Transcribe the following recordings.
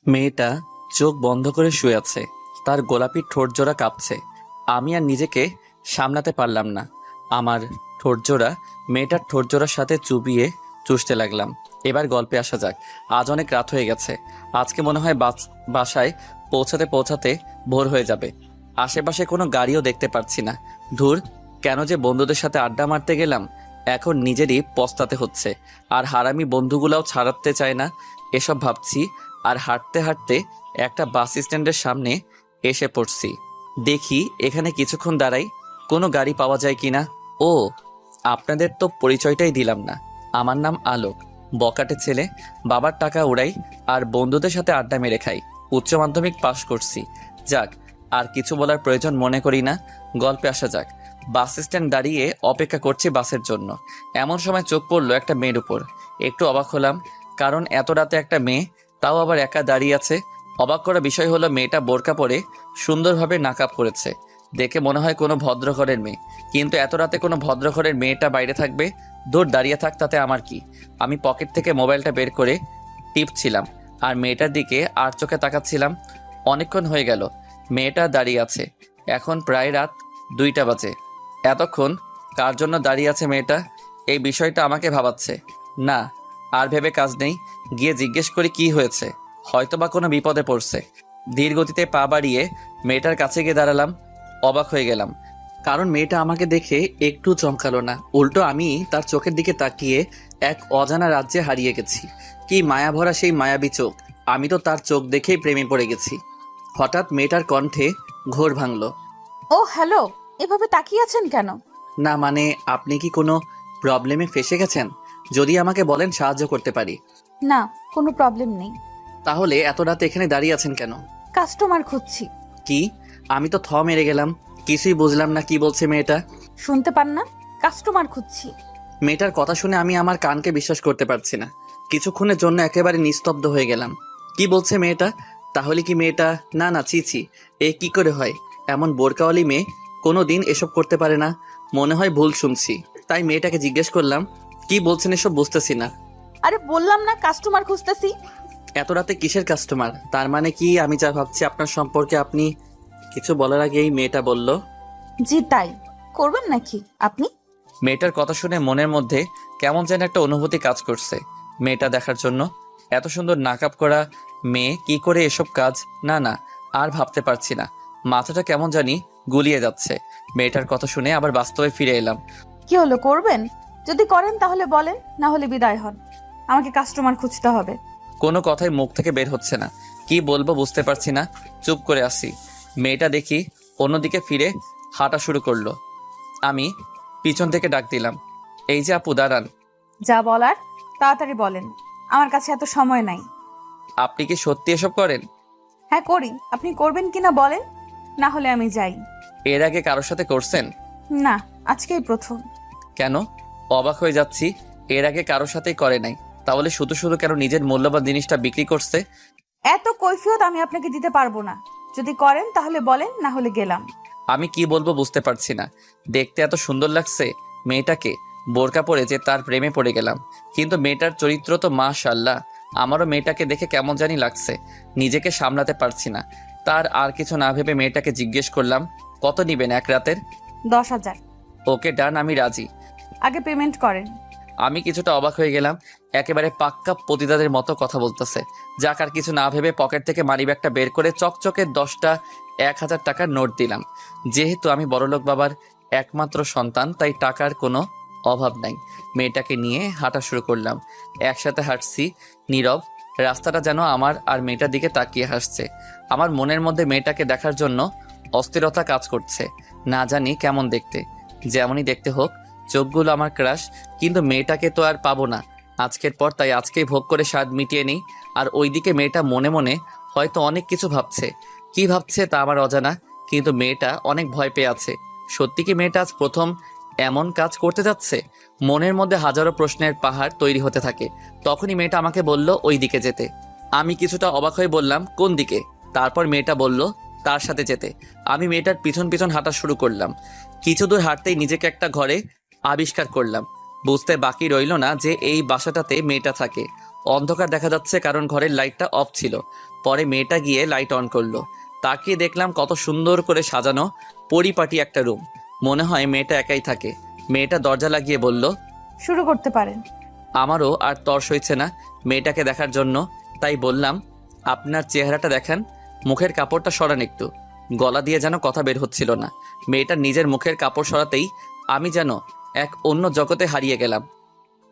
মেয়েটা চোখ বন্ধ করে শুয়ে আছে। তার গোলাপি ঠোঁটজোড়া কাঁপছে। আমি আর নিজেকে সামলাতে পারলাম না। আমার ঠোঁটজোড়া মেয়েটার ঠোঁটজোড়ার সাথে চুবিয়ে চুষতে লাগলাম। এবার গল্পে আসা যাক। আজ অনেক রাত হয়ে গেছে। আজকে মনে হয় বাসায় পৌঁছাতে পৌঁছাতে ভোর হয়ে যাবে। আশেপাশে কোনো গাড়িও দেখতে পাচ্ছি না। ধুর, কেন যে বন্ধুদের সাথে আড্ডা মারতে গেলাম। এখন নিজেরই পস্তাতে হচ্ছে। আর হারামি বন্ধুগুলাও ছাড়াতে চায় না। এসব ভাবছি আর হাঁটতে হাঁটতে একটা বাস স্ট্যান্ডের সামনে এসে পড়ছি। দেখি এখানে কিছুক্ষণ দাঁড়াই, কোনো গাড়ি পাওয়া যায় কিনা। ও, আপনাদের তো পরিচয়টাই দিলাম না। আমার নাম আলোক, বকাটে ছেলে। বাবার টাকা উড়াই আর বন্ধুদের সাথে আড্ডা মেরে খাই। উচ্চ মাধ্যমিক পাশ করছি। যাক, আর কিছু বলার প্রয়োজন মনে করি না। গল্পে আসা যাক। বাস স্ট্যান্ড দাঁড়িয়ে অপেক্ষা করছি বাসের জন্য। এমন সময় চোখ পড়লো একটা মেয়ের উপর। একটু অবাক হলাম, কারণ এত রাতে একটা মেয়ে, তাও আবার একা দাঁড়িয়ে আছে। অবাক করা বিষয় হলো মেয়েটা বোরকা পরে সুন্দরভাবে নাকাব করেছে। দেখে মনে হয় কোনো ভদ্রঘরের মেয়ে, কিন্তু এত রাতে কোনো ভদ্রঘরের মেয়েটা বাইরে থাকবে? দূর, দাঁড়িয়ে থাক, তাতে আমার কি। আমি পকেট থেকে মোবাইলটা বের করে টিপছিলাম আর মেয়েটার দিকে আর চোখে তাকাচ্ছিলাম। অনেকক্ষণ হয়ে গেল মেয়েটা দাঁড়িয়ে আছে। এখন প্রায় রাত 2টা বাজে। এতক্ষণ কার জন্য দাঁড়িয়ে আছে মেয়েটা? এই বিষয়টা আমাকে ভাবাচ্ছে না। আর ভেবে কাজ নেই, গিয়ে জিজ্ঞেস করি কি হয়েছে। হয়তোবা কোনো বিপদে পড়ছে। ধীর গতিতে পা বাড়িয়ে মেয়েটার কাছে গিয়ে দাঁড়ালাম। অবাক হয়ে গেলাম, কারণ মেয়েটা আমাকে দেখে একটু চমকালো না। উল্টো আমি তার চোখের দিকে তাকিয়ে এক অজানা রাজ্যে হারিয়ে গেছি। কি মায়া ভরা সেই মায়াবী চোখ! আমি তো তার চোখ দেখেই প্রেমে পড়ে গেছি। হঠাৎ মেয়েটার কণ্ঠে ঘোর ভাঙল। ও হ্যালো, এভাবে তাকিয়ে আছেন কেন? না মানে, আপনি কি কোনো প্রবলেমে ফেসে গেছেন? যদি আমাকে বলেন সাহায্য করতে পারি। না, কোনো প্রবলেম নেই। তাহলে এত রাতে এখানে দাঁড়িয়ে আছেন কেন? কাস্টমার খুঁজছি। কি? আমি তো মেরে গেলাম। কিছুই বুঝলাম না কি বলছে মেয়েটা। শুনতে পান না? কাস্টমার খুঁজছি। মেয়েটার কথা শুনে আমি আমার কানকে বিশ্বাস করতে পারছি না। কিছুক্ষণের জন্য একেবারে নিস্তব্ধ হয়ে গেলাম। কি বলছে মেয়েটা? তাহলে কি মেয়েটা? না না, ছি, এ কি করে হয়? এমন বোরকাওয়ালি মেয়ে কোনো দিন এসব করতে পারে না। মনে হয় ভুল শুনছি। তাই মেয়েটাকে জিজ্ঞেস করলাম, কি বলছেন এসব বুঝতেছি না। আরে বললাম না কাস্টমার খুঁজতেছি। এত রাতে কিসের কাস্টমার? তার মানে কি আমি যা ভাবছি আপনার সম্পর্কে? আপনি কিছু বলার আগেই মেয়েটা বলল, জি তাই। করবেন নাকি আপনি? মেয়েটার কথা শুনে মনের মধ্যে কেমন যেন একটা অনুভূতি কাজ করছে মেয়েটা দেখার জন্য। এত সুন্দর নাকাব করা মেয়ে কি করে এসব কাজ? না না, আর ভাবতে পারছি না। মাথাটা কেমন জানি গুলিয়ে যাচ্ছে। মেয়েটার কথা শুনে আবার বাস্তবে ফিরে এলাম। কি হলো, করবেন? যদি করেন তাহলে বলেন, না হলে বিদায় হন। আমাকে কাস্টমার খুঁজতে হবে। কোনো কথাই মুখ থেকে বের হচ্ছে না। কি বলবো বুঝতে পারছি না। চুপ করে আসি। মেয়েটা দেখি অন্যদিকে ফিরে হাঁটা শুরু করলো। আমি পিছন থেকে ডাক দিলাম, এই যে আপু, দাঁড়ান। যা বলার তাড়াতাড়ি বলেন, আমার কাছে এত সময় নাই। আপনি কি সত্যি এসব করেন? হ্যাঁ করি, আপনি করবেন কিনা বলেন, না হলে আমি যাই। এর আগে কারোর সাথে করছেন? না, আজকেই প্রথম। কেন? অবাক হয়ে যাচ্ছি। এর আগে কারোর সাথেই করে নাই, তাহলে শুধু শুধু কেন নিজের মূল্যবান জিনিসটা বিক্রি করছে? এত কৈফিয়ত আমি আপনাকে দিতে পারবো না। যদি করেন তাহলে বলেন, না হলে গেলাম। আমি কি বলবো বুঝতে পারছি না। দেখতে এত সুন্দর লাগছে মেয়েটাকে, বোরকা পরে যে তার প্রেমে পড়ে গেলাম। কিন্তু মেয়েটার চরিত্র তো মাশাআল্লাহ। আমারও মেয়েটাকে দেখে কেমন জানি লাগছে। নিজেকে সামলাতে পারছি না। তার আর কিছু না ভেবে মেয়েটাকে জিজ্ঞেস করলাম, কত নিবেন এক রাতের? 10,000। ওকে ডান, আমি রাজি। আগে পেমেন্ট করেন। আমি কিছুটা অবাক হয়ে গেলাম। একেবারে পাক্কা পতিতাদের মতো কথা বলতেছে। যাক, আর কিছু না ভেবে পকেট থেকে মানিব্যাগটা বের করে চকচকে 10টা 1,000 টাকার নোট দিলাম। যেহেতু আমি বড়লোক বাবার একমাত্র সন্তান, তাই টাকার কোনো অভাব নাই। মেয়েটাকে নিয়ে হাঁটা শুরু করলাম। একসাথে হাঁটছি, নীরব। রাস্তাটা যেন আমার আর মেয়েটার দিকে তাকিয়ে হাসছে। আমার মনের মধ্যে মেয়েটাকে দেখার জন্য অস্থিরতা কাজ করছে। না জানি কেমন দেখতে, যেমনই দেখতে হোক, চোখগুলো আমার ক্রাশ। কিন্তু মেয়েটাকে তো আর পাবো না আজকের পর, তাই আজকেই ভোগ করে স্বাদ মিটিয়ে নিই। আর ওইদিকে মেয়েটা মনে মনে হয়তো অনেক কিছু ভাবছে। কি ভাবছে তা আমার অজানা, কিন্তু মেয়েটা অনেক ভয় পেয়ে আছে। সত্যি কি মেয়েটা আজ প্রথম এমন কাজ করতে যাচ্ছে? মনের মধ্যে হাজারো প্রশ্নের পাহাড় তৈরি হতে থাকে। তখনই মেয়েটা আমাকে বলল ওই দিকে যেতে। আমি কিছুটা অবাক হয়ে বললাম, কোন দিকে? তারপর মেয়েটা বলল তার সাথে যেতে। আমি মেয়েটার পিছন পিছন হাঁটা শুরু করলাম। কিছু দূর হাঁটতেই নিজেকে একটা ঘরে আবিষ্কার করলাম। বুঝতে বাকি রইল না যে এই বাসাটাতে মেয়েটা থাকে। অন্ধকার দেখা যাচ্ছে কারণ ঘরের লাইটটা অফ ছিল। পরে মেয়েটা গিয়ে লাইট অন করলো। তাকিয়ে দেখলাম কত সুন্দর করে সাজানো পরিপাটি একটা রুম। মনে হয় মেয়েটা একাই থাকে। মেয়েটা দরজা লাগিয়ে বলল, শুরু করতে পারেন। আমারও আর তর সইছে না মেয়েটাকে দেখার জন্য, তাই বললাম, আপনার চেহারাটা দেখান, মুখের কাপড়টা সরান একটু। গলা দিয়ে যেন কথা বের হচ্ছিল না। মেয়েটার নিজের মুখের কাপড় সরাতেই আমি যেন এক অন্য জগতে হারিয়ে গেলাম।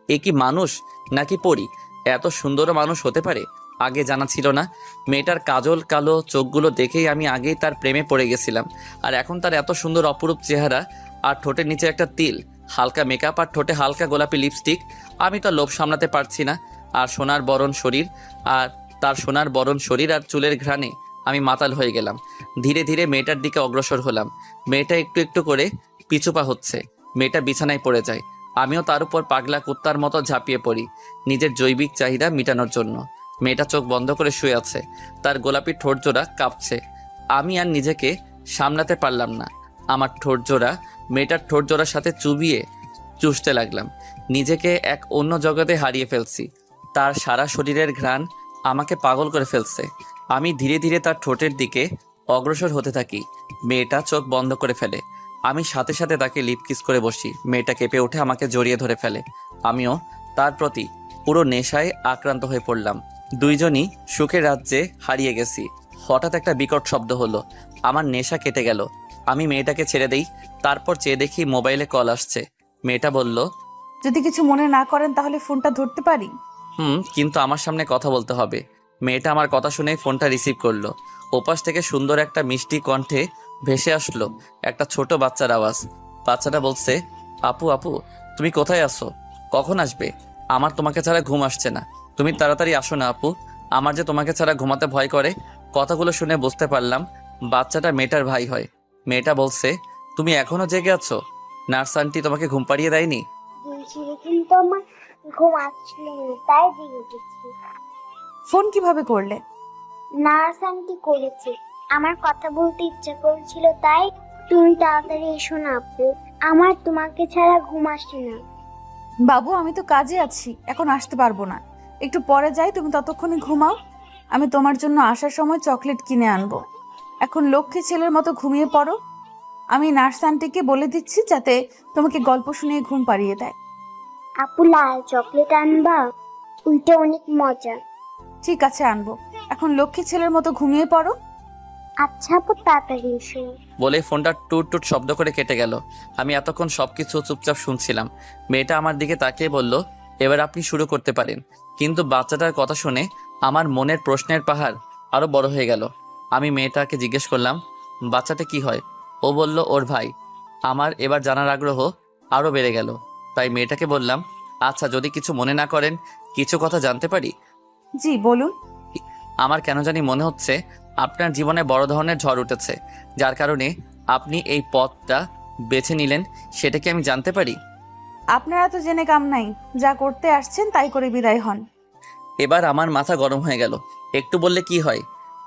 এ কি মানুষ নাকি পরী? এত সুন্দরও মানুষ হতে পারে, আগে জানা ছিল না। মেয়েটার কাজল কালো চোখগুলো দেখেই আমি আগেই তার প্রেমে পড়ে গেছিলাম। আর এখন তার এত সুন্দর অপরূপ চেহারা, আর ঠোঁটের নিচে একটা তিল, হালকা মেকআপ আর ঠোঁটে হালকা গোলাপি লিপস্টিক। আমি তো লোভ সামলাতে পারছি না। আর সোনার বরণ শরীর, আর তার সোনার বরণ শরীর আর চুলের ঘ্রাণে আমি মাতাল হয়ে গেলাম। ধীরে ধীরে মেয়েটার দিকে অগ্রসর হলাম। মেয়েটা একটু একটু করে পিছুপা হচ্ছে। মেয়েটা বিছানায় পড়ে যায়। আমিও তার উপর পাগলা কুত্তার মতো ঝাঁপিয়ে পড়ি, নিজের জৈবিক চাহিদা মেটানোর জন্য। মেয়েটা চোখ বন্ধ করে শুয়ে আছে, তার গোলাপি ঠোঁটজোড়া কাঁপছে। আমি আর নিজেকে সামলাতে পারলাম না। আমার ঠোঁটজোড়া মেয়েটার ঠোঁটজোড়ার সাথে চুবিয়ে চুষতে লাগলাম। নিজেকে এক অন্য জগতে হারিয়ে ফেলছি। তার সারা শরীরের ঘ্রাণ আমাকে পাগল করে ফেলছে। আমি ধীরে ধীরে তার ঠোঁটের দিকে অগ্রসর হতে থাকি। মেয়েটা চোখ বন্ধ করে ফেলে। আমি সাথে সাথে তাকে লিপ কিস করে বসি। মেয়েটা কেঁপে উঠে আমাকে জড়িয়ে ধরে ফেলে। আমিও তার প্রতি পুরো নেশায় আক্রান্ত হয়ে পড়লাম। দুইজনই সুখের রাজ্যে হারিয়ে গেছি। হঠাৎ একটা বিকট শব্দ হলো। আমার নেশা কেটে গেল। আমি মেয়েটাকে ছেড়ে দেই। তারপর চেয়ে দেখি মোবাইলে কল আসছে। মেয়েটা বলল, যদি কিছু মনে না করেন তাহলে ফোনটা ধরতে পারি? কিন্তু আমার সামনে কথা বলতে হবে। মেয়েটা আমার কথা শুনে ফোনটা রিসিভ করলো। ওপাশ থেকে সুন্দর একটা মিষ্টি কণ্ঠে ভেসে আসলো একটা ছোট বাচ্চার আওয়াজ। বাচ্চাটা বলছে, আপু আপু, তুমি কোথায় আসো? কখন আসবে? আমার তোমাকে ছাড়া ঘুম আসছে না। তুমি তাড়াতাড়ি আসো না আপু, আমার যে তোমাকে ছাড়া ঘুমাতে ভয় করে। কথাগুলো শুনে বুঝতে পারলাম বাচ্চাটা মেয়েটার ভাই হয়। মেয়েটা বলছে, তুমি এখনো জেগে আছো? নার্স আন্টি তোমাকে ঘুম পাড়িয়ে দেয়নি? দিয়েছিল কিন্তু আমার ঘুম আসছিল না, তাই দিয়ে গেছি। ফোন কিভাবে করলে? নার্স আন্টি করেছে, আমার কথা বলতে ইচ্ছা করেছিল, তাই। তুমি তাড়াতাড়ি এসো না আপু, আমার তোমাকে ছাড়া ঘুম আসে না। বাবু, আমি তো কাজে আছি, এখন আসতে পারবো না। একটু পরে যাই, তুমি ততক্ষণে ঘুমাও। আমি তোমার জন্য আসার সময় চকলেট কিনে আনবো। এখন লক্ষ্মী ছেলের মতো ঘুমিয়ে পড়ো। আমি নার্স আন্টিকে বলে দিচ্ছি যাতে তোমাকে গল্প শুনিয়ে ঘুম পাড়িয়ে দেয়। আপু, লাল চকলেট আনবা, ওইটা অনেক মজা। ঠিক আছে, আনবো। এখন লক্ষ্মী ছেলের মতো ঘুমিয়ে পড়ো। আচ্ছা আপু, তাড়াতাড়ি এসো। বলে ফোনটা টুট টুট শব্দ করে কেটে গেল। আমি এতক্ষণ সবকিছু চুপচাপ শুনছিলাম। মেয়েটা আমার দিকে তাকিয়ে বলল, এবার আপনি শুরু করতে পারেন। কিন্তু বাচ্চাটার কথা শুনে আমার মনের প্রশ্নের পাহাড় আরো বড় হয়ে গেল। আমি মেয়েটাকে জিজ্ঞেস করলাম, বাচ্চাটা কি হয়? ও বলল, ওর ভাই। আমার এবার জানার আগ্রহ আরো বেড়ে গেল। তাই মেয়েটাকে বললাম, আচ্ছা, যদি কিছু মনে না করেন কিছু কথা জানতে পারি? জি বলুন। আমার কেন জানি মনে হচ্ছে আপনার জীবনে বড় ধরনের ঝড় উঠেছে, যার কারণে আপনি এই পথটা বেছে নিলেন। সেটা কি আমি জানতে পারি? আপনারা তো জেনে কাম নাই, যা করতে আসছেন তাই করে বিদায় হন। এবার আমার মাথা গরম হয়ে গেল। একটু বললে কি হয়?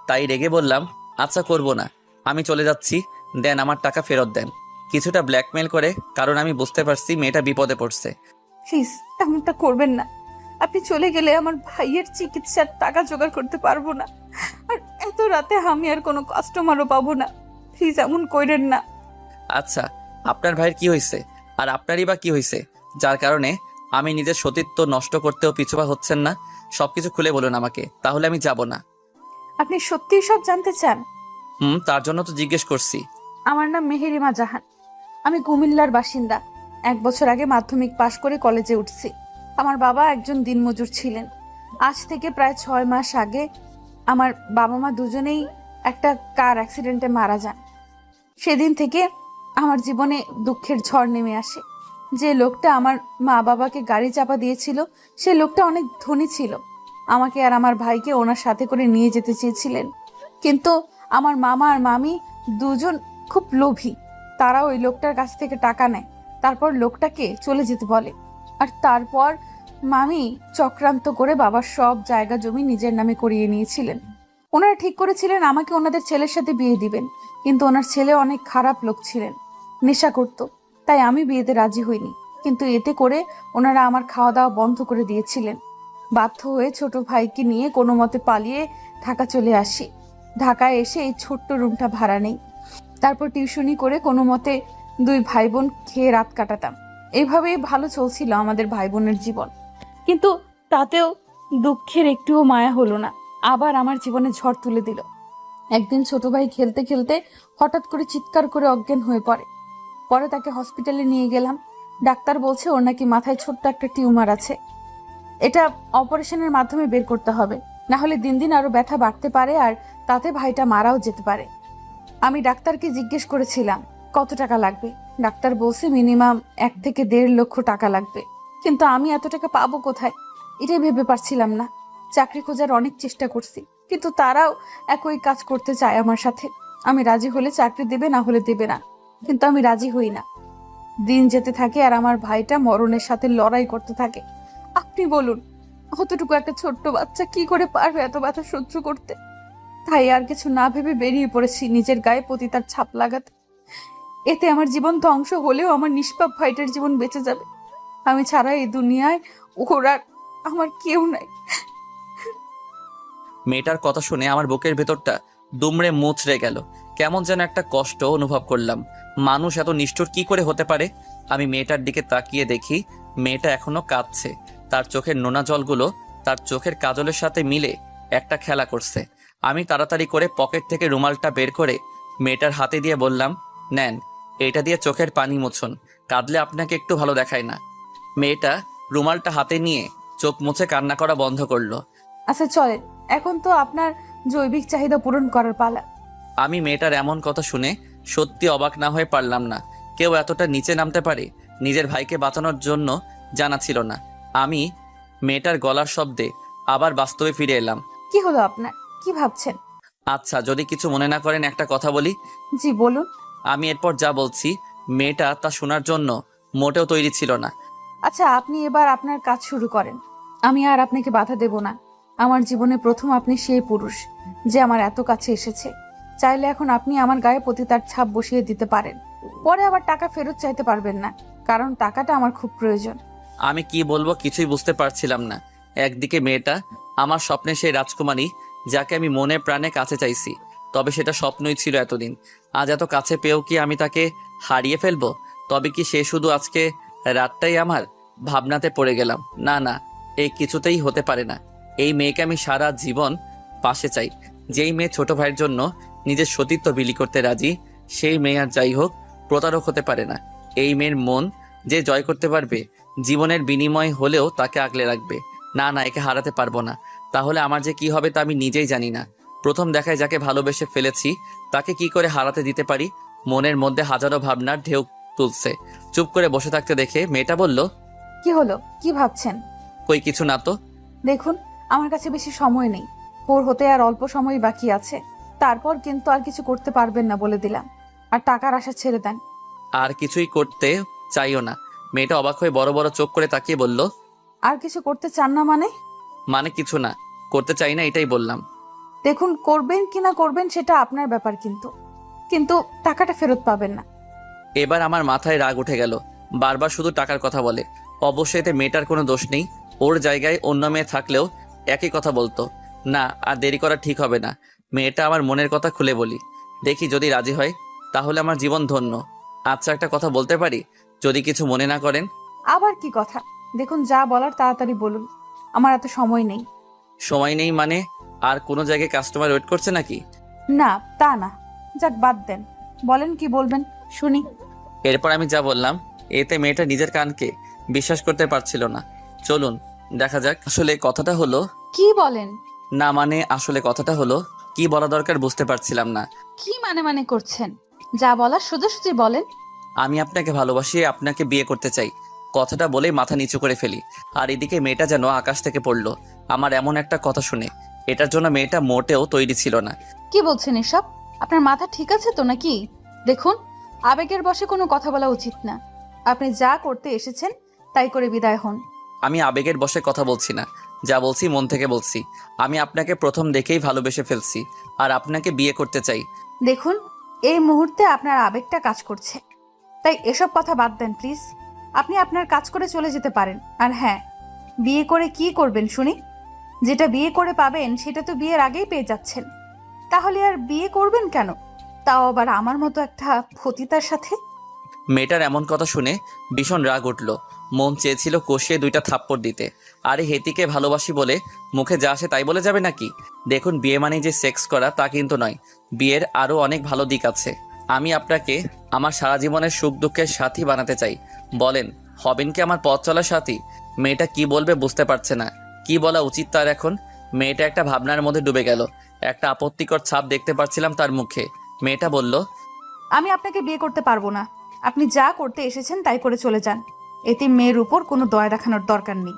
তাই রেগে বললাম, আচ্ছা, করব না, আমি চলে যাচ্ছি, দেন আমার টাকা ফেরত দেন। কিছুটা ব্ল্যাকমেল করে, কারণ আমি বুঝতে পারছি মেয়েটা বিপদে পড়ছে। প্লিজ এমনটা করবেন না। আপনি চলে গেলে আমার ভাইয়ের চিকিৎসার টাকা জোগাড় করতে পারবো না। আর এত রাতে আমি আর কোনো কাস্টমারও পাবো না। প্লিজ এমন কইরেন না। আচ্ছা, আপনার ভাইয়ের কি হয়েছে? আর আপনারই বা কি হয়েছে, যার কারণে আমি নিজের সতীত্ব নষ্ট করতেও পিছুপা হচ্ছেন না? সবকিছু খুলে বলুন আমাকে, তাহলে আমি যাব না। আপনি সত্যিই সব জানতে চান? তার জন্য তো জিজ্ঞেস করছি। আমার নাম মেহেরিমা জাহান। আমি কুমিল্লার বাসিন্দা। 1 বছর আগে মাধ্যমিক পাশ করে কলেজে উঠছি। আমার বাবা একজন দিনমজুর ছিলেন। আজ থেকে প্রায় 6 মাস আগে আমার বাবা মা দুজনেই একটা কার অ্যাক্সিডেন্টে মারা যান। সেদিন থেকে আমার জীবনে দুঃখের ঝড় নেমে আসে। যে লোকটা আমার মা বাবাকে গাড়ি চাপা দিয়েছিল, সে লোকটা অনেক ধনী ছিল। আমাকে আর আমার ভাইকে ওনার সাথে করে নিয়ে যেতে চেয়েছিলেন, কিন্তু আমার মামা আর মামি দুজন খুব লোভী। তারা ওই লোকটার কাছ থেকে টাকা নেয়, তারপর লোকটাকে চলে যেতে বলে। আর তারপর মামি চক্রান্ত করে বাবার সব জায়গা জমি নিজের নামে করিয়ে নিয়েছিলেন। ওনারা ঠিক করেছিলেন আমাকে ওনাদের ছেলের সাথে বিয়ে দিবেন, কিন্তু ওনার ছেলে অনেক খারাপ লোক ছিলেন, নেশা করত। তাই আমি বিয়েতে রাজি হইনি, কিন্তু এতে করে ওনারা আমার খাওয়া দাওয়া বন্ধ করে দিয়েছিলেন। বাধ্য হয়ে ছোট ভাইকে নিয়ে কোনো মতে পালিয়ে ঢাকা চলে আসি। ঢাকায় এসে এই ছোট্ট রুমটা ভাড়া নেই। তারপর টিউশনি করে কোনো মতে 2 ভাই বোন খেয়ে রাত কাটাতাম। এইভাবেই ভালো চলছিল আমাদের ভাই বোনের জীবন। কিন্তু তাতেও দুঃখের একটুও মায়া হলো না, আবার আমার জীবনে ঝড় তুলে দিল। একদিন ছোট ভাই খেলতে খেলতে হঠাৎ করে চিৎকার করে অজ্ঞান হয়ে পড়ে। পরে তাকে হসপিটালে নিয়ে গেলাম। ডাক্তার বলছে ওর নাকি মাথায় ছোট্ট একটা টিউমার আছে। এটা অপারেশনের মাধ্যমে বের করতে হবে, না হলে দিন দিন আরো ব্যথা বাড়তে পারে, আর তাতে ভাইটা মারাও যেতে পারে। আমি ডাক্তারকে জিজ্ঞেস করেছিলাম কত টাকা লাগবে। ডাক্তার বলছে মিনিমাম 1 থেকে 1.5 লক্ষ টাকা লাগবে। কিন্তু আমি এত টাকা পাবো কোথায়, এটাই ভেবে পারছিলাম না। চাকরি খোঁজার অনেক চেষ্টা করছি, কিন্তু তারাও একই কাজ করতে চায় আমার সাথে। আমি রাজি হলে চাকরি দেবে, না হলে দেবে না, কিন্তু আমি রাজি হই না। দিন যেতে থাকে আর আমার ভাইটা মরণের সাথে লড়াই করতে থাকে। আপনি বলুন, অতটুকু একটা ছোট্ট বাচ্চা কি করে পারবে এত ব্যথা সহ্য করতে? তাই আর কিছু না ভেবে বেরিয়ে পড়েছি নিজের গায়ে পতিতার ছাপ লাগাতে। এতে আমার জীবন ধ্বংস হলেও আমার নিষ্পাপ ভাইটার জীবন বেঁচে যাবে। আমি ছাড়া এই দুনিয়ায় ওর আর আমার কেউ নাই। মেয়েটার কথা শুনে আমার বুকের ভেতরটা দুমড়ে মুচড়ে গেল। কেমন যেন একটা কষ্ট অনুভব করলাম। মানুষ এত নিষ্ঠুর কি করে হতে পারে? আমি মেয়েটার দিকে তাকিয়ে দেখি মেয়েটা এখনো কাঁদছে। তার চোখের নোনা জলগুলো তার চোখের কাজলের সাথে মিলে একটা খেলা করছে। আমি তাড়াতাড়ি করে পকেট থেকে রুমালটা বের করে মেয়েটার হাতে দিয়ে বললাম, নেন, এটা দিয়ে চোখের পানি মুছুন, কাঁদলে আপনাকে একটু ভালো দেখায় না। মেয়েটা রুমালটা হাতে নিয়ে চোখ মুছে কান্না করা বন্ধ করলো। আচ্ছা চলেন, এখন তো আপনার জৈবিক চাহিদা পূরণ করার পালা। আমি মেয়েটার এমন কথা শুনে সত্যি অবাক না হয়ে পারলাম না। কেউ এতটা নিচে নামতে পারে? নিজের ভাইকে বাঁচানোর জন্য জানা ছিল না। আমি মেয়েটার গলার শব্দে আবার বাস্তবে ফিরে এলাম। কি হলো আপনার, কি ভাবছেন? আচ্ছা, যদি কিছু মনে না করেন একটা কথা বলি। জি বলুন। আমি এরপর যা বলছি মেয়েটা তা শোনার জন্য মোটেও তৈরি ছিল না। আচ্ছা আপনি এবার আপনার কাজ শুরু করেন, আমি আর আপনাকে বাধা দেব না। আমার জীবনে প্রথম আপনি সেই পুরুষ যে আমার এত কাছে এসেছে। চাইলে এখন আপনি আমার গায়ে পতিতার ছাপ বসিয়ে দিতে পারেন, পরে আবার টাকা ফেরত চাইতে পারবেন না, কারণ টাকাটা আমার খুব প্রয়োজন। আমি কি বলবো কিছুই বুঝতে পারছিলাম না। একদিকে মেয়েটা আমার স্বপ্নে সেই রাজকুমারী যাকে আমি মনে প্রাণে কাছে চাইছি, তবে সেটা স্বপ্নই ছিল এতদিন। আজ এত কাছে পেয়েও কি আমি তাকে হারিয়ে ফেলবো? তবে কি সে শুধু আজকে রাতটাই আমার? ভাবনাতে পড়ে গেলাম। না না, এই কিছুতেই হতে পারে না। এই মেয়েকে আমি সারা জীবন পাশে চাই। যেই মেয়ে ছোট ভাইয়ের জন্য নিজের সতীত্ব বিলি করতে রাজি, সেই মেয়ে আর যাই হোক প্রতারক হতে পারে না। এই মেয়ের মন যে জয় করতে পারবে, জীবনের বিনিময় হলেও তাকে আগলে রাখবে। না না, একে হারাতে পারবো না। তাহলে আমার যে কি হবে তা আমি নিজেই জানি না। প্রথম দেখায় যাকে ভালোবেসে ফেলেছি তাকে কি করে হারাতে দিতে পারি? মনের মধ্যে হাজারো ভাবনার ঢেউ তুলছে। চুপ করে বসে থাকতে দেখে মেয়েটা বলল, কি হলো, কি ভাবছেন? কই কিছু না তো। দেখুন, আমার কাছে বেশি সময় নেই, ভোর হতে আর অল্প সময় বাকি আছে। তারপর কিন্তু আর কিছু করতে পারবেন না বলে দিলাম। আর টাকার আশা ছেড়ে দেন। আর কিছুই করতে চাইও না। মেয়েটা অবাক হয়ে বড় বড় চোখ করে তাকিয়ে বলল, আর কিছু করতে চান না মানে? মানে কিছু না, করতে চাই না, এটাই বললাম। দেখুন, করবেন কি না করবেন সেটা আপনার ব্যাপার, কিন্তু কিন্তু টাকাটা ফেরত পাবেন না। এবার আমার মাথায় রাগ উঠে গেল। বারবার শুধু টাকার কথা বলে। অবশ্যই এতে মেয়েটার কোনো দোষ নেই। ওর জায়গায় অন্য মেয়ে থাকলেও একই কথা বলতো। না, আর দেরি করা ঠিক হবে না। মেয়েটা আমার মনের কথা খুলে বলি, দেখি যদি রাজি হয় তাহলে আমার জীবন ধন্য। আচ্ছা, একটা কথা বলতে পারি যদি কিছু মনে না করেন? আবার কি কথা? দেখুন, যা বলার তাড়াতাড়ি বলুন, আমার এত সময় নেই। সময় নেই মানে? আর কোনো জায়গায় কাস্টমার ওয়েট করছে নাকি? না, তা না। যাক, বাদ দেন, বলেন কি বলবেন শুনি। এরপর আমি যা বললাম এতে মেয়েটা নিজের কানকে বিশ্বাস করতে পারছিল না। চলুন দেখা যাক। আসলে কথাটা হলো, কি বলেন? না মানে আসলে কথাটা হলো কি বলা দরকার বুঝতে পারছিলাম না। কি মানে করছেন? যা বলার সোজাসুজি বলেন। আমি আপনাকে ভালোবাসি, আপনাকে বিয়ে করতে চাই। কথাটা বলে মাথা নিচু করে ফেলি। আর এদিকে মেয়েটা যেন আকাশ থেকে পড়লো আমার এমন একটা কথা শুনে। এটার জন্য মেয়েটা মোটেও তৈরি ছিল না। কি বলছেন এসব? আপনার মাথা ঠিক আছে তো নাকি? দেখুন, আবেগের বশে কোনো কথা বলা উচিত না। আপনি যা করতে এসেছেন তাই করে বিদায় হন। আমি আবেগের বশে কথা বলছি না, যা বলছি মন থেকে বলছি। আমি আপনাকে প্রথম দেখেই ভালোবেসে ফেলছি আর আপনাকে বিয়ে করতে চাই। দেখুন, এই মুহূর্তে আপনার আবেগটা কাজ করছে, তাই এসব কথা বাদ দেন প্লিজ। আপনি আপনার কাজ করে চলে যেতে পারেন। আর হ্যাঁ, বিয়ে করে কি করবেন শুনি? যেটা বিয়ে করে পাবেন সেটা তো বিয়ের আগেই পেয়ে যাচ্ছেন। তাহলে আর বিয়ে করবেন কেন? তাও আবার আমার মতো একটা ফতিতার সাথে। মেয়েটার এমন কথা শুনে ভীষণ রাগ উঠল। মন চেয়েছিল কষিয়ে 2টা থাপ্পড় দিতে। আরে হেতিকে ভালোবাসি বলে মুখে যা আসে তাই বলে যাবে নাকি? দেখুন, বিয়ে মানে যে সেক্স করা তা কিন্তু নয়। বিয়ের আরও অনেক ভালো দিক আছে। আমি আপনাকে আমার সারা জীবনের সুখ দুঃখের সাথী বানাতে চাই। বলেন, হবেন কি আমার পথ চলার সাথী? মেয়েটা কি বলবে বুঝতে পারছে না। কি বলা উচিত তার এখন? মেয়েটা একটা ভাবনার মধ্যে ডুবে গেল। একটা আপত্তিকর ছাপ দেখতে পাচ্ছিলাম তার মুখে। মেয়েটা বলল, আমি আপনাকে বিয়ে করতে পারবো না। আপনি যা করতে এসেছেন তাই করে চলে যান। এতে মেয়ের উপর কোনো দয়া দেখানোর দরকার নেই।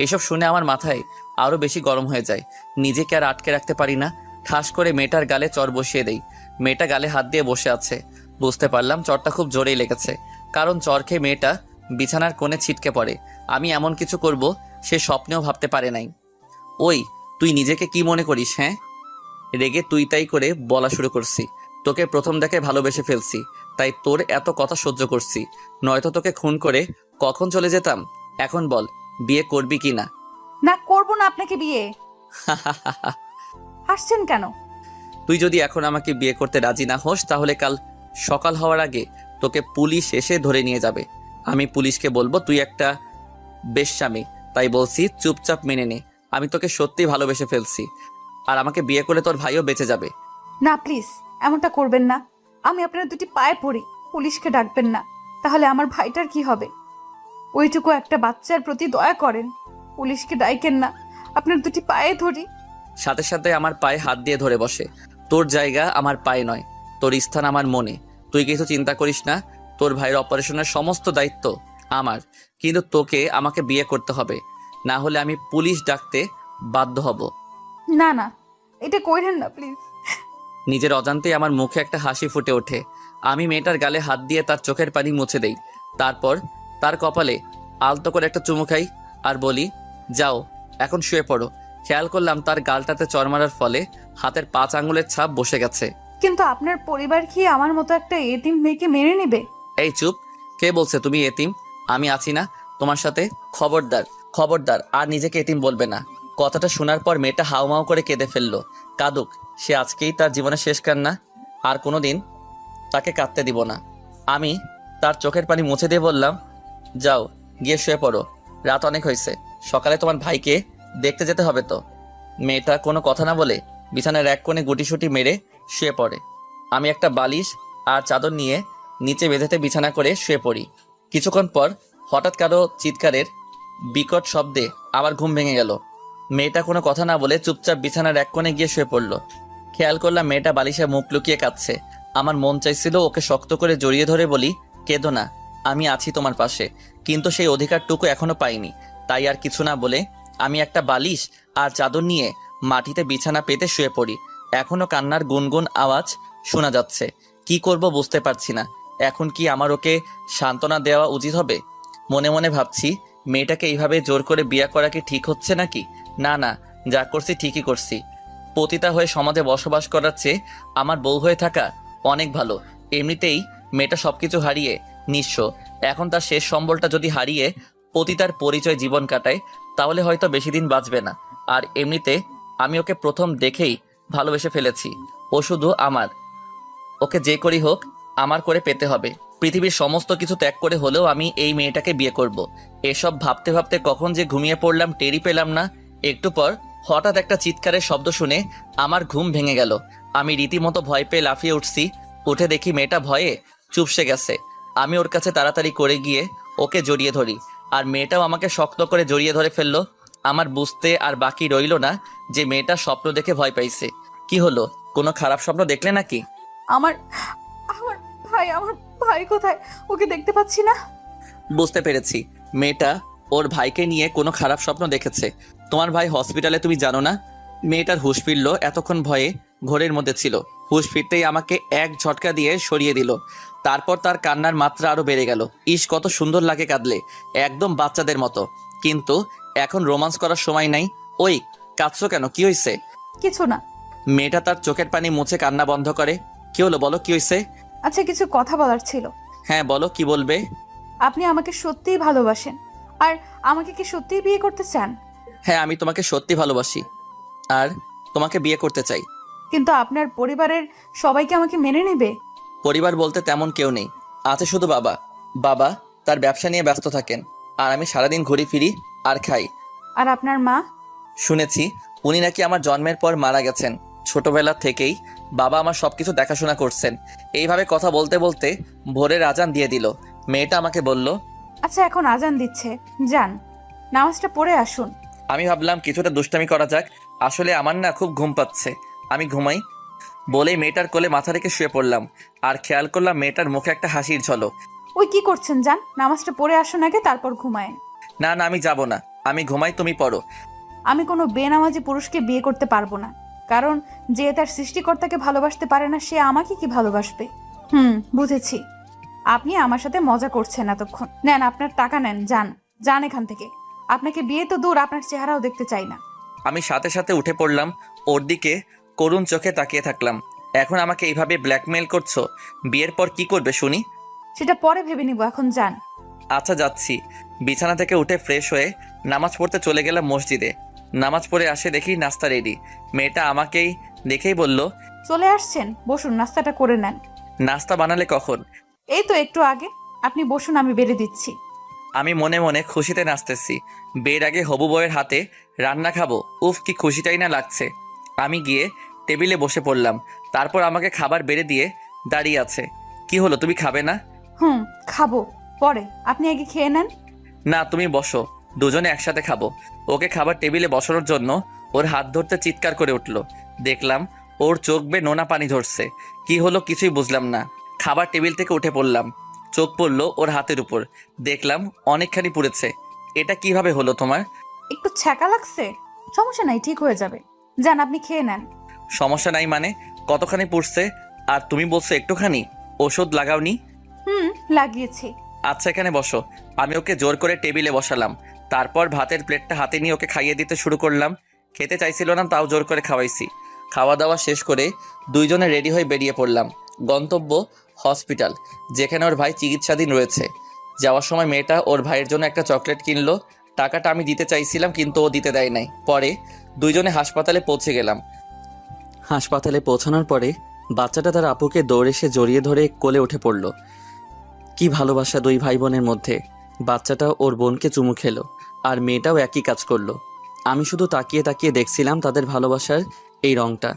এসব শুনে আমার মাথায় আরও বেশি গরম হয়ে যায়। নিজেকে আর আটকে রাখতে পারি না। ঠাস করে মেয়েটার গালে চর বসিয়ে দেই। মেয়েটা গালে হাত দিয়ে বসে আছে। বুঝতে পারলাম চরটা খুব জোরেই লেগেছে, কারণ চর খেয়ে মেয়েটা বিছানার কোণে ছিটকে পড়ে। আমি এমন কিছু করব সে স্বপ্নেও ভাবতে পারে নাই। ওই, তুই নিজেকে কি মনে করিস? হ্যাঁ, রেগে তুই তাই করে বলা শুরু করছি। তোকে প্রথম দেখে ভালোবেসে ফেলছি, তাই তোর এত কথা সহ্য করছি। নয়তো তোকে খুন করে কখন চলে যেতাম। এখন বল, বিয়ে করবি কি না? না, করবো না আপনাকে বিয়ে। হাসছেন কেন? তুই যদি এখন আমাকে বিয়ে করতে রাজি না হোস, তাহলে কাল সকাল হওয়ার আগে তোকে পুলিশ এসে ধরে নিয়ে যাবে। আমি পুলিশকে বলবো তুই একটা বেশ্যামি। তাই বলছি, চুপচাপ মেনে নে। আমি তোকে সত্যি ভালোবেসে ফেলছি, আর আমাকে বিয়ে করলে তোর ভাইও বেঁচে যাবে। না প্লিজ, এমনটা করবেন না। আমি আপনার দুটি পায়ে পড়ি, পুলিশকে ডাকবেন না। তাহলে আমার ভাইটার কি হবে? ওইটুকু একটা বাচ্চার প্রতি দয়া করেন, পুলিশকে ডাইকেন না। আপনার দুটি পায়ে ধরি। সাথে সাথে আমার পায়ে হাত দিয়ে ধরে বসে। তোর জায়গা আমার পায়ে নয়, তোর স্থান আমার মনে। তুই কিছু চিন্তা করিস না। তোর ভাইয়ের অপারেশনের সমস্ত দায়িত্ব আমার। কিন্তু তোকে আমাকে বিয়ে করতে হবে, না হলে আমি পুলিশ ডাকতে বাধ্য হব। না না, এটা কইরেন না প্লিজ। নিজের অজান্তেই আমার মুখে একটা হাসি ফুটে ওঠে। আমি মেয়েটার গালে হাত দিয়ে তার চোখের পানি মুছে দেই। তারপর তার কপালে আলতো করে একটা চুমু খাই আর বলি, যাও এখন শুয়ে পড়ো। খেয়াল করলাম তার গালটাতে চড় মারার ফলে হাতের 5 আঙুলের ছাপ বসে গেছে। কিন্তু আপনার পরিবার কি আমার মতো একটা এতিম মেয়েকে মেনে নেবে? এই চুপ! কে বলছে তুমি এতিম? আমি আছি না তোমার সাথে? খবরদার, খবরদার আর নিজেকে এতিম বলবে না। কথাটা শোনার পর মেয়েটা হাউমাউ করে কেঁদে ফেললো। কাঁদুক, সে আজকেই তার জীবনের শেষ কান্না। আর কোনোদিন তাকে কাঁদতে দিব না। আমি তার চোখের পানি মুছে দিয়ে বললাম, যাও গিয়ে শুয়ে পড়ো। রাত অনেক হয়েছে, সকালে তোমার ভাইকে দেখতে যেতে হবে তো। মেয়েটা কোনো কথা না বলে বিছানার এক কোণে গুটিসুটি মেরে শুয়ে পড়ে। আমি একটা বালিশ আর চাদর নিয়ে নিচে বেঁধেতে বিছানা করে শুয়ে পড়ি। কিছুক্ষণ পর হঠাৎ কারো চিৎকারের বিকট শব্দে আমার ঘুম ভেঙে গেল। মেয়েটা কোনো কথা না বলে চুপচাপ বিছানার এক কোণে গিয়ে শুয়ে পড়ল। খেয়াল করলাম মেয়েটা বালিশে মুখ লুকিয়ে কাঁদছে। আমার মন চাইছিল ওকে শক্ত করে জড়িয়ে ধরে বলি, কেঁদো না, আমি আছি তোমার পাশে। কিন্তু সেই অধিকারটুকু এখনো পাইনি। তাই আর কিছু না বলে আমি একটা বালিশ আর চাদর নিয়ে মাটিতে বিছানা পেতে শুয়ে পড়ি। এখনো কান্নার গুনগুন আওয়াজ শোনা যাচ্ছে। কি করব বুঝতে পারছি না। এখন কি আমার ওকে সান্ত্বনা দেওয়া উচিত হবে? মনে মনে ভাবছি, মেয়েটাকে এইভাবে জোর করে বিয়ে করা কি ঠিক হচ্ছে নাকি? না না, যা করছি ঠিকই করছি। পতিতা হয়ে সমাজে বসবাস করার চেয়ে আমার বউ হয়ে থাকা অনেক ভালো। এমনিতেই মেয়েটা সবকিছু হারিয়ে নিঃস্ব। এখন তার শেষ সম্বলটা যদি হারিয়ে পতিতার পরিচয় জীবন কাটায়, তাহলে হয়তো বেশি দিন বাঁচবে না। আর এমনিতে আমি ওকে প্রথম দেখেই ভালোবেসে ফেলেছি। ও শুধু আমার। ওকে যে করি হোক আমার করে পেতে হবে। পৃথিবীর সমস্ত কিছু ত্যাগ করে হলেও আমি এই মেয়েটাকে বিয়ে করব। এসব ভাবতে ভাবতে কখন যে ঘুমিয়ে পড়লাম টেরই পেলাম না। একটু পর হঠাৎ একটা চিৎকারের শব্দ শুনে আমার ঘুম ভেঙে গেল। আমি রীতিমতো ভয় পেয়ে লাফিয়ে উঠছি। উঠে দেখি মেয়েটা ভয়ে চুপসে গেছে। আমি ওর কাছে তাড়াতাড়ি করে গিয়ে ওকে জড়িয়ে ধরি, আর মেয়েটাও আমাকে শক্ত করে জড়িয়ে ধরে ফেললো। আমার বুঝতে আর বাকি রইল না যে মেয়েটা স্বপ্ন দেখে ভয় পাইছে। কি হলো, কোনো খারাপ স্বপ্ন দেখলে নাকি? আমার আমার আমার ভাই কোথায়? ওকে দেখতে পাচ্ছি না। বুঝতে পেরেছি, মেয়েটা ওর ভাইকে নিয়ে কোনো খারাপ স্বপ্ন দেখেছে। তোমার ভাই হসপিটালে, তুমি জানো না? মেয়েটার হুঁশ ফিরল, এতক্ষণ ভয়ে ঘোরের মধ্যে ছিল। হুঁশ ফিরতেই আমাকে এক ঝটকা দিয়ে সরিয়ে দিল। তারপর তার কান্নার মাত্রা আরো বেড়ে গেল। ইস, কত সুন্দর লাগে কাঁদলে, একদম বাচ্চাদের মতো। কিন্তু এখন রোমান্স করার সময় নাই। ওই, কাঁদছো কেন? কি হয়েছে? কিছু না। মেয়েটা তার চোখের পানি মুছে কান্না বন্ধ করে। কি হলো বলো, কি হয়েছে? আচ্ছা, কিছু কথা বলার ছিল। হ্যাঁ বলো, কি বলবে? আপনি আমাকে সত্যিই ভালোবাসেন, আর আমাকে কি সত্যিই বিয়ে করতে চান? হ্যাঁ, আমি তোমাকে সত্যি ভালোবাসি আর তোমাকে বিয়ে করতে চাই। কিন্তু আপনার পরিবারের সবাইকে আমাকে মেনে নেবে? পরিবার বলতে তেমন কেউ নেই, আছে শুধু বাবা। বাবা তার ব্যবসা নিয়ে ব্যস্ত থাকেন, আর আমি সারাদিন ঘুরি ফিরি আর খাই। আর আপনার মা? শুনেছি উনি নাকি আমার জন্মের পর মারা গেছেন। ছোটবেলা থেকেই বাবা আমার সবকিছু দেখাশোনা করছেন। এইভাবে কথা বলতে বলতে ভোরের আজান দিয়ে দিল। মেয়েটা আমাকে বলল, আচ্ছা, এখন আজান দিচ্ছে, যান নামাজটা পড়ে আসুন। আমি ভাবলাম কিছুটা দুষ্টামি করা যাক। আসলে আমার না খুব ঘুম পাচ্ছে, আমি ঘুমাই বলেই মেয়েটার কোলে মাথা রেখে শুয়ে পড়লাম। আর খেয়াল করলাম মেয়েটার মুখে একটা হাসির ঝলক। ওই কি করছেন, যান নামাজটা পড়ে আসুন আগে, তারপর ঘুমায়েন। না না, আমি যাব না, আমি ঘুমাই, তুমি পড়ো। আমি কোনো বেনামাজি পুরুষকে বিয়ে করতে পারবো না, কারণ যে তার সৃষ্টিকর্তাকে ভালোবাসতে পারে না সে আমাকে কি ভালোবাসবে? বুঝেছি। আপনি আমার সাথে মজা করছেন এতক্ষণ। নেন আপনার টাকা নেন, যান যান এখান থেকে। আপনাকে বিয়ে তো দূর, আপনার চেহারাও দেখতে চাই না। আমি সাথে সাথে উঠে পড়লাম, ওর দিকে করুণ চোখে তাকিয়ে থাকলাম। এখন আমাকে এইভাবে ব্ল্যাকমেল করছো, বিয়ের পর কি করবে শুনি? সেটা পরে ভেবে নিব, এখন যান। আচ্ছা যাচ্ছি। বিছানা থেকে উঠে ফ্রেশ হয়ে নামাজ পড়তে চলে গেলাম মসজিদে। নামাজ পড়ে আসে দেখি নাস্তা রেডি। মেয়েটা আমাকেই দেখেই বলল, চলে আসছেন, বসুন নাস্তাটা করে নেন। নাস্তা বানালে কখন? এই তো একটু আগে। আপনি বসুন, আমি বেড়ে দিচ্ছি। আমি মনে মনে খুশিতে নাচতেছি। বিয়ের আগে হবু বউয়ের হাতে রান্না খাবো, উফ কি খুশিটাই না লাগছে। আমি গিয়ে টেবিলে বসে পড়লাম। তারপর আমাকে খাবার বেড়ে দিয়ে দাঁড়িয়ে আছে। কি হলো, তুমি খাবে না? খাবো পরে, আপনি আগে খেয়ে নেন। না, তুমি বসো, দুজনে একসাথে খাবো। ওকে খাবার টেবিলে বসানোর জন্য ওর হাত ধরতে চিৎকার করে উঠলো। দেখলাম ওর চোখ বেয়ে নোনা পানি ঝরছে। কি হলো কিছুই বুঝলাম না। খাবার টেবিল থেকে উঠে পড়লাম, চোখ পড়লো ওর হাতের উপর। দেখলাম অনেকখানি পুড়েছে। এটা কিভাবে হলো তোমার? একটু ছ্যাঁকা লাগছে, সমস্যা নাই, ঠিক হয়ে যাবে। যান আপনি খেয়ে নেন। সমস্যা নাই মানে? কতখানি পুড়ছে? আর তুমি বলছো একটুখানি? ওষুধ লাগাওনি? লাগিয়েছি। আচ্ছা এখানে বসো। আমি ওকে জোর করে টেবিলে বসালাম। তারপর ভাতের প্লেটটা হাতে নিয়ে ওকে খাইয়ে দিতে শুরু করলাম। খেতে চাইছিল না, তাও জোর করে খাওয়াইছি। খাওয়া দাওয়া শেষ করে দুইজনে রেডি হয়ে বেরিয়ে পড়লাম। গন্তব্য হসপিটাল, যেখানে ওর ভাই চিকিৎসাধীন রয়েছে। যাওয়ার সময় মেয়েটা ওর ভাইয়ের জন্য একটা চকলেট কিনলো। টাকাটা আমি দিতে চাইছিলাম কিন্তু ও দিতে দেয় নাই। পরে দুইজনে হাসপাতালে পৌঁছে গেলাম। হাসপাতালে পৌঁছানোর পরে বাচ্চাটা তার আপুকে দৌড়ে এসে জড়িয়ে ধরে কোলে উঠে পড়ল। কি ভালোবাসা দুই ভাই বোনের মধ্যে। বাচ্চাটা ওর বোনকে চুমু খেলো, আর মেয়েটাও একই কাজ করলো। আমি শুধু তাকিয়ে তাকিয়ে দেখছিলাম তাদের ভালোবাসার এই রংটা।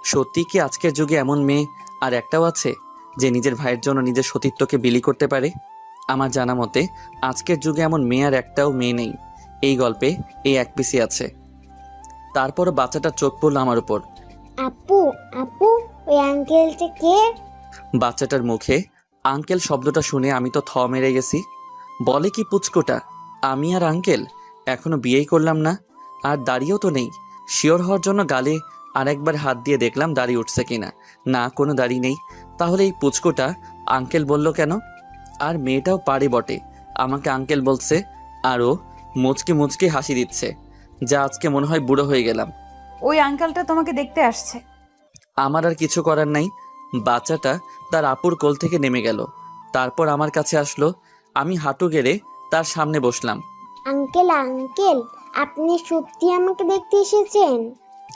সত্যি কি আজকের যুগে এমন মেয়ে আর একটাও আছে যে নিজের ভাইয়ের জন্য নিজের সতীত্বকে বিলি করতে পারে? আমার জানা মতে আজকের যুগে এমন মেয়ে আর একটাও মেয়ে নেই। এই গল্পে এই এক পিসি আছে। তারপর বাচ্চাটার চোখ পড়ল আমার উপর। আপু আপু, ওই আঙ্কেলটা কে? বাচ্চাটার মুখে আঙ্কেল শব্দটা শুনে আমি তো থ মেরে গেছি। বলে কি পুচকোটা, আমি আর আঙ্কেল এখনো বিয়েই করলাম না, আর দাড়িও তো নেই। শিওর হওয়ার জন্য গালে আরেকবার হাত দিয়ে দেখলাম দাড়ি উঠছে কিনা। না, কোনো দাড়ি নেই। তাহলে এই পুচকোটা আঙ্কেল বলল কেন? আর মেয়েটাও পারে বটে, আমাকে আঙ্কেল বলছে। আরও মুচকি মুচকি হাসি দিচ্ছে। যা আজকে মনে হয় বুড়ো হয়ে গেলাম। ওই আঙ্কেলটা তোমাকে দেখতে আসছে। আমার আর কিছু করার নাই। বাচ্চাটা তার আপুর কোল থেকে নেমে গেল, তারপর আমার কাছে আসলো। আমি হাঁটু গেড়ে তার সামনে বসলাম। আঙ্কেল আঙ্কেল, আপনি সত্যি আমাকে দেখতে এসেছেন?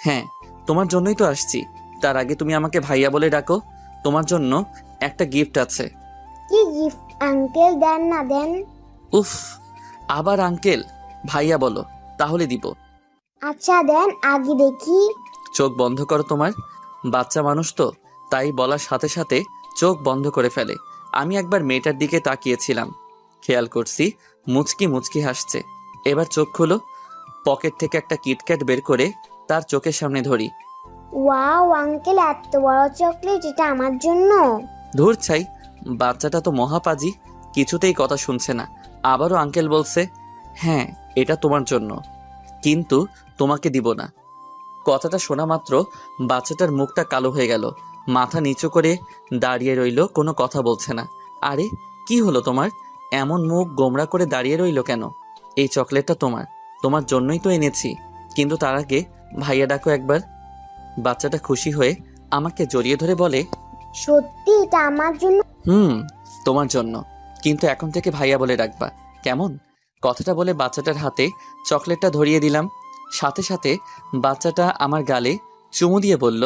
হ্যাঁ, তোমার জন্যই তো আসছি। তার আগে তুমি আমাকে ভাইয়া বলে ডাকো। তোমার জন্য একটা গিফট আছে। কি গিফট আঙ্কেল? দেন না দেন। উফ, আবার আঙ্কেল? ভাইয়া বলো, তাহলে দিব। আচ্ছা দেন, আগে দেখি। চোখ বন্ধ করো তোমার। বাচ্চা মানুষ তো, তাই বলার সাথে সাথে চোখ বন্ধ করে ফেলে। আমি একবার মেয়েটার দিকে তাকিয়েছিলাম, খেয়াল করছি মুচকি মুচকি হাসছে। এবার চোখ খুলো। পকেট থেকে একটা কিটক্যাট বের করে তার চোখের সামনে ধরি। ওয়াও আঙ্কেল, এত বড় চকলেট, এটা আমার জন্য? ধুর ছাই, বাচ্চাটা তো মহাপাজি, কিছুতেই কথা শুনছে না। আবারও আঙ্কেল বলছে, হ্যাঁ এটা তোমার জন্য, কিন্তু তোমাকে দিব না। কথাটা শোনা মাত্র বাচ্চাটার মুখটা কালো হয়ে গেল। মাথা নিচু করে দাঁড়িয়ে রইল, কোনো কথা বলছে না। আরে কি হলো তোমার? এমন মুখ গোমড়া করে দাঁড়িয়ে রইল কেন? এই চকলেটটা তোমার, তোমার জন্যই তো এনেছি। কিন্তু তার আগে ভাইয়া ডাকো একবার। বাচ্চাটা খুশি হয়ে আমাকে জড়িয়ে ধরে বলে, সত্যি এটা আমার জন্য? তোমার জন্য, কিন্তু এখন থেকে ভাইয়া বলে ডাকবা, কেমন? কথাটা বলে বাচ্চাটার হাতে চকলেটটা ধরিয়ে দিলাম। সাথে সাথে বাচ্চাটা আমার গালে চুমু দিয়ে বলল,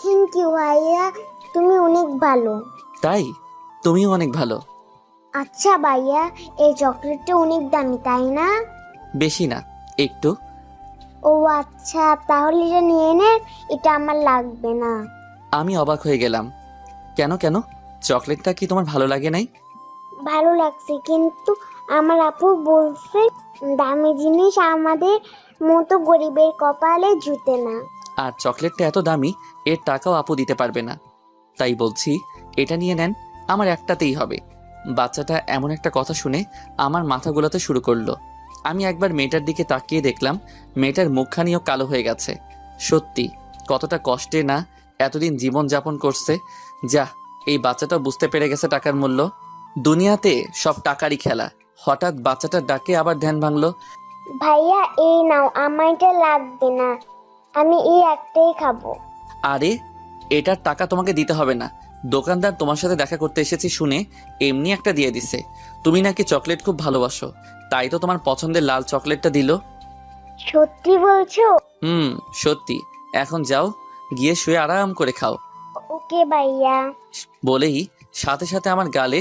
থ্যাংক ইউ ভাইয়া, তুমি অনেক ভালো। তাই তুমিও অনেক ভালো। আচ্ছা ভাইয়া, এই চকলেটটা অনেক দামি তাই না? বেশি না, একটু। ও আচ্ছা, তাহলে এটা নিয়ে নেন, এটা আমার লাগবে না। আমি অবাক হয়ে গেলাম। কেন কেন চকলেটটা কি তোমার ভালো লাগে নাই? ভালো লাগছে, কিন্তু আমার আপু বলছে দামি জিনিস আমাদের মতো গরিবের কপালে জুটে না। আর চকলেটটা এত দামি, এর টাকাও আপু দিতে পারবে না। তাই বলছি এটা নিয়ে নেন, আমার একটাতেই হবে। বাচ্চাটা এমন একটা কথা শুনে আমার মাথা গোলাতে শুরু করলো। আমি একবার মেয়েটার দিকে তাকিয়ে দেখলাম মেয়েটার মুখখানিও কালো হয়ে গেছে। সত্যি কতটা কষ্টে না এতদিন জীবন যাপন করছে। যা, এই বাচ্চাটা বুঝতে পেরে গেছে টাকার মূল্য। দুনিয়াতে সব টাকারই খেলা। হঠাৎ বাচ্চাটার ডাকে আবার ধ্যান ভাঙলো। ভাইয়া এই নাও, আমার এটা লাগবে না, আমি এই একটাই খাবো। আরে, এটার টাকা তোমাকে দিতে হবে না। দোকানদার তোমার সাথে দেখা করতে এসেছি শুনে এমনি একটা দিয়ে দিছে। তুমি নাকি চকলেট খুব ভালোবাসো, তাই তো তোমার পছন্দের লাল চকলেটটা দিল। সত্যি বলছো? সত্যি। এখন যাও, গিয়ে শুয়ে আরাম করে খাও। ওকে ভাইয়া। বলেই সাথে সাথে আমার গালে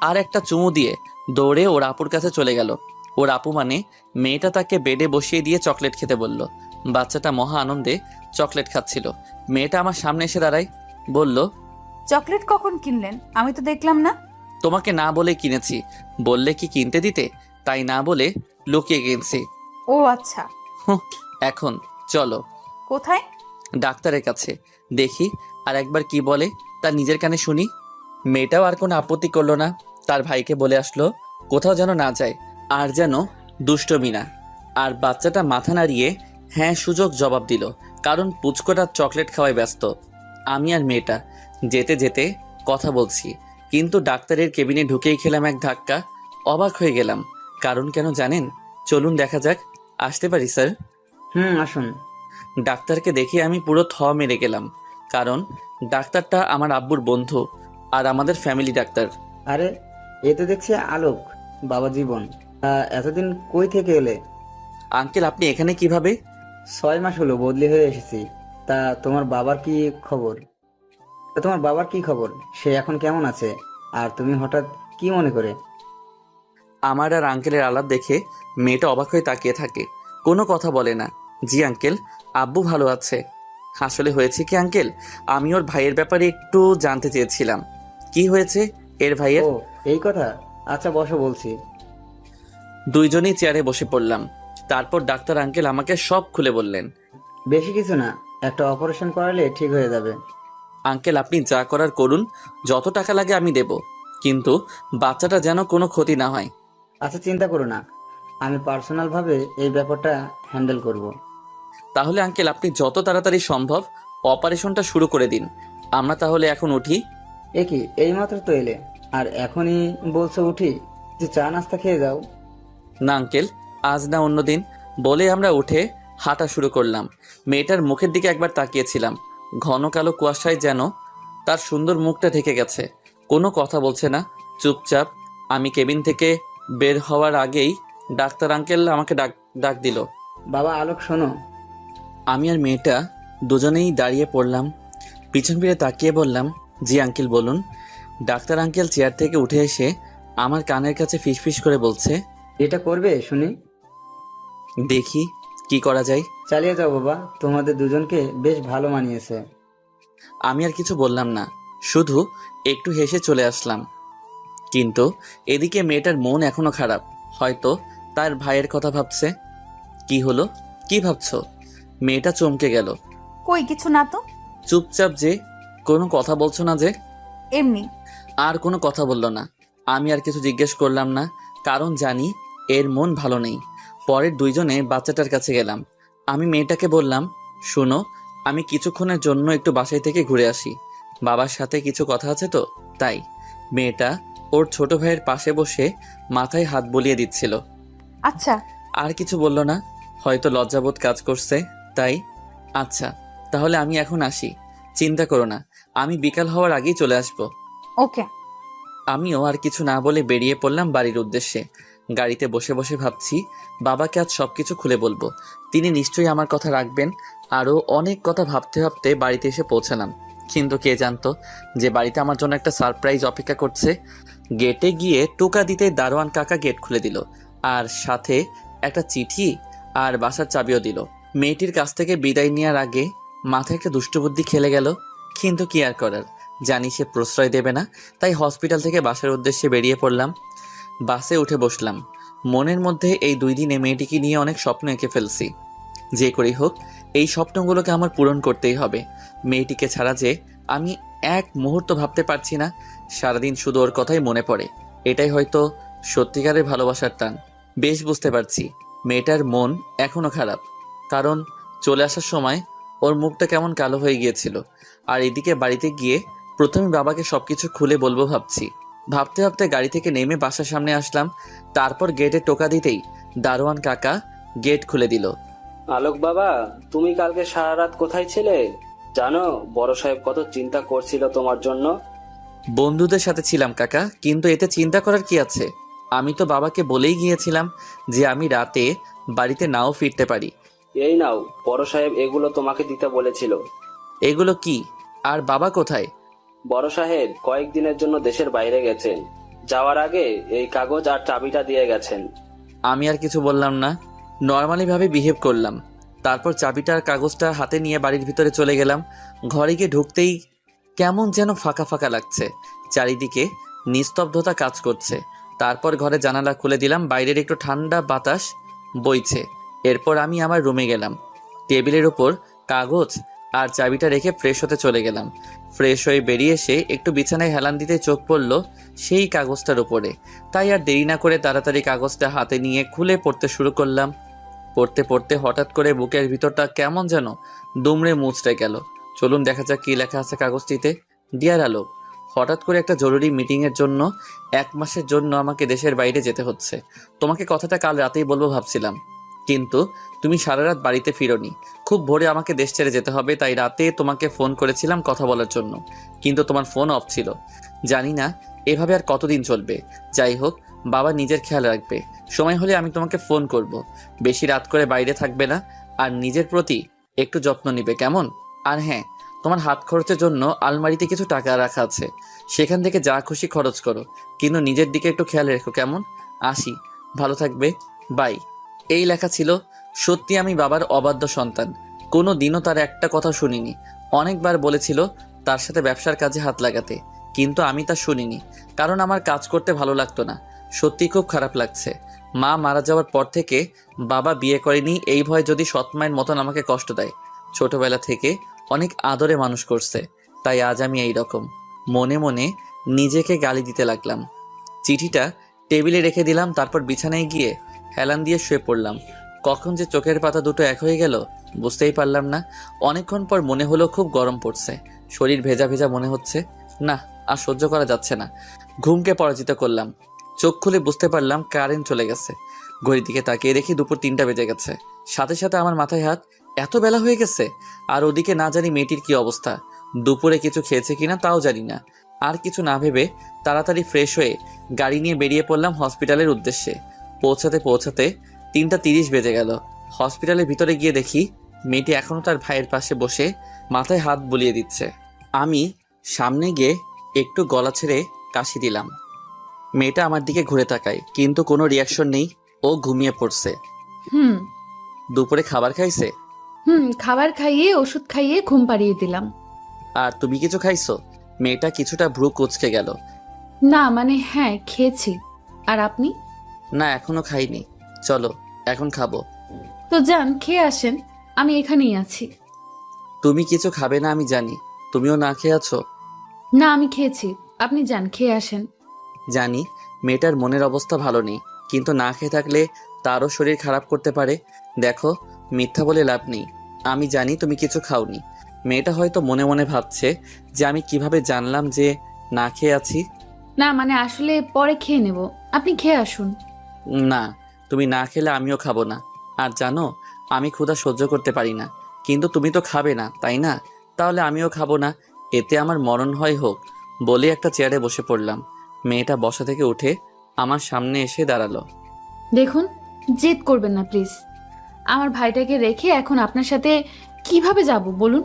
আর একটা চুমু দিয়ে দৌড়ে ওর আপুর কাছে চলে গেল। ওর আপু মানে মেয়েটা তাকে বেডে বসিয়ে দিয়ে চকলেট খেতে বলল। বাচ্চাটা মহা আনন্দে চকলেট খাচ্ছিল। মেয়েটা আমার সামনে এসে দাঁড়ায়, বলল, চকলেট কখন কিনলেন? আমি তো দেখলাম না। তোমাকে না বলে কিনেছি। বললে কি কিনতে দিতে, তাই না বলে লুকিয়ে কিনছি। ও আচ্ছা। হুঁ, এখন চলো কোথায়? ডাক্তারের কাছে, দেখি আর একবার কি বলে তা নিজের কানে শুনি। মেয়েটাও আর কোনো আপত্তি করলো না। তার ভাইকে বলে আসলো কোথাও যেন না যায়, আর যেন দুষ্টমি না। আর বাচ্চাটা মাথা নাড়িয়ে হ্যাঁ সুযোগ জবাব দিল, কারণ পুচকোটা চকলেট খাওয়ায় ব্যস্ত। আমি আর মেয়েটা যেতে যেতে কথা বলছি, কিন্তু ডাক্তারের কেবিনে ঢুকেই খেলাম এক ধাক্কা। অবাক হয়ে গেলাম। কারণ কেন জানেন? চলুন দেখা যাক। আসতে পারি স্যার? আসুন। ডাক্তারকে দেখে আমি পুরো থ মেরে গেলাম, কারণ ডাক্তারটা আমার আব্বুর বন্ধু আর আমাদের ফ্যামিলি ডাক্তার। আরে, এ তো দেখছি আলোক, বাবা জীবন। এতদিন কই থেকে এলে? আঙ্কেল, আপনি এখানে কিভাবে? 6 মাস হলো বদলি হয়ে এসেছি। তা তোমার বাবার কি খবর? সে এখন কেমন আছে? আর তুমি হঠাৎ কি মনে করে? আমার আর আঙ্কেলের আলাপ দেখে মেয়েটা অবাক হয়ে তাকিয়ে থাকে, কোনো কথা বলে না। জি আঙ্কেল, আব্বু ভালো আছে। আসলে হয়েছে কি আঙ্কেল, আমি ওর ভাইয়ের ব্যাপারে একটু জানতে চেয়েছিলাম। কি হয়েছে এর ভাইয়ের? ও, এই কথা। আচ্ছা বসো, বলছি। দুইজনেই চেয়ারে বসে পড়লাম। তারপর ডাক্তার আঙ্কেল আমাকে সব খুলে বললেন। বেশি কিছু না, একটা অপারেশন করালে ঠিক হয়ে যাবে। আঙ্কেল, আপনি যা করার করুন, যত টাকা লাগে আমি দেব, কিন্তু বাচ্চাটা যেন কোনো ক্ষতি না হয়। আচ্ছা, চিন্তা করো না, আমি পার্সোনাল ভাবে এই ব্যাপারটা হ্যান্ডেল করব। তাহলে আঙ্কেল, আপনি যত তাড়াতাড়ি সম্ভব অপারেশনটা শুরু করে দিন। আমরা তাহলে এখন উঠি। এ কি, এইমাত্র তো এলে আর এখনই বলছো উঠি? যে চা নাস্তা খেয়ে যাও। না আঙ্কেল, আজ না অন্যদিন। বলে আমরা উঠে হাঁটা শুরু করলাম। মেয়েটার মুখের দিকে একবার তাকিয়েছিলাম। ঘন কালো কুয়াশায় যেন তার সুন্দর মুখটা ঢেকে গেছে। কোনো কথা বলছে না, চুপচাপ। আমি কেবিন থেকে বের হওয়ার আগেই ডাক্তার আঙ্কেল আমাকে ডাক ডাক দিল। বাবা আলোক, শোনো। আমি আর মেয়েটা দুজনেই দাঁড়িয়ে পড়লাম। পিছন ফিরে তাকিয়ে বললাম, জি আঙ্কেল বলুন। ডাক্তার আঙ্কেল চেয়ার থেকে উঠে এসে আমার কানের কাছে ফিসফিস করে বলছে, এটা করবে শুনি? দেখি কি করা যায়। চালিয়ে যাও বাবা, তোমাদের দুজনকে বেশ ভালো মানিয়েছে। আমি আর কিছু বললাম না, শুধু একটু হেসে চলে আসলাম। কিন্তু এদিকে মেয়েটার মন এখনো খারাপ, হয়তো তার ভাইয়ের কথা ভাবছে। কি হলো, কি ভাবছো? মেয়েটা চমকে গেল। কই কিছু না তো। চুপচাপ যে, কোনো কথা বলছো না যে? এমনি। আর কোনো কথা বলল না। আমি আর কিছু জিজ্ঞেস করলাম না, কারণ জানি এর মন ভালো নেই। পরের দুইজনে বাচ্চাটার কাছে গেলাম। আমি মেয়েটাকে বললাম, শোনো, আমি কিছুক্ষণের জন্য একটু বাসায় থেকে ঘুরে আসি, বাবার সাথে কিছু কথা আছে তো তাই। মেয়েটা ওর ছোট ভাইয়ের পাশে বসে মাথায় হাত বুলিয়ে দিচ্ছিল। আচ্ছা। আর কিছু বলল না, হয়তো লজ্জাবোধ কাজ করছে তাই। আচ্ছা, তাহলে আমি এখন আসি। চিন্তা করো না, আমি বিকাল হওয়ার আগেই চলে আসবো। ওকে। আমিও আর কিছু না বলে বেরিয়ে পড়লাম বাড়ির উদ্দেশ্যে। গাড়িতে বসে বসে ভাবছি বাবাকে আজ সবকিছু খুলে বলবো, তিনি নিশ্চয়ই আমার কথা রাখবেন। আরও অনেক কথা ভাবতে ভাবতে বাড়িতে এসে পৌঁছালাম, কিন্তু কে জানতো যে বাড়িতে আমার জন্য একটা সারপ্রাইজ অপেক্ষা করছে। গেটে গিয়ে টোকা দিতে দারোয়ান কাকা গেট খুলে দিল, আর সাথে একটা চিঠি আর বাসার চাবিও দিল। মেয়েটির কাছ থেকে বিদায় নেওয়ার আগে মাথায় একটা দুষ্টবুদ্ধি খেলে গেল, কিন্তু কি আর করার, জানি সে প্রশ্রয় দেবে না, তাই হসপিটাল থেকে বাসার উদ্দেশ্যে বেরিয়ে পড়লাম। বাসে উঠে বসলাম। মনের মধ্যে এই 2 দিনে মেয়েটিকে নিয়ে অনেক স্বপ্ন এঁকে ফেলছি। যে করেই হোক এই স্বপ্নগুলোকে আমার পূরণ করতেই হবে। মেয়েটিকে ছাড়া যে আমি এক মুহূর্ত ভাবতে পারছি না, সারাদিন শুধু ওর কথাই মনে পড়ে। এটাই হয়তো সত্যিকারের ভালোবাসার টান। বেশ বুঝতে পারছি মেয়েটার মন এখনো খারাপ, কারণ চলে আসার সময় ওর মুখটা কেমন কালো হয়ে গিয়েছিল। আর এদিকে বাড়িতে গিয়ে প্রথমে বাবাকে সবকিছু খুলে বলবো ভাবছি। ভাবতে ভাবতে গাড়ি থেকে নেমে বাসার সামনে আসলাম। তারপর গেটে টোকা দিতেই দারোয়ান কাকা গেট খুলে দিল। আলোক বাবা, তুমি কালকে সারা রাত কোথায় ছিলে জানো? বড় সাহেব কত চিন্তা করছিল তোমার জন্য। বন্ধুদের সাথে ছিলাম কাকা, কিন্তু এতে চিন্তা করার কি আছে? আমি তো বাবাকে বলেই গিয়েছিলাম যে আমি রাতে বাড়িতে নাও ফিরতে পারি। এই নাও, বড় সাহেব এগুলো তোমাকে দিতে বলেছিল। এগুলো কি? আর বাবা কোথায়? বড় সাহেব কয়েকদিনের জন্য দেশের বাইরে গেছেন, যাওয়ার আগে এই কাগজ আর চাবিটা দিয়ে গেছেন। আমি আর কিছু বললাম না, নর্মালি ভাবে বিহেভ করলাম। তারপর চাবিটা আর কাগজটা হাতে নিয়ে বাড়ির ভিতরে চলে গেলাম। ঘরে গিয়ে ঢুকতেই কেমন যেন ফাঁকা ফাঁকা লাগছে, চারিদিকে নিস্তব্ধতা কাজ করছে। তারপর ঘরে জানালা খুলে দিলাম, বাইরের একটু ঠান্ডা বাতাস বইছে। এরপর আমি আমার রুমে গেলাম, টেবিলের ওপর কাগজ আর চাবিটা রেখে ফ্রেশ হতে চলে গেলাম। ফ্রেশ হয়ে বেরিয়ে এসে একটু বিছানায় হেলান দিতে চোখ পড়ল সেই কাগজটার উপরে। তাই আর দেরি না করে তাড়াতাড়ি কাগজটা হাতে নিয়ে খুলে পড়তে শুরু করলাম। পড়তে পড়তে হঠাৎ করে বুকের ভিতরটা কেমন যেন দুমড়ে মুচড়ে গেল। চলুন দেখা যাক কি লেখা আছে কাগজটিতে। ডিয়ার আলোক, হঠাৎ করে একটা জরুরি মিটিংয়ের জন্য 1 মাসের জন্য আমাকে দেশের বাইরে যেতে হচ্ছে। তোমাকে কথাটা কাল রাতেই বলবো ভাবছিলাম, কিন্তু তুমি সারা রাত বাড়িতে ফিরোনি। খুব ভোরে আমাকে দেশ ছেড়ে যেতে হবে, তাই রাতে তোমাকে ফোন করেছিলাম কথা বলার জন্য, কিন্তু তোমার ফোন অফ ছিল। জানি না এভাবে আর কতদিন চলবে। যাই হোক, বাবা নিজের খেয়াল রাখবে। সময় হলে আমি তোমাকে ফোন করব। বেশি রাত করে বাইরে থাকবে না, আর নিজের প্রতি একটু যত্ন নিবে, কেমন? আর হ্যাঁ, তোমার হাত খরচের জন্য আলমারিতে কিছু টাকা রাখা আছে, সেখান থেকে যা খুশি খরচ করো, কিন্তু নিজের দিকে একটু খেয়াল রেখো, কেমন? আসি, ভালো থাকবে, বাই। এই লেখা ছিল। সত্যি আমি বাবার অবাধ্য সন্তান, কোনো দিনও তার একটা কথা শুনিনি। অনেকবার বলেছিল তার সাথে ব্যবসার কাজে হাত লাগাতে, কিন্তু আমি তা শুনিনি, কারণ আমার কাজ করতে ভালো লাগতো না। সত্যি খুব খারাপ লাগছে। মা মারা যাওয়ার পর থেকে বাবা বিয়ে করেনি এই ভয় যদি সৎমায়ের মতন আমাকে কষ্ট দেয়। ছোটবেলা থেকে অনেক আদরে মানুষ করছে, তাই আজ আমি এই রকম। মনে মনে নিজেকে গালি দিতে লাগলাম। চিঠিটা টেবিলে রেখে দিলাম, তারপর বিছানায় গিয়ে হেলান দিয়ে শুয়ে পড়লাম। কখন যে চোখের পাতা দুটো এক হয়ে গেল বুঝতেই পারলাম না। অনেকক্ষণ পর মনে হলো খুব গরম পড়ছে, শরীর ভেজা ভেজা মনে হচ্ছে। না, আর সহ্য করা যাচ্ছে না। ঘুমকে পরাজিত করলাম। চোখ খুলে বুঝতে পারলাম কারেন্ট চলে গেছে। ঘড়ির দিকে তাকিয়ে দেখি দুপুর 3টা বেজে গেছে। সাথে সাথে আমার মাথায় হাত, এত বেলা হয়ে গেছে। আর ওদিকে না জানি মেয়েটির কি অবস্থা, দুপুরে কিছু খেয়েছে কিনা তাও জানি না। আর কিছু না ভেবে তাড়াতাড়ি ফ্রেশ হয়ে গাড়ি নিয়ে বেরিয়ে পড়লাম হসপিটালের উদ্দেশ্যে। পৌঁছাতে পৌঁছাতে 3টা 30 বেজে গেল। হসপিটালের ভিতরে গিয়ে দেখি মেয়েটি এখনও তার ভাইয়ের পাশে বসে মাথায় হাত বুলিয়ে দিচ্ছে। আমি সামনে গিয়ে একটু গলা ছেড়ে কাশি দিলাম। মেয়েটা আমার দিকে ঘুরে তাকায়, কিন্তু কোনো রিয়াকশন নেই। ও ঘুমিয়ে পড়ছে। হুম দুপুরে খাবার খাইছে? খাবার খাইয়ে ওষুধ খাইয়ে ঘুম পাড়িয়ে দিলাম। আর তুমি কিছু খাইছো? মেয়েটা কিছুটা ভ্রু কুঁচকে গেল। না মানে হ্যাঁ, খেয়েছি। আর আপনি? না, এখনো খাইনি। চলো এখন খাবো। তো যান, খেয়ে আসেন, আমি এখানেই আছি। তুমি কিছু খাবে না আমি জানি, তুমিও না খেয়ে আছো। না, আমি খেয়েছি, আপনি যান, খেয়ে আসেন। জানি মেয়েটার মনের অবস্থা ভালো নেই, কিন্তু না খেয়ে থাকলে তারও শরীর খারাপ করতে পারে। দেখো, মিথ্যা বলে লাভ নেই। আমি জানি তুমি কিছু খাওনি। মেয়েটা হয়তো মনে মনে ভাবছে যে আমি কিভাবে জানলাম যে না খেয়ে আছি। না মানে আসলে পরে খেয়ে নেব, আপনি খেয়ে আসুন। না, তুমি না খেলে আমিও খাবো না। আর জানো, আমি ক্ষুধা সহ্য করতে পারি না, কিন্তু তুমি তো খাবে না, তাই না? তাহলে আমিও খাবো না, এতে আমার মরণ হয় হোক। বলে একটা চেয়ারে বসে পড়লাম। মেয়েটা বসা থেকে উঠে আমার সামনে এসে দাঁড়ালো। দেখুন, জেদ করবেন না প্লিজ। আমার ভাইটাকে রেখে এখন আপনার সাথে কিভাবে যাব বলুন?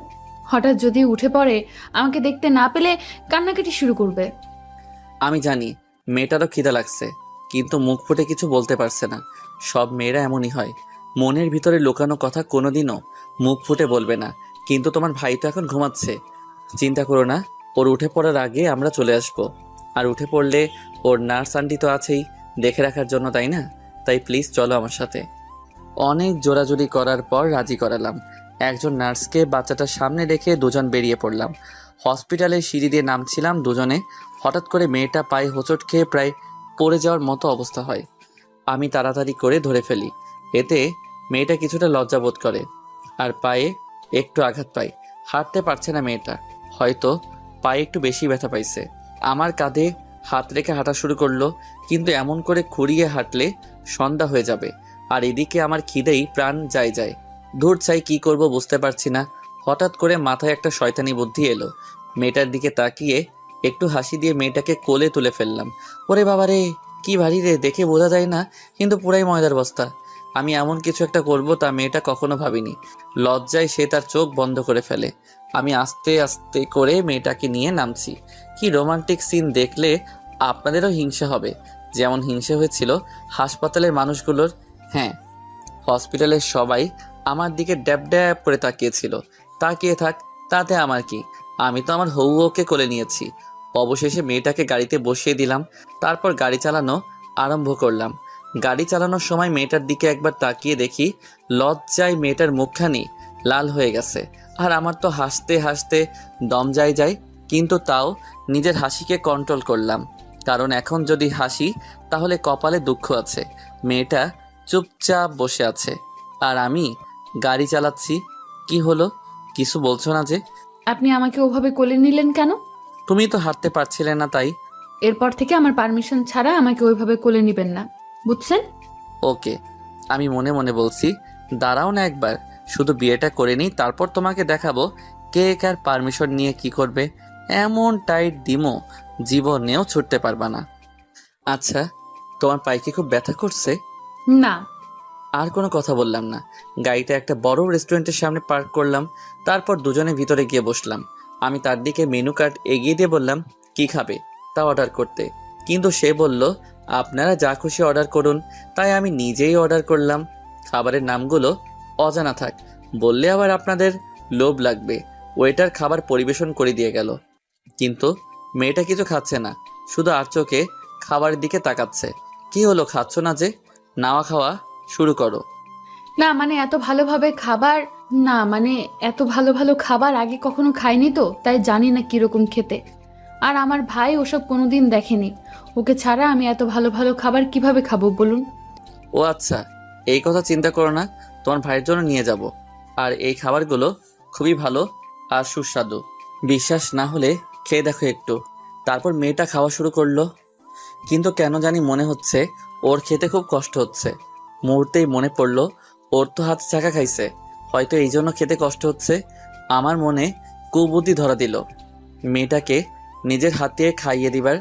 হঠাৎ যদি উঠে পড়ে, আমাকে দেখতে না পেলে কান্নাকাটি শুরু করবে। আমি জানি মেয়েটারও খিদা লাগছে, কিন্তু মুখ ফুটে কিছু বলতে পারছে না। সব মেয়েরা এমনই হয়, মনের ভিতরে লুকানো কথা কোনোদিনও মুখ ফুটে বলবে না। কিন্তু তোমার ভাই তো এখন ঘুমাচ্ছে, চিন্তা করো না। ওর উঠে পড়ার আগে আমরা চলে আসব। আর উঠে পড়লে ওর নার্স আন্টি তো আছেই দেখে রাখার জন্য, তাই না? তাই প্লিজ চলো আমার সাথে। অনেক জোরাজুরি করার পর রাজি করালাম। একজন নার্সকে বাচ্চাটার সামনে রেখে দুজন বেরিয়ে পড়লাম। হসপিটালের সিঁড়ি দিয়ে নামছিলাম দুজনে, হঠাৎ করে মেয়েটা পায়ে হোঁচট খেয়ে প্রায় পড়ে যাওয়ার মতো অবস্থা হয়। আমি তাড়াতাড়ি করে ধরে ফেলি। এতে মেয়েটা কিছুটা লজ্জাবোধ করে আর পায়ে একটু আঘাত পায়। হাঁটতে পারছে না মেয়েটা, হয়তো পায়ে একটু বেশি ব্যথা পাইছে। আমার কাঁধে হাত রেখে হাঁটা শুরু করলো, কিন্তু এমন করে খুঁড়িয়ে হাঁটলে সন্ধ্যা হয়ে যাবে। আর এদিকে আমার খিদেই প্রাণ যায়। দূর চাই কি করব বুঝতে পারছি না। হঠাৎ করে মাথায় একটা শয়তানি বুদ্ধি এলো। মেয়েটার দিকে তাকিয়ে একটু হাসি দিয়ে মেয়েটাকে কোলে তুলে ফেললাম। ওরে বাবা রে, কি ভারী রে, দেখে বোঝা যায় না কিন্তু পুরাই ময়দার বস্তা। আমি এমন কিছু একটা করব তা মেয়েটা কখনো ভাবিনি। লজ্জায় সে তার চোখ বন্ধ করে ফেলে। আমি আস্তে আস্তে করে মেয়েটাকে নিয়ে নামছি। কি রোমান্টিক সিন দেখলে আপনাদেরও হিংসা হবে, যেমন হিংসা হয়েছিল হাসপাতালের মানুষগুলোর। হ্যাঁ, হসপিটালের সবাই আমার দিকে ড্যাব ড্যাব করে তাকিয়েছিল। তাকিয়ে থাক, তাতে আমার কি? আমি তো আমার হউকে কোলে নিয়েছি। অবশেষে মেয়েটাকে গাড়িতে বসিয়ে দিলাম, তারপর গাড়ি চালানো আরম্ভ করলাম। গাড়ি চালানোর সময় মেয়েটার দিকে একবার তাকিয়ে দেখি লজ্জায় মেয়েটার মুখখানি লাল হয়ে গেছে। আর আমার তো হাসতে হাসতে দম যায়, কিন্তু তাও নিজের হাসিকে কন্ট্রোল করলাম, কারণ এখন যদি হাসি তাহলে কপালে দুঃখ আছে। মেয়েটা চুপচাপ বসে আছে আর আমি গাড়ি চালাচ্ছি। কি হলো, কিছু বলছো না যে? আপনি আমাকে ওভাবে কোলে নিলেন কেন? তুমি তো হাঁটতে পারছিলে না, তাই। এরপর থেকে আমার পারমিশন ছাড়া আমাকে ওইভাবে কোলে নিবেন না, বুঝছেন? ওকে, আমি মনে মনে বলছি, দাঁড়াও না একবার, শুধু বিয়েটা করে নিই, তারপর তোমাকে দেখাবো কে কার পারমিশন নিয়ে কি করবে। এমন টাইট দিমো জীবনেও ছুটতে পারবা না। আচ্ছা, তোমার পায়ে কি খুব ব্যথা করছে? না। আর কোনো কথা বললাম না। গাড়িটা একটা বড় রেস্টুরেন্টের সামনে পার্ক করলাম, তারপর দুজনে ভিতরে গিয়ে বসলাম। আমি তার দিকে মেনু কার্ড এগিয়ে দিয়ে বললাম, কি খাবে তা অর্ডার করতে। কিন্তু সে বলল, আপনারা যা খুশি অর্ডার করুন। তাই আমি নিজেই অর্ডার করলাম। খাবারের নামগুলো অজানা থাক, বললে আবার আপনাদের লোভ লাগবে। ওয়েটার খাবার পরিবেশন করে দিয়ে গেল, কিন্তু মেয়েটা কিছু খাচ্ছে না, শুধু আর চোখে খাবারের দিকে তাকাচ্ছে। কি হলো, খাচ্ছ না যে? নাওয়া খাওয়া শুরু করো। না মানে এত ভালোভাবে খাবার, না মানে এত ভালো ভালো খাবার আগে কখনো খাইনি তো, তাই জানি না কিরকম খেতে। আর আমার ভাই ওসব কোনোদিন দেখেনি, ওকে ছাড়া আমি এত ভালো ভালো খাবার কিভাবে খাবো বলুন? ও আচ্ছা, এই কথা চিন্তা করো না, তোমার ভাইয়ের জন্য নিয়ে যাব। আর এই খাবারগুলো খুবই ভালো আর সুস্বাদু। বিশ্বাস না হলে খেয়ে দেখো একটু। তারপর মেয়েটা খাওয়া শুরু করলো, কিন্তু কেন জানি মনে হচ্ছে ওর খেতে খুব কষ্ট হচ্ছে। মুহূর্তেই মনে পড়লো ওর তো হাত চাকা খাইছে, হয়তো এই জন্য খেতে কষ্ট হচ্ছে। আমার মনে কুবুদ্ধি ধরা দিল, মেয়েটাকে নিজের হাতে খাইয়ে দিবার।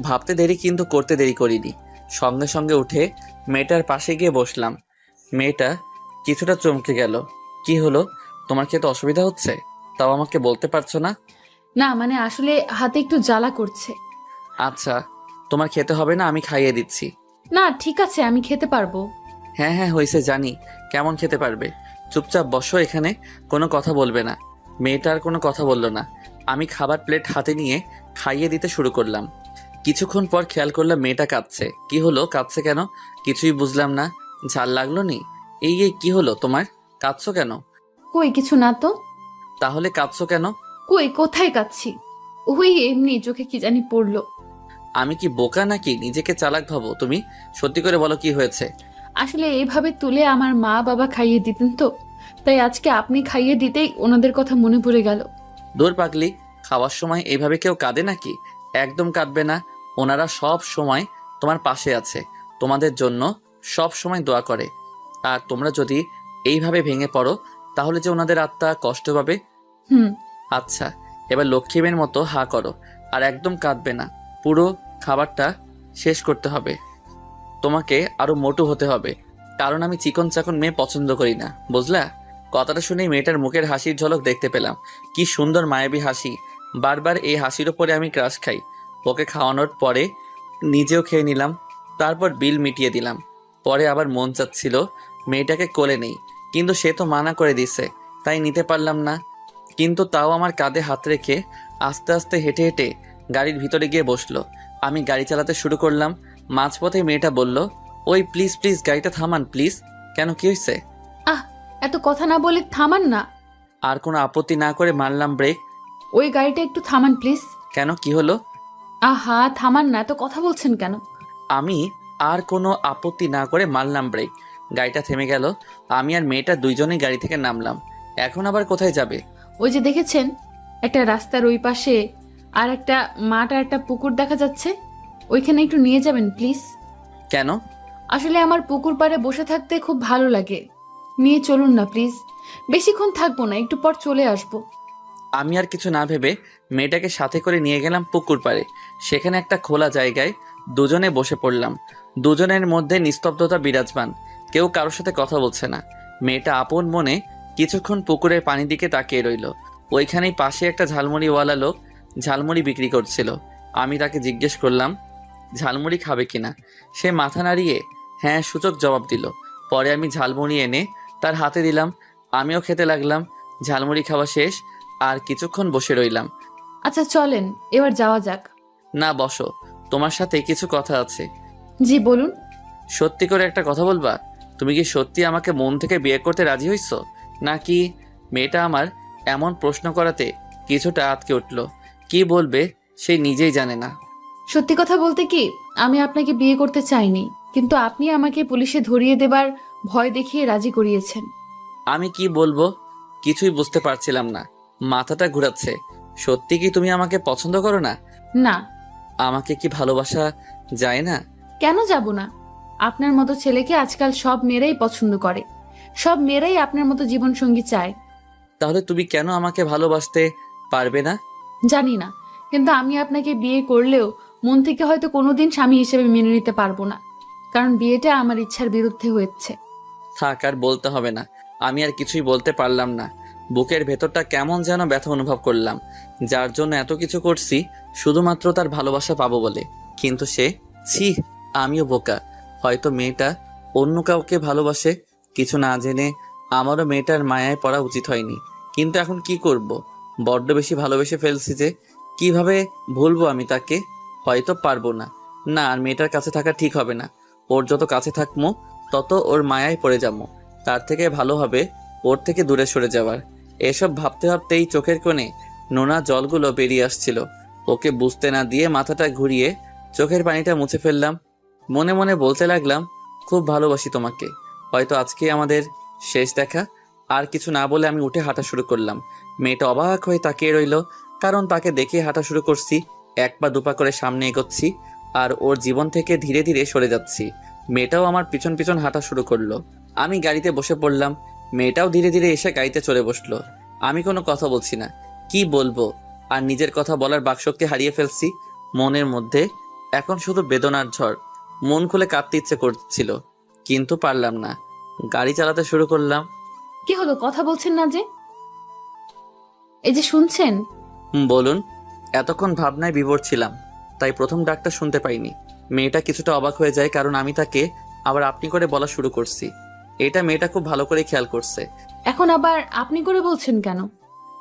ভাবতে দেরি কিন্তু করতে দেরি করিনি। সঙ্গে সঙ্গে উঠে মেয়েটার পাশে গিয়ে বসলাম। মেয়েটা কিছুটা চমকে গেল। কি হলো, তোমার খেতে অসুবিধা হচ্ছে? তাও আমাকে বলতে পারছো না? না মানে আসলে হাতে একটু জ্বালা করছে। আচ্ছা, তোমার খেতে হবে না, আমি খাইয়ে দিচ্ছি। না ঠিক আছে, আমি খেতে পারবো। হ্যাঁ হ্যাঁ হয়েছে, জানি কেমন খেতে পারবে। চুপচাপ বসো এখানে, কোনো কথা বলবে না। মেয়েটা আর কোনো কথা বলল না। আমি খাবার প্লেট হাতে নিয়ে খাইয়ে দিতে শুরু করলাম। কিছুক্ষণ পর খেয়াল করলাম মেয়েটা কাঁদছে। কি হলো, কাঁদছে কেন? কিছুই বুঝলাম না। ঝাল লাগলো নি? এই কি হলো তোমার, কাঁদছো কেন? কই কিছু না তো। তাহলে কাঁদছো কেন? কই কোথায় কাচ্ছি? ওই এমনি চোখে কি জানি পড়লো। আমি কি বোকা নাকি নিজেকে চালাক ভাবো তুমি? সত্যি করে বলো কি হয়েছে? আসলে এইভাবে তুলে আমার মা বাবা খাইয়ে দিতেন তো, তাই আজকে আপনি খাইয়ে দিতেই ওনাদের কথা মনে পড়ে গেল। দূর পাগলি, খাওয়ার সময় এইভাবে কেউ কাঁদে নাকি? একদম কাঁদবে না। ওনারা সব সময় তোমার পাশে আছে, তোমাদের জন্য সব সময় দোয়া করে। আর তোমরা যদি এইভাবে ভেঙে পড়ো তাহলে যে ওনাদের আত্মা কষ্ট পাবে। হুম। আচ্ছা, এবার লক্ষ্মীমের মতো হা করো আর একদম কাঁদবে না। পুরো খাবারটা শেষ করতে হবে। তোমাকে আরো মোটু হতে হবে, কারণ আমি চিকন চাকন মেয়ে পছন্দ করি না, বুঝলা? কথাটা শুনেই মেয়েটার মুখের হাসির ঝলক দেখতে পেলাম। কি সুন্দর মায়াবী হাসি। বারবার এই হাসির ওপরে আমি ক্রাশ খাই। ওকে খাওয়ানোর পরে নিজেও খেয়ে নিলাম, তারপর বিল মিটিয়ে দিলাম। পরে আবার মন চাচ্ছিল মেয়েটাকে কোলে নেই, কিন্তু সে তো মানা করে দিছে, তাই নিতে পারলাম না। কিন্তু তাও আমার কাঁধে হাত রেখে আস্তে আস্তে হেঁটে হেঁটে গাড়ির ভিতরে গিয়ে বসলো। আমি গাড়ি চালাতে শুরু করলাম। মাঝপথে মেয়েটা বলল, ওই প্লিজ প্লিজ গাড়িটা থামান প্লিজ। কেন, কি হয়েছে? আহ, এত কথা না বলে থামান না। আর কোনো আপত্তি না করে মারলাম ব্রেক। ওই গাড়িটা একটু থামান প্লিজ। কেন, কি হলো? আহা, থামান না, এত কথা বলছেন কেন? আমি আর কোনো আপত্তি না করে মারলাম ব্রেক। গাড়িটা থেমে গেল। আমি আর মেয়েটা দুইজনেই গাড়ি থেকে নামলাম। এখন আবার কোথায় যাবে? ওই যে দেখেছেন, একটা রাস্তার ওই পাশে আর একটা মাঠ আর একটা পুকুর দেখা যাচ্ছে, ওইখানে একটু নিয়ে যাবেন প্লিজ। কেন? আসলে আমার পুকুর পাড়ে বসে থাকতে খুব ভালো লাগে, নিয়ে চলুন না প্লিজ। বেশিক্ষণ থাকবো না, একটু পর চলে আসবো। আমি আর কিছু না ভেবে মেয়েটাকে সাথে করে নিয়ে গেলাম পুকুর পাড়ে। সেখানে একটা খোলা জায়গায় দুজনে বসে পড়লাম। দুজনের মধ্যে নিস্তব্ধতা বিরাজমান, কেউ কারোর সাথে কথা বলছে না। মেয়েটা আপন মনে কিছুক্ষণ পুকুরের পানির দিকে তাকিয়ে রইল। ওইখানেই পাশে একটা ঝালমুড়িওয়ালা লোক ঝালমুড়ি বিক্রি করছিল। আমি তাকে জিজ্ঞেস করলাম ঝালমুড়ি খাবে কিনা। সে মাথা নাড়িয়ে হ্যাঁ সূচক জবাব দিল। পরে আমি ঝালমুড়ি এনে তার হাতে দিলাম। আমিও খেতে লাগলাম। ঝালমুড়ি খাওয়া শেষ, আর কিছুক্ষণ বসে রইলাম। আচ্ছা চলেন, এবার যাওয়া যাক। না, বসো, তোমার সাথে কিছু কথা আছে। জি বলুন। সত্যি করে একটা কথা বলবা? তুমি কি সত্যি আমাকে মন থেকে বিয়ে করতে রাজি হইছো, নাকি? মেয়েটা আমার এমন প্রশ্ন করাতে কিছুটা আটকে উঠল। কি বলবে সে নিজেই জানে না। সত্যি কথা বলতে কি, আমি আপনাকে বিয়ে করতে চাইনি, কিন্তু আপনি আমাকে পুলিশে ধরিয়ে দেবার ভয় দেখিয়ে রাজি করিয়েছেন। আমি কি বলবো কিছুই বুঝতে পারছিলাম না, মাথাটা ঘুরাচ্ছে। সত্যি কি তুমি আমাকে পছন্দ করো না? না। আমাকে কি ভালোবাসা যায় না? কেন যাব না? আপনার মতো ছেলেকে আজকাল সব মেয়েরাই পছন্দ করে, সব মেয়েরাই আপনার মতো জীবনসঙ্গী চায়। তাহলে তুমি কেন আমাকে ভালোবাসতে পারবে না? জানি না, কিন্তু আমি আপনাকে বিয়ে করলেও মন থেকে হয়তো কোনোদিন স্বামী হিসেবে মেনে নিতে পারবো না, কারণ বিয়েটা আমার ইচ্ছার বিরুদ্ধে হয়েছে। থাক, আর বলতে হবে না। আমি আর কিছুই বলতে পারলাম না। বুকের ভেতরটা কেমন যেন ব্যথা অনুভব করলাম, যার জন্য এত কিছু করছি শুধুমাত্র তার ভালোবাসা পাবো বলে। কিন্তু সে, ছি, আমিও বোকা। হয়তো মেয়েটা অন্য কাউকে ভালোবাসে, কিছু না জেনে আমারও মেয়েটার মায়ায় পড়া উচিত হয়নি। কিন্তু এখন কি করব? বড্ড বেশি ভালোবেসে ফেলছি যে। কিভাবে ভুলবো আমি তাকে? হয়তো পারবো না। না, আর মেয়েটার কাছে থাকা ঠিক হবে না। ওর যত কাছে থাকবো তত ওর মায়ায় পড়ে যাবো। তার থেকে ভালো হবে ওর থেকে দূরে সরে যাওয়ার। এসব ভাবতে ভাবতেই চোখের কোণে নোনা জলগুলো বেরিয়ে আসছিল। ওকে বুঝতে না দিয়ে মাথাটা ঘুরিয়ে চোখের পানিটা মুছে ফেললাম। মনে মনে বলতে লাগলাম, খুব ভালোবাসি তোমাকে। হয়তো আজকে আমাদের শেষ দেখা। আর কিছু না বলে আমি উঠে হাঁটা শুরু করলাম। মেয়েটা অবাক হয়ে তাকিয়ে রইল, কারণ তাকে দেখে হাঁটা শুরু করছি। এক পা দুপা করে সামনে এগোচ্ছি, আর ওর জীবন থেকে ধীরে ধীরে সরে যাচ্ছি। মেয়েটাও আমার পিছন পিছন হাঁটা শুরু করলো। আমি গাড়িতে বসে পড়লাম। মেয়েটাও ধীরে ধীরে এসে গাড়িতে চলে বসলো। আমি কোনো কথা বলছি না, কি বলবো? আর নিজের কথা বলার বাকশক্তি হারিয়ে ফেলছি। মনের মধ্যে এখন শুধু বেদনার ঝড়। মন খুলে কাঁদতে ইচ্ছে করছিল, কিন্তু পারলাম না। গাড়ি চালাতে শুরু করলাম। কি হলো, কথা বলছেন না যে? এই যে শুনছেন। বলুন। এতক্ষণ ভাবনায় বিভোর ছিলাম, তাই প্রথম ডাকটা শুনতে পাইনি। মেয়েটা কিছুটা অবাক হয়ে যায়, কারণ আমি তাকে আবার আপনি করে বলা শুরু করছি। এটা মেয়েটা খুব ভালো করে খেয়াল করছে। এখন আবার আপনি করে বলছেন কেন?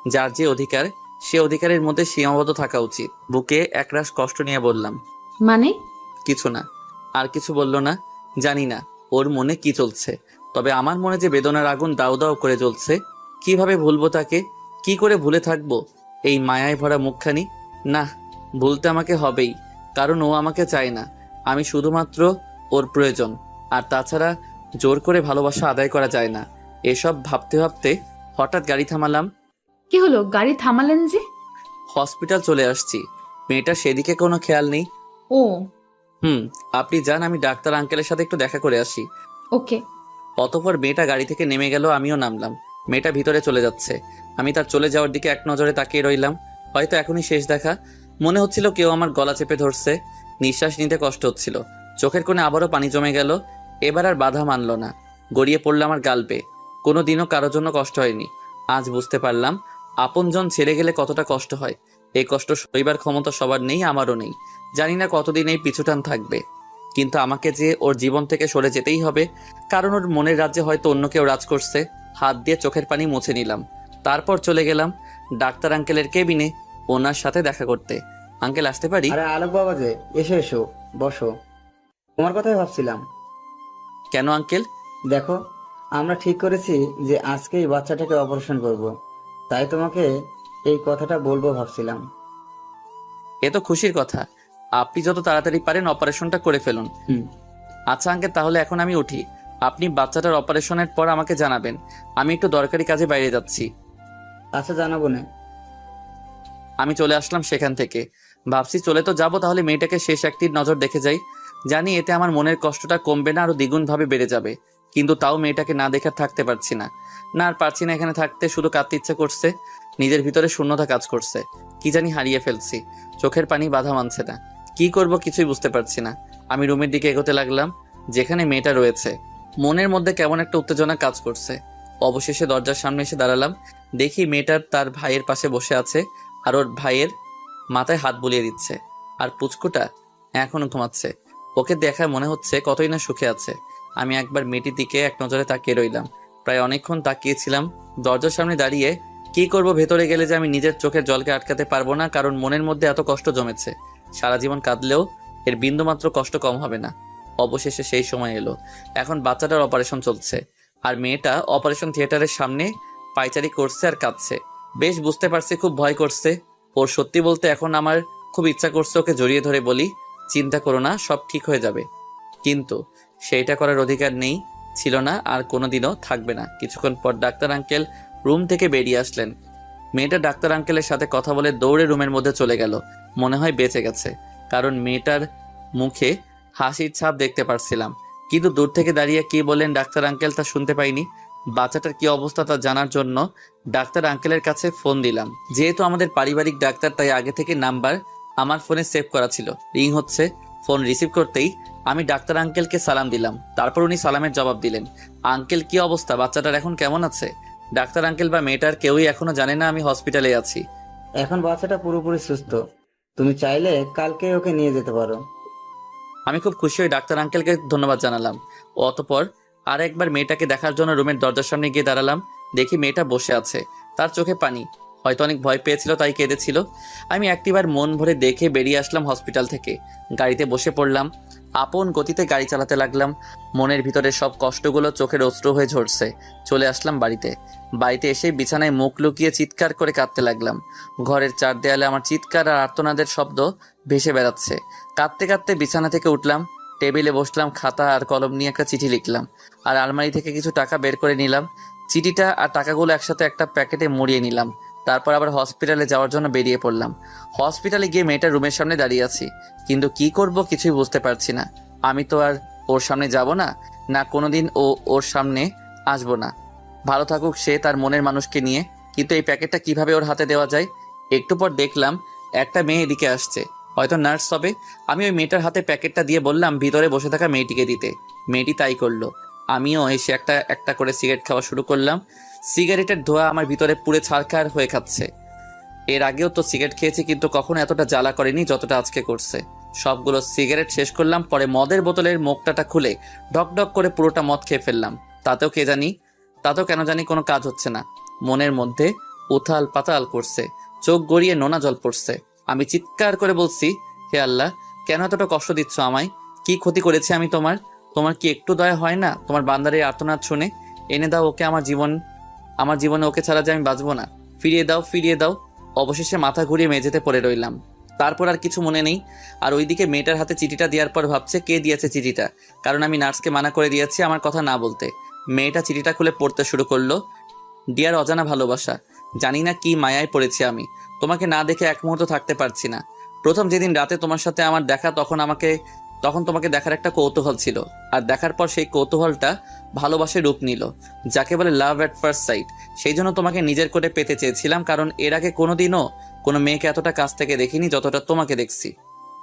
যার যে অধিকার, সে অধিকারের মধ্যে সীমাবদ্ধ থাকা উচিত। বুকে একরাশ কষ্ট নিয়ে বললাম, মানে? কিছু না। আর কিছু বলল না। জানি না ওর মনে কি চলছে, তবে আমার মনে যে বেদনার আগুন দাউ দাউ করে জ্বলছে। কিভাবে ভুলবো তাকে? কি করে ভুলে থাকবো এই মায়ায় ভরা মুখখানি? না, ভুলতে আমাকে হবেই, কারণ ও আমাকে চায় না। আমি শুধুমাত্র ওর প্রয়োজন। আর তাছাড়া জোর করে ভালোবাসা আদায় করা যায় না। এসব ভাবতে ভাবতে হঠাৎ গাড়ি থামালাম। কি হলো, গাড়ি থামালেন যে? হসপিটাল চলে আসছি। মেয়েটার সেদিকে কোনো খেয়াল নেই। ও। আপনি যান, আমি ডাক্তার আঙ্কেলের সাথে একটু দেখা করে আসি। ওকে। অতঃপর মেয়েটা গাড়ি থেকে নেমে গেল, আমিও নামলাম। মেয়েটা ভিতরে চলে যাচ্ছে। আমি তার চলে যাওয়ার দিকে এক নজরে তাকিয়ে রইলাম। হয়তো এখনই শেষ দেখা। মনে হচ্ছিল কেউ আমার গলা চেপে ধরছে। নিঃশ্বাস নিতে কষ্ট হচ্ছিল। চোখের কোণে আবারও পানি জমে গেল। এবার আর বাধা মানল না, গড়িয়ে পড়ল আমার গাল বেয়ে। কোনোদিনও কারোর জন্য কষ্ট হয়নি, আজ বুঝতে পারলাম আপনজন ছেড়ে গেলে কতটা কষ্ট হয়। এই কষ্ট সইবার ক্ষমতা সবার নেই, আমারও নেই। জানি না কতদিন এই পিছুটান থাকবে, কিন্তু আমাকে যে ওর জীবন থেকে সরে যেতেই হবে, কারণ ওর মনের রাজ্যে হয়তো অন্য কেউ রাজ করছে। হাত দিয়ে চোখের পানি মুছে নিলাম, তারপর চলে গেলাম ডাক্তার আঙ্কেলের কেবিনে ওনার সাথে দেখা করতে। আঙ্কেল, আসতে পারি? আরে আলোক বাবা যে, এসো এসো, বসো। তোমার কথাই ভাবছিলাম। কেন আঙ্কেল? দেখো, আমরা ঠিক করেছি যে আজকে এই বাচ্চাটাকে অপারেশন করব, তাই তোমাকে এই কথাটা বলবো ভাবছিলাম। এ তো খুশির কথা, আপনি যত তাড়াতাড়ি পারেন অপারেশনটা করে ফেলুন। হুম। আচ্ছা আঙ্কেল, তাহলে এখন আমি উঠি। আপনি বাচ্চাটার অপারেশনের পর আমাকে জানাবেন, আমি একটু দরকারি কাজে বাইরে যাচ্ছি। আচ্ছা, জানাবো না। আমি চলে আসলাম সেখান থেকে। ভাবছি চলে তো যাবো, তাহলে মেয়েটাকে শেষ একটি নজর দেখে যাই। জানি এতে আমার মনের কষ্টটা কমবে না, আরো দ্বিগুণ ভাবে বেড়ে যাবে। কিন্তু তাও মেয়েটাকে না দেখে থাকতে পারছি না। না আর পারছি না এখানে থাকতে, শুধু কাঁদতে ইচ্ছে করছে। নিজের ভিতরে শূন্যতা কাজ করছে, কি জানি হারিয়ে ফেলছি। চোখের পানি বাধা মানছে না, কি করব কিছুই বুঝতে পারছি না। আমি রুমের দিকে এগোতে লাগলাম যেখানে মেয়েটা রয়েছে। মনের মধ্যে কেমন একটা উত্তেজনা কাজ করছে। অবশেষে দরজার সামনে এসে দাঁড়ালাম। দেখি মেয়েটার তার ভাইয়ের পাশে বসে আছে, আর ওর ভাইয়ের মাথায় হাত বুলিয়ে দিচ্ছে, আর পুচকুটা এখনো ঘুমাচ্ছে। ওকে দেখায় মনে হচ্ছে কতই না সুখে আছে। আমি একবার মেয়েটির দিকে এক নজরে তাকিয়ে রইলাম। প্রায় অনেকক্ষণ তাকিয়েছিলাম। দরজার সামনে দাঁড়িয়ে কি করব, ভেতরে গেলে যে আমি নিজের চোখের জলকে আটকাতে পারবো না, কারণ মনের মধ্যে এত কষ্ট জমেছে। সারা জীবন কাঁদলেও এর বিন্দুমাত্র কষ্ট কম হবে না। অবশেষে সেই সময় এলো। এখন বাচ্চাটার অপারেশন চলছে, আর মেয়েটা অপারেশন থিয়েটারের সামনে পায়চারি করছে আর কাঁদছে। বেশ বুঝতে পারছি খুব ভয় করছে ওর। সত্যি বলতে এখন আমার খুব ইচ্ছা করছে ওকে জড়িয়ে ধরে বলি, চিন্তা করো না, সব ঠিক হয়ে যাবে। কিন্তু সেইটা করার অধিকার নেই, ছিল না, আর কোনোদিনও থাকবে না। কিছুক্ষণ পর ডাক্তার আঙ্কেল রুম থেকে বেরিয়ে আসলেন। মেয়েটা ডাক্তার আঙ্কেলের সাথে কথা বলে দৌড়ে রুমের মধ্যে চলে গেল। মনে হয় বেঁচে গেছে, কারণ মেয়েটার মুখে হাসির ছাপ দেখতে পারছিলাম। কিন্তু দূর থেকে দাঁড়িয়ে কি বললেন ডাক্তার আঙ্কেল তা শুনতে পাইনি। বাচ্চাটার কি অবস্থা তা জানার জন্য ডাক্তার আঙ্কেলের কাছে ফোন দিলাম। যেহেতু আমাদের পারিবারিক ডাক্তার, তাই আগে থেকে নাম্বার আমার ফোনে সেভ করা ছিল। রিং হচ্ছে। ফোন রিসিভ করতেই আমি ডাক্তার আঙ্কেলকে সালাম দিলাম। তারপর উনি সালামের জবাব দিলেন। আঙ্কেল, কি অবস্থা? বাচ্চাটার এখন কেমন আছে? ডাক্তার আঙ্কেল বা মেয়েটার কেউই এখনো জানে না আমি হসপিটালে আছি। এখন বাচ্চাটা পুরোপুরি সুস্থ, তুমি চাইলে কালকে ওকে নিয়ে যেতে পারো। আমি খুব খুশি হয়ে ডাক্তার আঙ্কেলকে ধন্যবাদ জানালাম। অতঃপর আর একবার মেয়েটাকে দেখার জন্য রুমের দরজার সামনে গিয়ে দাঁড়ালাম। দেখি মেয়েটা বসে আছে, তার চোখে পানি। হয়তো অনেক ভয় পেয়েছিল তাই কেঁদেছিল। আমি একটিবার মন ভরে দেখে বেরিয়ে আসলাম হসপিটাল থেকে। গাড়িতে বসে পড়লাম, আপন গতিতে গাড়ি চালাতে লাগলাম। মনের ভিতরে সব কষ্টগুলো চোখের অশ্রু হয়ে ঝরছে। চলে আসলাম বাড়িতে। বাড়িতে এসে বিছানায় মুখ লুকিয়ে চিৎকার করে কাঁদতে লাগলাম। ঘরের চার দেয়ালে আমার চিৎকার আর আর্তনাদের শব্দ ভেসে বেড়াচ্ছে। কাঁদতে কাঁদতে বিছানা থেকে উঠলাম, টেবিলে বসলাম, খাতা আর কলম নিয়ে একটা চিঠি লিখলাম। আর আলমারি থেকে কিছু টাকা বের করে নিলাম। চিঠিটা আর টাকাগুলো একসাথে একটা প্যাকেটে মুড়িয়ে নিলাম। তারপর আবার হসপিটালে যাওয়ার জন্য বেরিয়ে পড়লাম। হসপিটালে গিয়ে মেয়েটার রুমের সামনে দাঁড়িয়ে আছি, কিন্তু কি করব কিছুই বুঝতে পারছি না। আমি তো আর ওর সামনে যাব না, না কোনোদিন ওর সামনে আসবো না। ভালো থাকুক সে তার মনের মানুষকে নিয়ে, কিন্তু এই প্যাকেটটা কিভাবে ওর হাতে দেওয়া যায়? একটু পর দেখলাম একটা মেয়ে এদিকে আসছে, হয়তো নার্স হবে। আমি ওই মেয়েটার হাতে প্যাকেটটা দিয়ে বললাম ভিতরে বসে থাকা মেয়েটিকে দিতে। মেয়েটি তাই করলো। আমিও এসে একটা একটা করে সিগারেট খাওয়া শুরু করলাম। সিগারেটের ধোঁয়া আমার ভিতরে পুড়ে ছারখার হয়ে খাচ্ছে। এর আগেও তো সিগারেট খেয়েছি, কিন্তু কখনো এতটা জ্বালা করেনি যতটা আজকে করছে। সবগুলো সিগারেট শেষ করলাম। পরে মদের বোতলের মুখটাটা খুলে ঢকঢক করে পুরোটা মদ খেয়ে ফেললাম। তাতেও কেন জানি কোনো কাজ হচ্ছে না। মনের মধ্যে উথাল পাতাল করছে, চোখ গড়িয়ে নোনা জল পড়ছে। আমি চিৎকার করে বলছি, হে আল্লাহ, কেন এতটা কষ্ট দিচ্ছ আমায়? কি ক্ষতি করেছি আমি তোমার? তোমার কি একটু দয়া হয় না তোমার বান্দারের আর্তনাদ শুনে? এনে দাও ওকে আমার জীবনে, ওকে ছাড়া যে আমি বাঁচবো না। ফিরিয়ে দাও। অবশেষে মাথা ঘুরিয়ে মেঝেতে পড়ে রইলাম। তারপর আর কিছু মনে নেই। আর ওইদিকে মেয়েটার হাতে চিঠিটা দেওয়ার পর ভাবছে কে দিয়েছে চিঠিটা, কারণ আমি নার্সকে মানা করে দিয়েছি আমার কথা না বলতে। মেয়েটা চিঠিটা খুলে পড়তে শুরু করলো। ডিয়ার অজানা ভালোবাসা, জানি না কি মায়ায় পড়েছি আমি। তোমাকে না দেখে এক মুহূর্ত থাকতে পারছি না। প্রথম যেদিন রাতে তোমার সাথে আমার দেখা, তখন তোমাকে দেখার একটা কৌতূহল ছিল, আর দেখার পর সেই কৌতূহলটা ভালোবাসার রূপ নিল, যাকে বলে লাভ এট ফার্স্ট সাইট। সেই জন্য তোমাকে নিজের করে পেতে চেয়েছিলাম, কারণ এর আগে কোনোদিনও কোনো মেয়েকে এতটা কাছ থেকে দেখিনি যতটা তোমাকে দেখছি।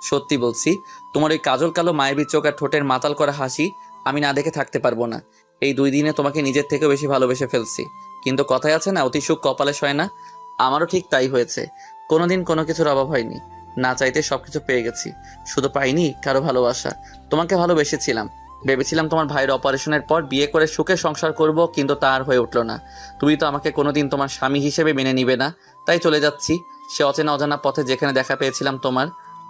সত্যি বলছি, তোমার ওই কাজল কালো মায়াবী চোখ আর ঠোঁটের মাতাল করা হাসি আমি না দেখে থাকতে পারবো না। এই 2 দিনে তোমাকে নিজের থেকেও বেশি ভালোবেসে ফেলছি। কিন্তু কথায় আছে না, অতি সুখ কপালে সয় না। আমারও ঠিক তাই হয়েছে। কোনোদিন কোনো কিছুর অভাব হয়নি। না চাইতে সবকিছু পেয়ে গেছি। শুধু পাইনি কারো ভালোবাসা। তোমাকে ভালোবেসেছিলাম। ভেবেছিলাম তোমার ভাইয়ের অপারেশনের পর বিয়ে করে সুখে সংসার করব, কিন্তু তা আর হয়ে উঠলো না। তুমি তো আমাকে কোনোদিন তোমার স্বামী হিসেবে মেনে নিবে না, তাই চলে যাচ্ছি সে অচেনা অজানা পথে, যেখানে দেখা পেয়েছিলাম তোমার।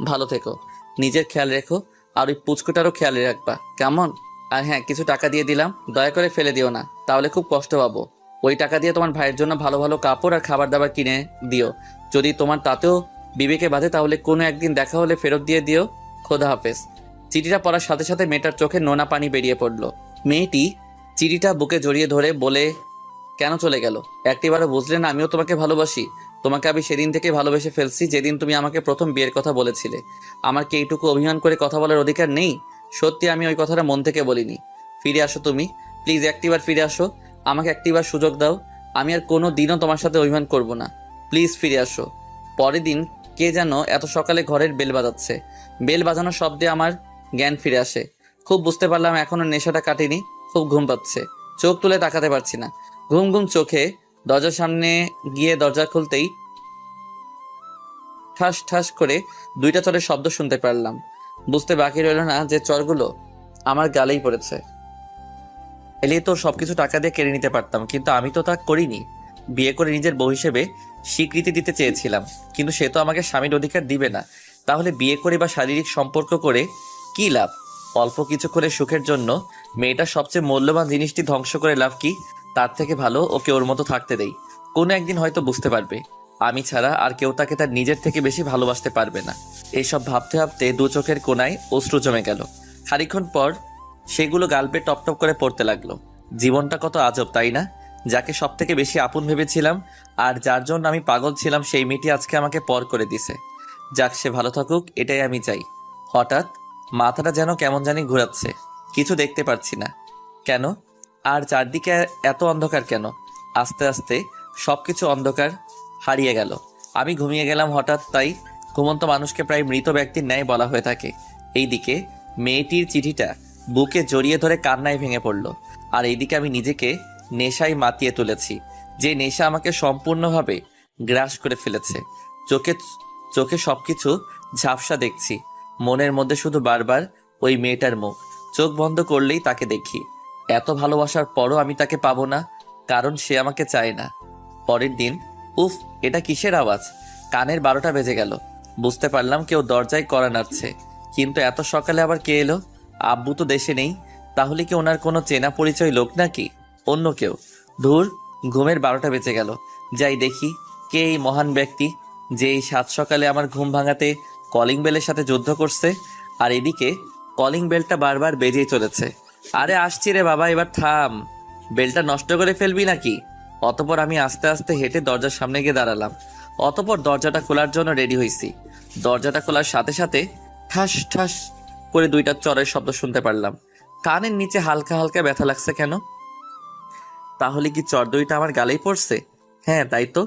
ভালো থেকো, নিজের খেয়াল রেখো, আর ওই পুচকুটারও খেয়াল রাখবা, কেমন? আর হ্যাঁ, কিছু টাকা দিয়ে দিলাম, দয়া করে ফেলে দিও না, তাহলে খুব কষ্ট পাবো। ওই টাকা দিয়ে তোমার ভাইয়ের জন্য ভালো ভালো কাপড় আর খাবার দাবার কিনে দিও। যদি তোমার তাতেও বিবেকে বাঁধে, তাহলে কোনো একদিন দেখা হলে ফেরত দিয়ে দিও। খোদা হাফেজ। চিঠিটা পড়ার সাথে সাথে মেয়েটার চোখে নোনা পানি বেরিয়ে পড়লো। মেয়েটি চিঠিটা বুকে জড়িয়ে ধরে বলে, কেন চলে গেল? একটিবারও বুঝলে না আমিও তোমাকে ভালোবাসি? তোমাকে আমি সেদিন থেকে ভালোবেসে ফেলছি যেদিন তুমি আমাকে প্রথম বিয়ের কথা বলেছিলে। আমার কি এইটুকু অভিমান করে কথা বলার অধিকার নেই? সত্যি আমি ওই কথাটা মন থেকে বলিনি। ফিরে আসো তুমি, প্লিজ একটিবার ফিরে আসো। আমাকে একটিবার সুযোগ দাও। আমি আর কোনো দিনও তোমার সাথে অভিমান করব না। প্লিজ ফিরে আসো। পরের দিন কে যেন এত সকালে ঘরের বেল বাজাচ্ছে। বেল বাজানোর শব্দে আমার জ্ঞান ফিরে আসে। খুব বুঝতে পারলাম এখনো নেশাটা কাটেনি। খুব ঘুম পাচ্ছে, চোখ তুলে তাকাতে পারছি না। ঘুম ঘুম চোখে দরজার সামনে গিয়ে দরজা খুলতেই ঠাস ঠাস করে 2টা চরের শব্দ শুনতে পারলাম। বুঝতে বাকি রইল না যে চরগুলো আমার গালেই পড়েছে। এলিয়ে তো সবকিছু টাকা দিয়ে কেড়ে নিতে পারতাম, কিন্তু আমি তো তা করিনি। বিয়ে করে নিজের বউ হিসেবে স্বীকৃতি দিতে চেয়েছিলাম, কিন্তু সে তো আমাকে স্বামীর অধিকার দিবে না। তাহলে বিয়ে করে বা শারীরিক সম্পর্ক করে কি লাভ? অল্প কিছুক্ষণের সুখের জন্য মেয়েটার সবচেয়ে মূল্যবান জিনিসটি ধ্বংস করে লাভ কি? তার থেকে ভালো ওকে ওর মতো থাকতে দেই। কোনো একদিন হয়তো বুঝতে পারবে, আমি ছাড়া আর কেউ তাকে তার নিজের থেকে বেশি ভালোবাসতে পারবে না। এইসব ভাবতে ভাবতে 2 চোখের কোণায় অশ্রু জমে গেল। খানিকক্ষণ পর সেগুলো গালপে টপ টপ করে পড়তে লাগলো। জীবনটা কত আজব, তাই না? যাকে সব থেকে বেশি আপন ভেবেছিলাম আর যার জন্য আমি পাগল ছিলাম, সেই মেয়েটি আজকে আমাকে পর করে দিছে। যাক, সে ভালো থাকুক, এটাই আমি চাই। হঠাৎ মাথাটা যেন কেমন জানি ঘোরাচ্ছে। কিছু দেখতে পারছি না কেন, আর চারদিকে এত অন্ধকার কেন? আস্তে আস্তে সবকিছু অন্ধকার হারিয়ে গেল। আমি ঘুমিয়ে গেলাম হঠাৎ। তাই ঘুমন্ত মানুষকে প্রায় মৃত ব্যক্তির ন্যায় বলা হয়ে থাকে। এইদিকে মেয়েটির চিঠিটা বুকে জড়িয়ে ধরে কান্নায় ভেঙে পড়ল, আর এইদিকে আমি নিজেকে নেশায় মাতিয়ে তুলেছি, যে নেশা আমাকে সম্পূর্ণভাবে গ্রাস করে ফেলেছে। চোখে চোখে সবকিছু ঝাপসা দেখছি। মনের মধ্যে শুধু বারবার ওই মেয়েটার মুখ। চোখ বন্ধ করলেই তাকে দেখি। এত ভালোবাসার পরও আমি তাকে পাবো না, কারণ সে আমাকে চায় না। পরের দিন, উফ, এটা কিসের আওয়াজ? কানের 12টা বেজে গেল। বুঝতে পারলাম কেউ দরজায় কড়া নাড়ছে, কিন্তু এত সকালে আবার কে এলো? আব্বু তো দেশে নেই। তাহলে কি ওনার কোনো চেনা পরিচয় লোক নাকি অন্য কেউ? ধুর, ঘুমের 12টা বেজে গেল। যাই দেখি কে এই মহান ব্যক্তি যে এই 7 সকালে আমার ঘুম ভাঙাতে কলিং বেলের সাথে যুদ্ধ করছে। আর এদিকে কলিং বেলটা বারবার বেজেই চলেছে। আরে আসছি রে বাবা, এবার থাম। বেলটা নষ্ট করে ফেলবি নাকি? অতপর আমি আস্তে আস্তে হেঁটে দরজার সামনে গিয়ে দাঁড়ালাম। অতপর দরজাটা খোলার জন্য রেডি হয়েছি। দরজাটা খোলার সাথে সাথে ঠাস ঠাস করে 2টা চরের শব্দ শুনতে পারলাম। কানের নিচে হালকা হালকা ব্যথা লাগছে কেন? তাহলে কি চর 2টা আমার গালেই পড়ছে? হ্যাঁ, তাই তো,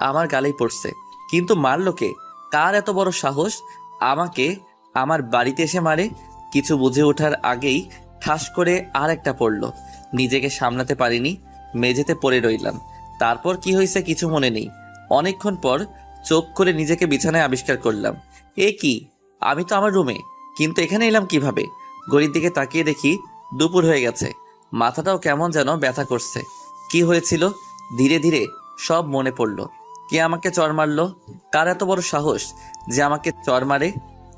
আমার গালেই পড়ছে। কিন্তু মারলো কে? কার এত বড় সাহস আমাকে আমার বাড়িতে এসে মারে? কিছু বুঝে ওঠার আগেই ঠাস করে আর একটা পড়লো। নিজেকে সামলাতে পারিনি, মেঝেতে পড়ে রইলাম। তারপর কি হয়েছে কিছু মনে নেই। অনেকক্ষণ পর চোখ করে নিজেকে বিছানায় আবিষ্কার করলাম। এ কি, আমি তো আমার রুমে, কিন্তু এখানে এলাম কিভাবে? ঘড়ির দিকে তাকিয়ে দেখি দুপুর হয়ে গেছে। মাথাটাও কেমন যেন ব্যথা করছে। কি হয়েছিল? ধীরে ধীরে সব মনে পড়ল। কে আমাকে চর মারলো? কার এত বড় সাহস যে আমাকে চর মারে?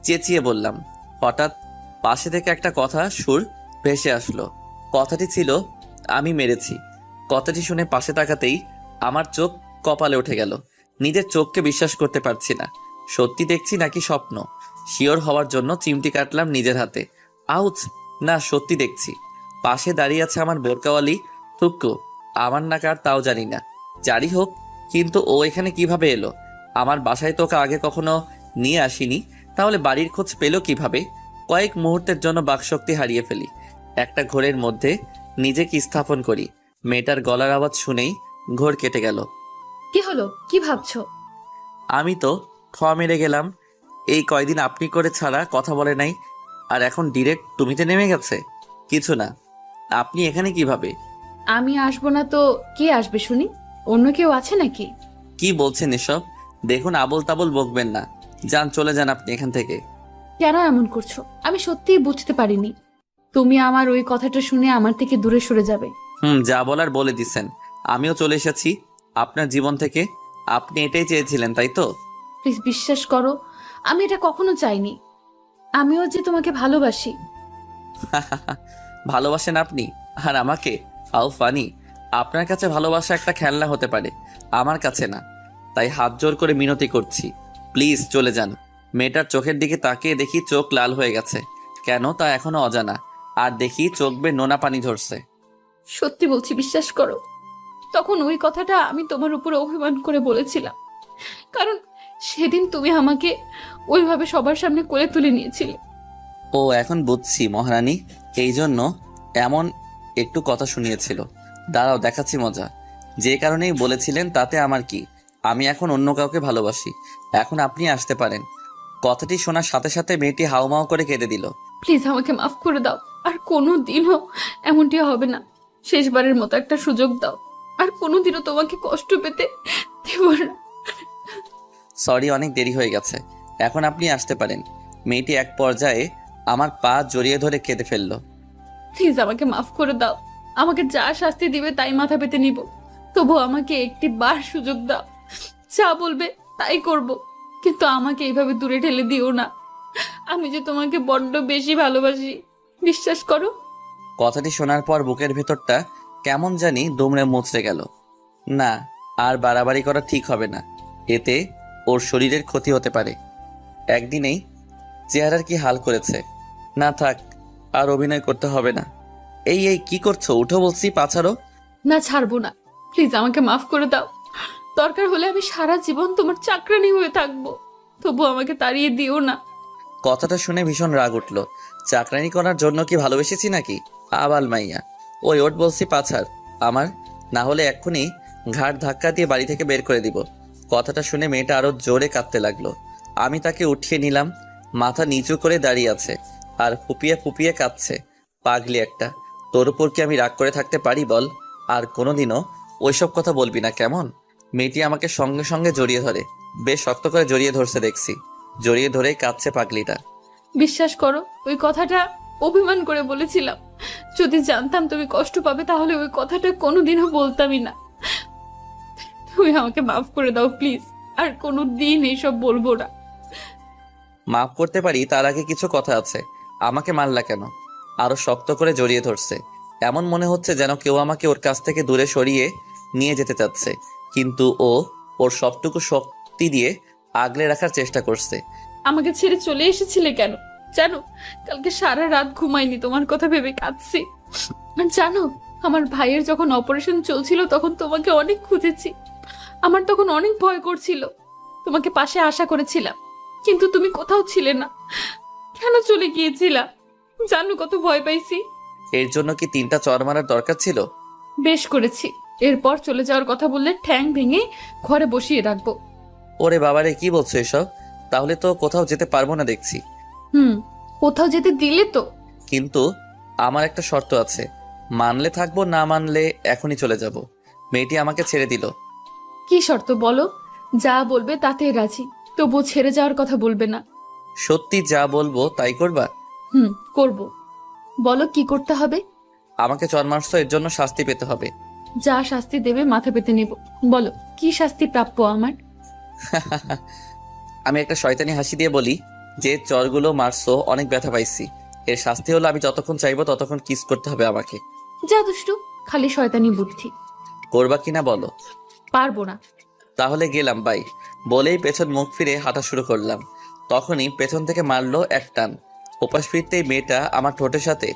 চেঁচিয়ে বললাম। হঠাৎ পাশে থেকে একটা কথা সুর ভেসে আসলো। কথাটি ছিল, আমি মেরেছি। কথাটি শুনে পাশে তাকাতেই আমার চোখ কপালে উঠে গেল। নিজের চোখকে বিশ্বাস করতে পারছি না। সত্যি দেখছি নাকি স্বপ্ন? শিওর হওয়ার জন্য চিমটি কাটলাম নিজের হাতে। আউচ! না, সত্যি দেখছি। পাশে দাঁড়িয়ে আছে আমার বোরকাওয়ালি টুকু। আমার না কার তাও জানি না। যারই হোক, কিন্তু ও এখানে কিভাবে এলো? আমার বাসায় তোকে আগে কখনো নিয়ে আসিনি, তাহলে বাড়ির খোঁজ পেল কিভাবে? কয়েক মুহূর্তের জন্য বাকশক্তি হারিয়ে ফেলি। একটা ঘোরের মধ্যে নিজেকে স্থাপন করি। মেয়েটার গলার আওয়াজ শুনেই ঘোর কেটে গেল। কি হলো? কি ভাবছো? আমি তো মেরে গেলাম। এই কয়দিন আপনি করে ছাড়া কথা বলে নাই, আর এখন ডিরেক্ট তুমিতে নেমে গেছে। কিছু না, আপনি এখানে কিভাবে? আমি আসবো না তো কে আসবে শুনি? অন্য কেউ আছে নাকি? কি বলছেন এসব? দেখুন, আবোল তাবোল বকবেন না। যান, চলে যান আপনি এখান থেকে। কেন এমন করছো? আমি সত্যিই বুঝতে পারিনি তুমি আমার ওই কথাটা শুনে আমার থেকে দূরে সরে যাবে। যা বলার বলে দিছেন। আমিও চলে এসেছি আপনার জীবন থেকে। আপনি এটাই চেয়েছিলেন, তাই তো? প্লিজ বিশ্বাস করো, আমি এটা কখনো চাইনি। আমিও যে তোমাকে ভালোবাসি। ভালোবাসেন আপনি? আর আমাকে? How funny. আপনার কাছে ভালোবাসা একটা খেলনা হতে পারে, আমার কাছে না। তাই হাত জোর করে মিনতি করছি, প্লিজ চলে যান। মেয়েটার চোখের দিকে তাকিয়ে দেখি চোখ লাল হয়ে গেছে। কেন তা এখনো অজানা। আর দেখি চোখ বেয়ে নোনা পানি ঝরছে। সত্যি বলছি, বিশ্বাস করো। তখন ওই কথাটা আমি তোমার উপর অভিমান করে বলেছিলাম, কারণ সেদিন তুমি আমাকে ওইভাবে সবার সামনে কোলে তুলে নিয়েছিলে। ও, এখন বুঝছি মহারানী, এই জন্য এমন একটু কথা শুনিয়েছিল। দাঁড়াও, দেখাচ্ছি মজা। যে কারণেই বলেছিলেন তাতে আমার কি, আমি এখন অন্য কাউকে ভালোবাসি। এখন আপনি আসতে পারেন। কথাটি শোনার সাথে সাথে মেয়েটি হাউমাউ করে কেঁদে দিল। প্লিজ আমাকে মাফ করে দাও, আর কোনো দিনও এমনটি হবে না। শেষবারের মতো একটা সুযোগ দাও, আর কোনোদিনও তোমাকে কষ্ট পেতে দেব না। সরি, অনেক দেরি হয়ে গেছে। এখন আপনি আসতে পারেন। মেয়েটি এক পর্যায়ে আমার পা জড়িয়ে ধরে কেঁদে ফেলল। প্লিজ আমাকে মাফ করে দাও। আমাকে যা শাস্তি দিবে তাই মাথা পেতে নিব, তবু আমাকে একটি বার সুযোগ দাও। যা বলবে তাই করব, কিন্তু আমাকে এইভাবে দূরে ঠেলে দিও না। আমি যে তোমাকে বড্ড বেশি ভালোবাসি, বিশ্বাস করো। কথাটি শোনার পর বুকের ভেতরটা কেমন জানি দুমড়ে মুচড়ে গেল। না, আর বাড়াবাড়ি করা ঠিক হবে না। এতে ওর শরীরের ক্ষতি হতে পারে। একদিনেই চেহারার কি হাল করেছে। না থাক, আর অভিনয় করতে হবে না। এই এই কি করছো? উঠো বলছি, পাছাড়ো। না, ছাড়বো না। প্লিজ আমাকে মাফ করে দাও। দরকার হলে আমি সারা জীবন তোমার চাকরানি হয়ে থাকবো, তবু আমাকে তাড়িয়ে দিও না। কথাটা শুনে ভীষণ রাগ উঠল। চাকরানি করার জন্য কি ভালোবেসেছি নাকি? আবাল মাইয়া। ওই ওট বলছি, পাছাড় আমার, না হলে এক্ষুনি ঘাট ধাক্কা দিয়ে বাড়ি থেকে বের করে দিব। কথাটা শুনে মেয়েটা আরো জোরে কাঁদতে লাগলো। আমি তাকে উঠিয়ে নিলাম। মাথা নিচু করে দাঁড়িয়ে আছে আর ফুপিয়ে ফুপিয়ে কাঁদছে। পাগলি একটা, তোর উপর কি আমি রাগ করে থাকতে পারি বল? আর কোনোদিনও ওইসব কথা বলবি না, কেমন? মেয়েটি আমাকে সঙ্গে সঙ্গে জড়িয়ে ধরে। বেশ শক্ত করে জড়িয়ে ধরছে দেখছি। জড়িয়ে ধরেই কাঁদছে পাগলিটা। বিশ্বাস করো, ওই কথাটা অভিমান করে বলেছিলাম। যদি জানতাম তুমি কষ্ট পাবে তাহলে ওই কথাটা কোনোদিনও বলতামই না। তুমি আমাকে মাফ করে দাও প্লিজ, আর কোনো দিন এইসব বলবো না। মাফ করতে পারি, তার আগে কিছু কথা আছে। আমাকে মারলা কেন? আরো শক্ত করে জড়িয়ে ধরছে। এমন মনে হচ্ছে যেন কেউ আমাকে ওর কাছ থেকে দূরে সরিয়ে নিয়ে যেতে চাচ্ছে, কিন্তু ও ওর সবটুকু শক্তি দিয়ে আগলে রাখার চেষ্টা করছে। আমাকে ছেড়ে চলে এসেছিলে কেন জানো? কালকে সারা রাত ঘুমাইনি, তোমার কথা ভেবে কাঁদছি। আর জানো, আমার ভাইয়ের যখন অপারেশন চলছিল তখন তোমাকে অনেক খুঁজেছি। আমার তখন অনেক ভয় করছিল। তোমাকে পাশে আশা করেছিলাম, কিন্তু তুমি কোথাও ছিলে না। কেন চলে গিয়েছিলা? জানো কত ভয় পাইছি। এর জন্য কি 3টা চর মারার দরকার ছিল? বেশ করেছি। এরপর চলে যাওয়ার কথা বললে ঠ্যাং ভেঙে ঘরে বসিয়ে রাখবো। ওরে বাবারে, কি বলছো এসব? তাহলে তো কোথাও যেতে পারবো না দেখছি। কোথাও যেতে দিলে তো? কিন্তু আমার একটা শর্ত আছে। মানলে থাকবো, না মানলে এখনই চলে যাব। মেয়েটি আমাকে ছেড়ে দিল। কি শর্ত বলো? যা বলবে তাতে রাজি, তবু ছেড়ে যাওয়ার কথা বলবে না। সত্যি যা বলবো তাই করবা? করব। বলো কি করতে হবে? আমাকে চর মারছো, এর জন্য শাস্তি পেতে হবে। যা শাস্তি দেবে মাথা পেতে নেব। বলো কি শাস্তি প্রাপ্য আমার? আমি একটা শয়তানি হাসি দিয়ে বলি, যে চরগুলো মারছো অনেক ব্যথা পাইছি। এর শাস্তি হলো আমি যতক্ষণ চাইবো ততক্ষণ কিস করতে হবে আমাকে। যা দুষ্টু, খালি শয়তানি বুদ্ধি। করবা কিনা বলো? পারবো না। তাহলে গেলাম, বাই। বলেই পেছন মুখ ফিরে হাঁটা শুরু করলাম। তখনই পেছন থেকে মারলো এক টান। ওপাশ ফিরতেই মেয়েটা আমার ঠোঁটের সাথে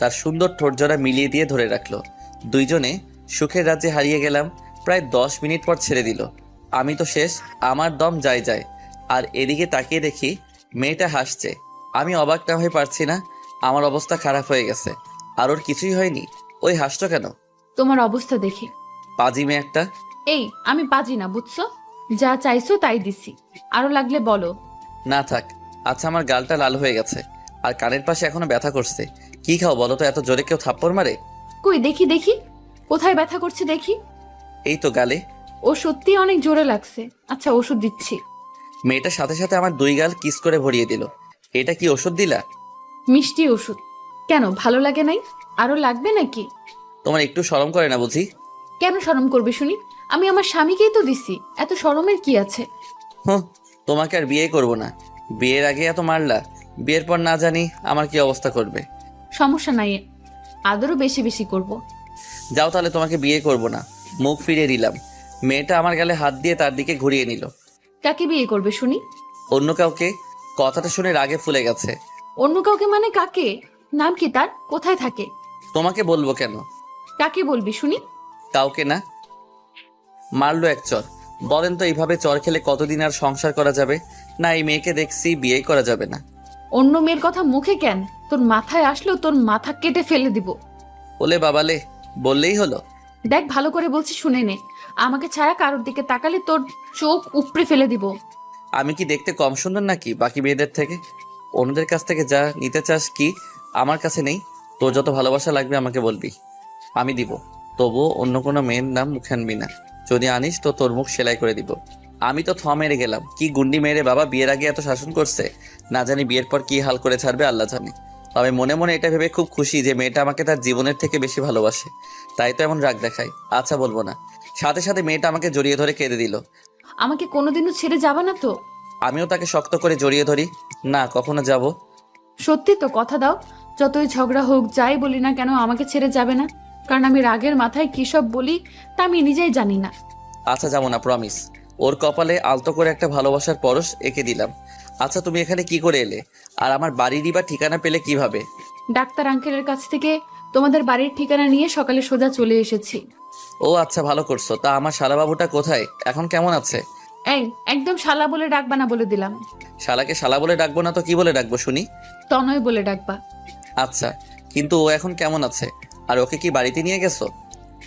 তার সুন্দর ঠোঁটজোড়া মিলিয়ে দিয়ে ধরে রাখলো। দুইজনে সুখের রাজ্যে হারিয়ে গেলাম। প্রায় 10 মিনিট পর ছেড়ে দিল। আমি তো শেষ, আমার দম যায় যায়। আর এদিকে তাকিয়ে দেখি মেয়েটা হাসছে। আমি অবাক না হয়ে পারছি না। আমার অবস্থা খারাপ হয়ে গেছে। আর ওর কিছুই হয়নি, ওই হাসছো কেন? তোমার অবস্থা দেখে। পাজি মেয়ে একটা। এই আমি বাজি না, বুঝছো? যা চাইছো তাই দিছি, আরো লাগলে বলো। না থাক। আচ্ছা, আমার গালটা লাল হয়ে গেছে আর কানের পাশে এখনো ব্যথা করছে। কি খাও বলো তো, এত জোরে কেউ থাপ্পড় মারে? কই দেখি দেখি, কোথায় ব্যথা করছে দেখি। এই তো গালে। ও সত্যি অনেক জোরে লাগছে। আচ্ছা ওষুধ দিচ্ছি। মেয়েটার সাথে সাথে আমার 2 গাল কিস করে ভরিয়ে দিল। এটা কি ওষুধ দিলা? মিষ্টি ওষুধ। কেন ভালো লাগে নাই? আরো লাগবে নাকি? তোমার একটু শরম করে না বুঝি? কেন শরম করবে শুনি? আমি আমার স্বামীকেই তো দিছি, এত শরমের কি আছে? হুঁ, তোমাকে আর বিয়ে করব না। বিয়ের আগে এত মারলা, বিয়ের পর না জানি আমার কি অবস্থা করবে। সমস্যা নাই, আদরও বেশি বেশি করব। যাও তাহলে, তোমাকে বিয়ে করব না। মুখ ফিরিয়ে দিলাম। মেয়েটা আমার গালে হাত দিয়ে তার দিকে ঘুরিয়ে নিল। কাকে বিয়ে করবে শুনি? অন্য কাউকে। কথাটা শুনে রাগে ফুলে গেছে। অন্য কাউকে মানে কাকে? নাম কি তার? কোথায় থাকে? তোমাকে বলবো কেন? কাকে বলবি শুনি? কাউকে না। মারলো এক চর। বলেন তো, এইভাবে চর খেলে কতদিন আর সংসার করা যাবে? না, এই মেয়েকে দেখছি বিয়ে করা যাবে না। অন্য মেয়ের কথা মুখে কেন? তোর মাথায় আসলো তোর মাথা কেটে ফেলে দিব। ওলে বাবালে, বললেই হলো। দেখ ভালো করে বলছি শুনে নে, আমাকে ছাড়া কারোর দিকে তাকালে তোর চোখ উপড়ে ফেলে দিব। আমি কি দেখতে কম সুন্দর নাকি বাকি মেয়েদের থেকে? অন্যদের কাছ থেকে যা নিতে চাস কি আমার কাছে নেই? তোর যত ভালোবাসা লাগবে আমাকে বলবি, আমি দিব। তবুও অন্য কোনো মেয়ের নাম মুখে আনবি না। যদি আনিস তো তোর মুখ সেলাই করে দিব। আমি তো মেরে গেলাম। কি গুন্ডি মেরে বাবা, বিয়ের আগে এত শাসন করছে। না জানি বিয়ের পর কি হাল করে ছাড়বে আল্লাহ জানে। তবে মনে মনে এটা ভেবে খুব খুশি যে মেয়েটা আমাকে তার জীবনের থেকে বেশি ভালোবাসে। তাই তো এমন রাগ দেখায়। আচ্ছা বলবো না। সাথে সাথে মেয়েটা আমাকে জড়িয়ে ধরে কেঁদে দিল। আমাকে কোনোদিনও ছেড়ে যাবে না তো? আমিও তাকে শক্ত করে জড়িয়ে ধরি। না, কখনো যাব। সত্যি তো কথা দাও, যতই ঝগড়া হোক যাই বলি না কেন আমাকে ছেড়ে যাবে না? কারণ আমি রাগের মাথায় কি সব বলি তা আমি নিজেই জানি না। আচ্ছা যাবো না, প্রমিস। ওর কপালে আলতো করে একটা ভালোবাসার পরশ এঁকে দিলাম। আচ্ছা, তুমি এখানে কি করে এলে? আর আমার বাড়িরই বা ঠিকানা পেলে কিভাবে? ডাক্তার আঙ্কেলের কাছ থেকে তোমাদের বাড়ির ঠিকানা নিয়ে সকালে সোজা চলে এসেছি। ও আচ্ছা, ভালো করছো। তা আমার শালাবাবুটা কোথায়, এখন কেমন আছে? এই একদম শালা বলে ডাকবা না বলে দিলাম। শালাকে শালা বলে ডাকবো না তো কি বলে ডাকবো শুনি? তনয় বলে ডাকবা। আচ্ছা, কিন্তু ও এখন কেমন আছে? আর ওকে কি বাড়িতে নিয়ে গেছো?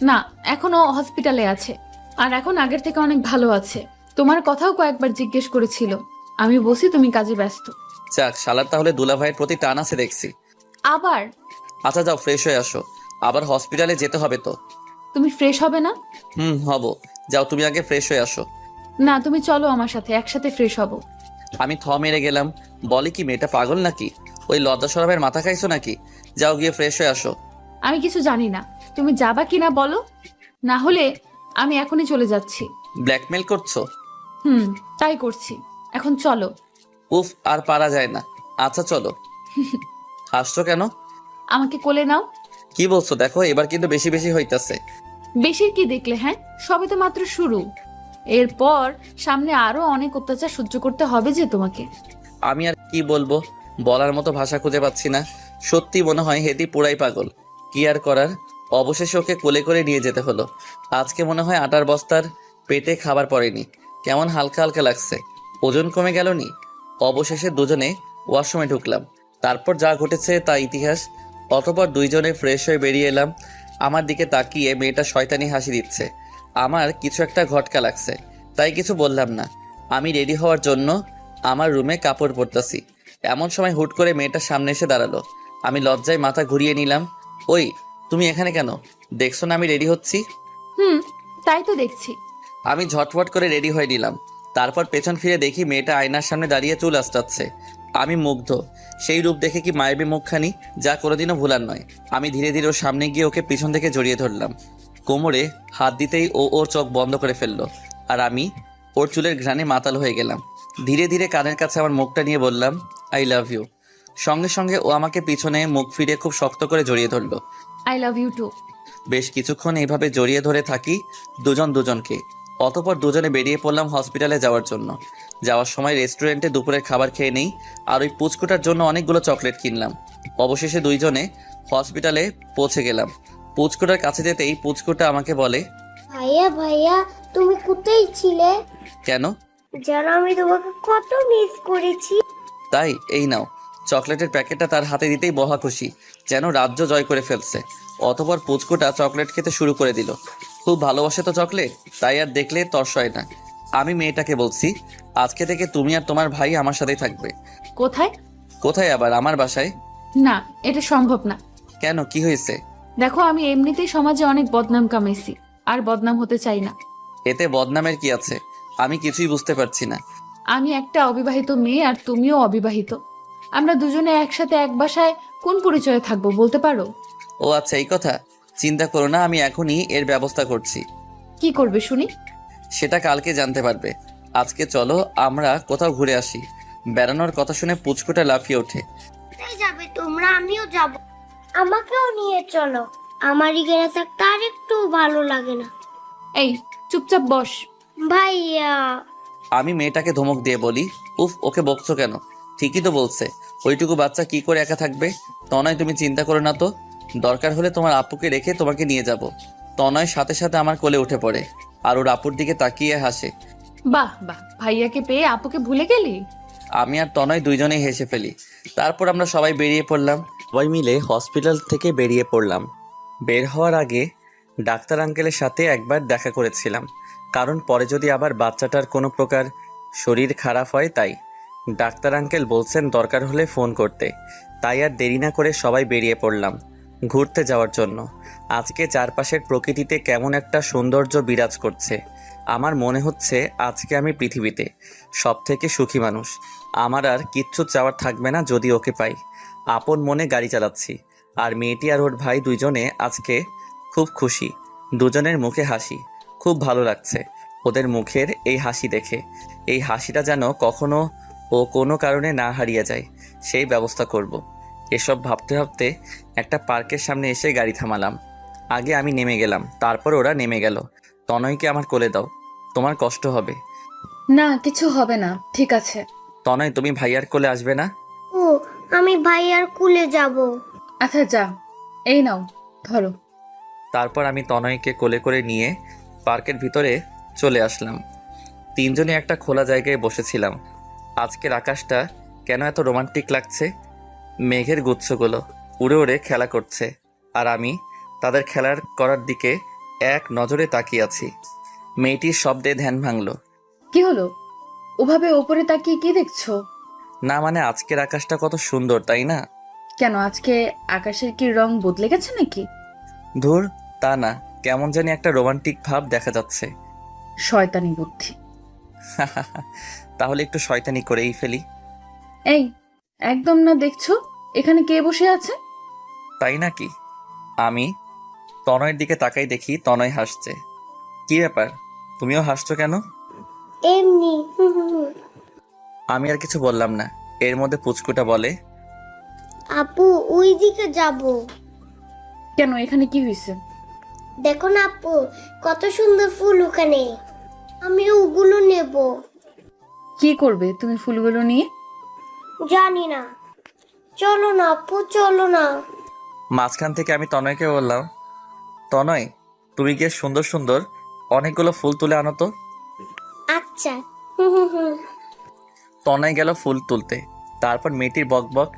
না, এখনো হসপিটালে আছে। আর এখন আগের থেকে অনেক ভালো আছে। তোমার কথাও কয়েকবার জিজ্ঞেস করেছিল। আমি বসি তুমি কাজে ব্যস্ত। যাক, শালার তাহলে দুলা ভাইয়ের প্রতি টান আছে দেখছি। আবার? আচ্ছা যাও, ফ্রেশ হয়ে আসো। আবার হসপিটালে যেতে হবে তো। তুমি ফ্রেশ হবে না? হব। যাও, তুমি আগে ফ্রেশ হয়ে আসো। না, তুমি চলো আমার সাথে, একসাথে ফ্রেশ হব। আমি মেরে গেলাম। বলে কি মেয়েটা পাগল নাকি? ওই লজ্জা শরমের মাথা খাইছো নাকি? যাও গিয়ে ফ্রেশ হয়ে আসো। আমি কিছু জানি না, তুমি যাবা কিনা বলো, না হলে আমি এখনই চলে যাচ্ছি। ব্ল্যাকমেল করছো? তাই করছি। এখন চলো। উফ, আর পারা যায় না। আচ্ছা চলো। হাসছো কেন? আমাকে কোলে নাও। কি বলছো? দেখো এবার কিন্তু বেশি বেশি হইতাছে। বেশির কি দেখলে? হ্যাঁ, সবে তো মাত্র শুরু। এরপর সামনে আরো অনেক অত্যাচার সহ্য করতে হবে যে তোমাকে। আমি আর কি বলবো, বলার মতো ভাষা খুঁজে পাচ্ছি না। সত্যি মনে হয় হেদি পুরাই পাগল। কি আর করার, অবশেষে ওকে কোলে করে নিয়ে যেতে হলো। আজকে মনে হয় আটার বস্তার পেটে খাবার পড়েনি। কেমন হালকা হালকা লাগছে। ওজন কমে গেল নি। অবশেষে দুজনে ওয়াশরুমে ঢুকলাম। তারপর যা ঘটেছে তা ইতিহাস। অতঃপর দুইজনে ফ্রেশ হয়ে বেরিয়ে এলাম। আমার দিকে তাকিয়ে মেয়েটা শয়তানি হাসি দিচ্ছে। আমার কিছু একটা ঘটকা লাগছে, তাই কিছু বললাম না। আমি রেডি হওয়ার জন্য আমার রুমে কাপড় পরতাছি। এমন সময় হুট করে মেয়েটার সামনে এসে দাঁড়ালো। আমি লজ্জায় মাথা ঘুরিয়ে নিলাম। ওই, তুমি এখানে কেন? দেখছো না আমি রেডি হচ্ছি? তাই তো দেখছি। আমি ঝটফট করে রেডি হয়ে নিলাম। তারপর পেছন ফিরে দেখি মেয়েটা আয়নার সামনে দাঁড়িয়ে চুল আঁচড়াচ্ছে। আমি মুগ্ধ। সেই রূপ দেখে কি মায়াবী মুখখানি, যা কোনোদিনও ভুলার নয়। আমি ধীরে ধীরে ওর সামনে গিয়ে ওকে পিছন থেকে জড়িয়ে ধরলাম। কোমরে হাত দিতেই ও ওর চোখ বন্ধ করে ফেললো। আর আমি ওর চুলের ঘ্রাণে মাতাল হয়ে গেলাম। ধীরে ধীরে কানের কাছে আমার মুখটা নিয়ে বললাম, আই লাভ ইউ। সঙ্গে সঙ্গে ও আমাকে পিছনে মুখ ফিরে খুব শক্ত করে জড়িয়ে ধরলো। I love you too. বেশ কিছুক্ষণ এইভাবে জড়িয়ে ধরে থাকি দুজন দুজনকে। অতঃপর দুজনে বেরিয়ে পড়লাম হসপিটালে যাওয়ার জন্য। যাওয়ার সময় রেস্টুরেন্টে দুপুরের খাবার খেয়ে নেই আর ওই পুচকুটার জন্য অনেকগুলো চকলেট কিনলাম। অবশেষে দুইজনে হসপিটালে পৌঁছে গেলাম। পুচকুটার কাছে যেতেই পুচকুটা আমাকে বলে, ভাইয়া ভাইয়া, তুমি কোথায় ছিলে? কেন? জানো আমি তোমাকে কত মিস করেছি। তাই এই নাও। চকলেটের প্যাকেটটা তার হাতে দিতেই মহা খুশি, যেন রাজ্য জয় করে ফেলছে। অতঃপর পুচকুটা চকলেট খেতে শুরু করে দিল। খুব ভালোবাসে তো চকলেট, তাই আর দেখলে তর্স হয় না। আমি মেয়েটাকে বলছি, আজকে থেকে তুমি আর তোমার ভাই আমার সাথেই থাকবে। কোথায়? কোথায় আবার? আমার বাসায়। না, এটা সম্ভব না। কেন, কি হয়েছে? দেখো, আমি এমনিতেই সমাজে অনেক বদনাম কামাইছি, আর বদনাম হতে চাই না। এতে বদনামের কি আছে? আমি কিছুই বুঝতে পারছি না। আমি একটা অবিবাহিত মেয়ে, আর তুমিও অবিবাহিত। আমরা দুজনে একসাথে এক বাসায় কোন পরিচয়ে থাকবো বলতে পারো? ও আচ্ছা, এই কথা। চিন্তা করো না, আমি এখনই এর ব্যবস্থা করছি। কি করবে শুনি? সেটা কালকে জানতে পারবে। আজকে চলো আমরা কোথাও ঘুরে আসি। বেড়ানোর কথা শুনে পুচকুটা লাফিয়ে ওঠে। কোথায় যাবে তোমরা? আমিও যাব। আমাকেও নিয়ে চলো। আমার এখানে থাকতে আর একটু ভালো লাগে না। এই, চুপচাপ বস। ভাইয়া, আমি মেয়েটাকে ধমক দিয়ে বলি, উফ, ওকে বকছো কেন? ঠিকই তো বলছে, ওইটুকু বাচ্চা কি করে একা থাকবে। তনয়, তুমি চিন্তা করো না তো, দরকার হলে তোমার আপুকে রেখে তোমাকে নিয়ে যাব। তনয় সাথে সাথে আমার কোলে উঠে পড়ে আর ওর আপুর দিকে তাকিয়ে হাসে। বাহ বাহ, ভাইয়াকে পেয়ে আপুকে ভুলে গেলি? আমি আর তনয় দুইজনেই হেসে ফেলি। তারপর আমরা সবাই বেরিয়ে পড়লাম। সবাই মিলে হসপিটাল থেকে বেরিয়ে পড়লাম। বের হওয়ার আগে ডাক্তার আঙ্কেলের সাথে একবার দেখা করেছিলাম, কারণ পরে যদি আবার বাচ্চাটার কোনো প্রকার শরীর খারাপ হয় তাই। ডাক্তার আঙ্কেল বলছেন দরকার হলে ফোন করতে। তাই আর দেরি না করে সবাই বেরিয়ে পড়লাম ঘুরতে যাওয়ার জন্য। আজকে চারপাশের প্রকৃতিতে কেমন একটা সৌন্দর্য বিরাজ করছে। আমার মনে হচ্ছে আজকে আমি পৃথিবীতে সবথেকে সুখী মানুষ। আমার আর কিচ্ছু চাওয়ার থাকবে না যদি ওকে পাই। আপন মনে গাড়ি চালাচ্ছি, আর মেয়েটি আর ওর ভাই দুইজনে আজকে খুব খুশি। দুজনের মুখে হাসি, খুব ভালো লাগছে ওদের মুখের এই হাসি দেখে। এই হাসিটা যেন কখনো ও কোনো কারণে না হারিয়ে যায়, সেই ব্যবস্থা করব। এসব ভাবতে ভাবতে একটা পার্কের সামনে এসে গাড়ি থামালাম। আগে আমি নেমে গেলাম, তারপর ওরা নেমে গেল। তনয়কে আমার কোলে দাও, তোমার কষ্ট হবে। না, কিছু হবে না, ঠিক আছে। তনয়, তুমি ভাইয়ার কোলে আসবে না? ও, আমি ভাইয়ার কুলে যাব। আচ্ছা যা, এই নাও, ধরো। তারপর আমি তনয়কে কোলে করে নিয়ে পার্কের ভিতরে চলে আসলাম। তিনজনে একটা খোলা জায়গায় বসেছিলাম। আজকের আকাশটা কেন এত রোমান্টিক লাগছে। মেঘের গুচ্ছগুলো উড়ে উড়ে খেলা করছে, আর আমি তাদের খেলার করার দিকে এক নজরে তাকিয়ে আছি। মেয়েটির শব্দে ধ্যান ভাঙলো। কি হলো? ওভাবে ওপরে তাকিয়ে কি দেখছো? না মানে, আজকের আকাশটা কত সুন্দর, তাই না? কেন, আজকে আকাশের কি রং বদলে গেছে নাকি? ধুর, তা না, কেমন জানি একটা রোমান্টিক ভাব দেখা যাচ্ছে। শয়তানি বুদ্ধি। তাহলে একটু শয়তানি করেই ফেলি। এই, একদম না, দেখছো এখানে কে বসে আছে? তাই নাকি? আমি তনয়ের দিকে তাকাই, দেখি তনয় হাসছে। কি ব্যাপার, তুমিও হাসছো কেন? এমনি। আমি আর কিছু বললাম না। এর মধ্যে পুচকুটা বলে, আপু, ওই দিকে যাব। কেন, এখানে কি হয়েছে? দেখো না আপু, কত সুন্দর ফুল ওখানে। আমি ওগুলো নেব। কি করবে তুমি ফুলগুলো নিয়ে? জানি না। চলো না আপু, চলো না। মাঝখান থেকে আমি তনয়কে বললাম, তনয়, তুমি গিয়ে সুন্দর সুন্দর অনেকগুলো ফুল তুলে আনো তো। আচ্ছা। তনয় গেল ফুল তুলতে। তারপর মেয়েটির বক বক,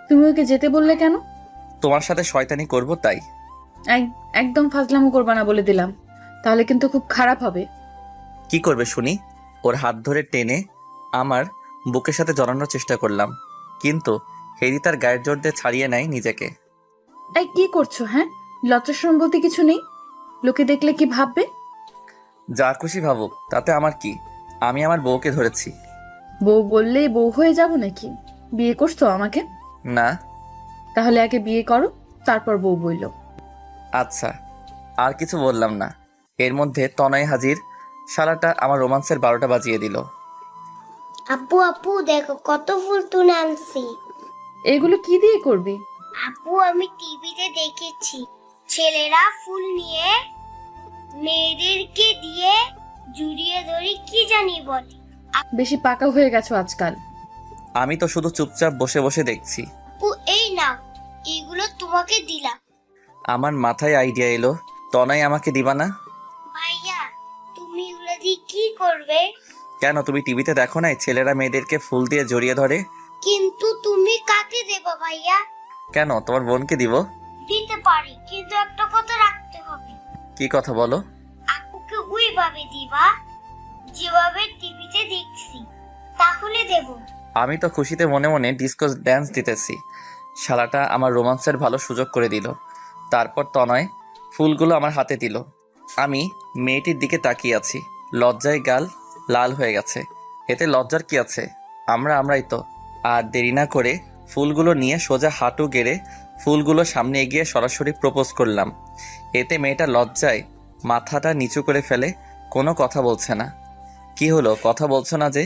তুমি ওকে যেতে বললে কেন? তোমার সাথে শয়তানি করব তাই। একদম ফাজলামো করবা না বলে দিলাম, তাহলে কিন্তু খুব খারাপ হবে। কি করবে শুনি? ওর হাত ধরে টেনে আমার বুকের সাথে জড়ানোর চেষ্টা করলাম, কিন্তু হেরি তার গায়ের জোর দিয়ে ছাড়িয়ে নেয় নিজেকে। এই কি করছো? হ্যাঁ, লজ্জাশরম বলতে কিছু নেই? লোকে দেখলে কি ভাববে? যা খুশি ভাবুক, তাতে আমার কি? আমি আমার বউকে ধরেছি। বউ বললেই বউ হয়ে যাব নাকি? বিয়ে করছো আমাকে? না। তাহলে আগে বিয়ে করো, তারপর বউ বইলো। আচ্ছা, আর কিছু বললাম না। এর মধ্যে তনয় হাজির। শালাটা আমার রোমান্সের 12টা বাজিয়ে দিল। আপু আপু, দেখো কত ফুল তুলে আনছি। এগুলো কি দিয়ে করবি? আপু, আমি টিভিতে দেখেছি ছেলেরা ফুল নিয়ে মেয়েদেরকে দিয়ে জড়িয়ে ধরে কি জানি বলে। বেশি পাকা হয়ে গেছো আজকাল। আমি তো শুধু চুপচাপ বসে বসে দেখছি। আপু, এই নাও, এগুলো তোমাকে দিলাম। আমার মাথায় আইডিয়া এলো, তনয় আমাকে দিবা না? ভাইয়া, তুমি এগুলো দিয়ে কি করবে? কেন, তুমি টিভিতে দেখো নাই ছেলেরা মেয়েদেরকে ফুল দিয়ে জড়িয়ে ধরে? কিন্তু তুমি কাকে দেবা ভাইয়া? কেন, তোমার বোনকে দিব। দিতে পারি, কিন্তু একটা কথা রাখতে হবে। কি কথা বলো? আপুকে ওইভাবে দিবা যেভাবে টিভিতে দেখছি, তাহলে দেব। আমি তো খুশিতে মনে মনে ডিসকো ড্যান্স দিতেছি। শালাটা আমার রোমান্সের ভালো সুযোগ করে দিল। তারপর তনয় ফুলগুলো আমার হাতে দিল। আমি মেয়েটির দিকে তাকিয়ে আছি। লজ্জায় গাল লাল হয়ে গেছে। এতে লজ্জার কি আছে? আমরাই তো। আর দেরি না করে ফুলগুলো নিয়ে সোজা হাঁটু গেড়ে ফুলগুলো সামনে এগিয়ে সরাসরি প্রপোজ করলাম। এতে মেয়েটা লজ্জায় মাথাটা নিচু করে ফেলে, কোনো কথা বলছে না। কি হলো, কথা বলছো না যে?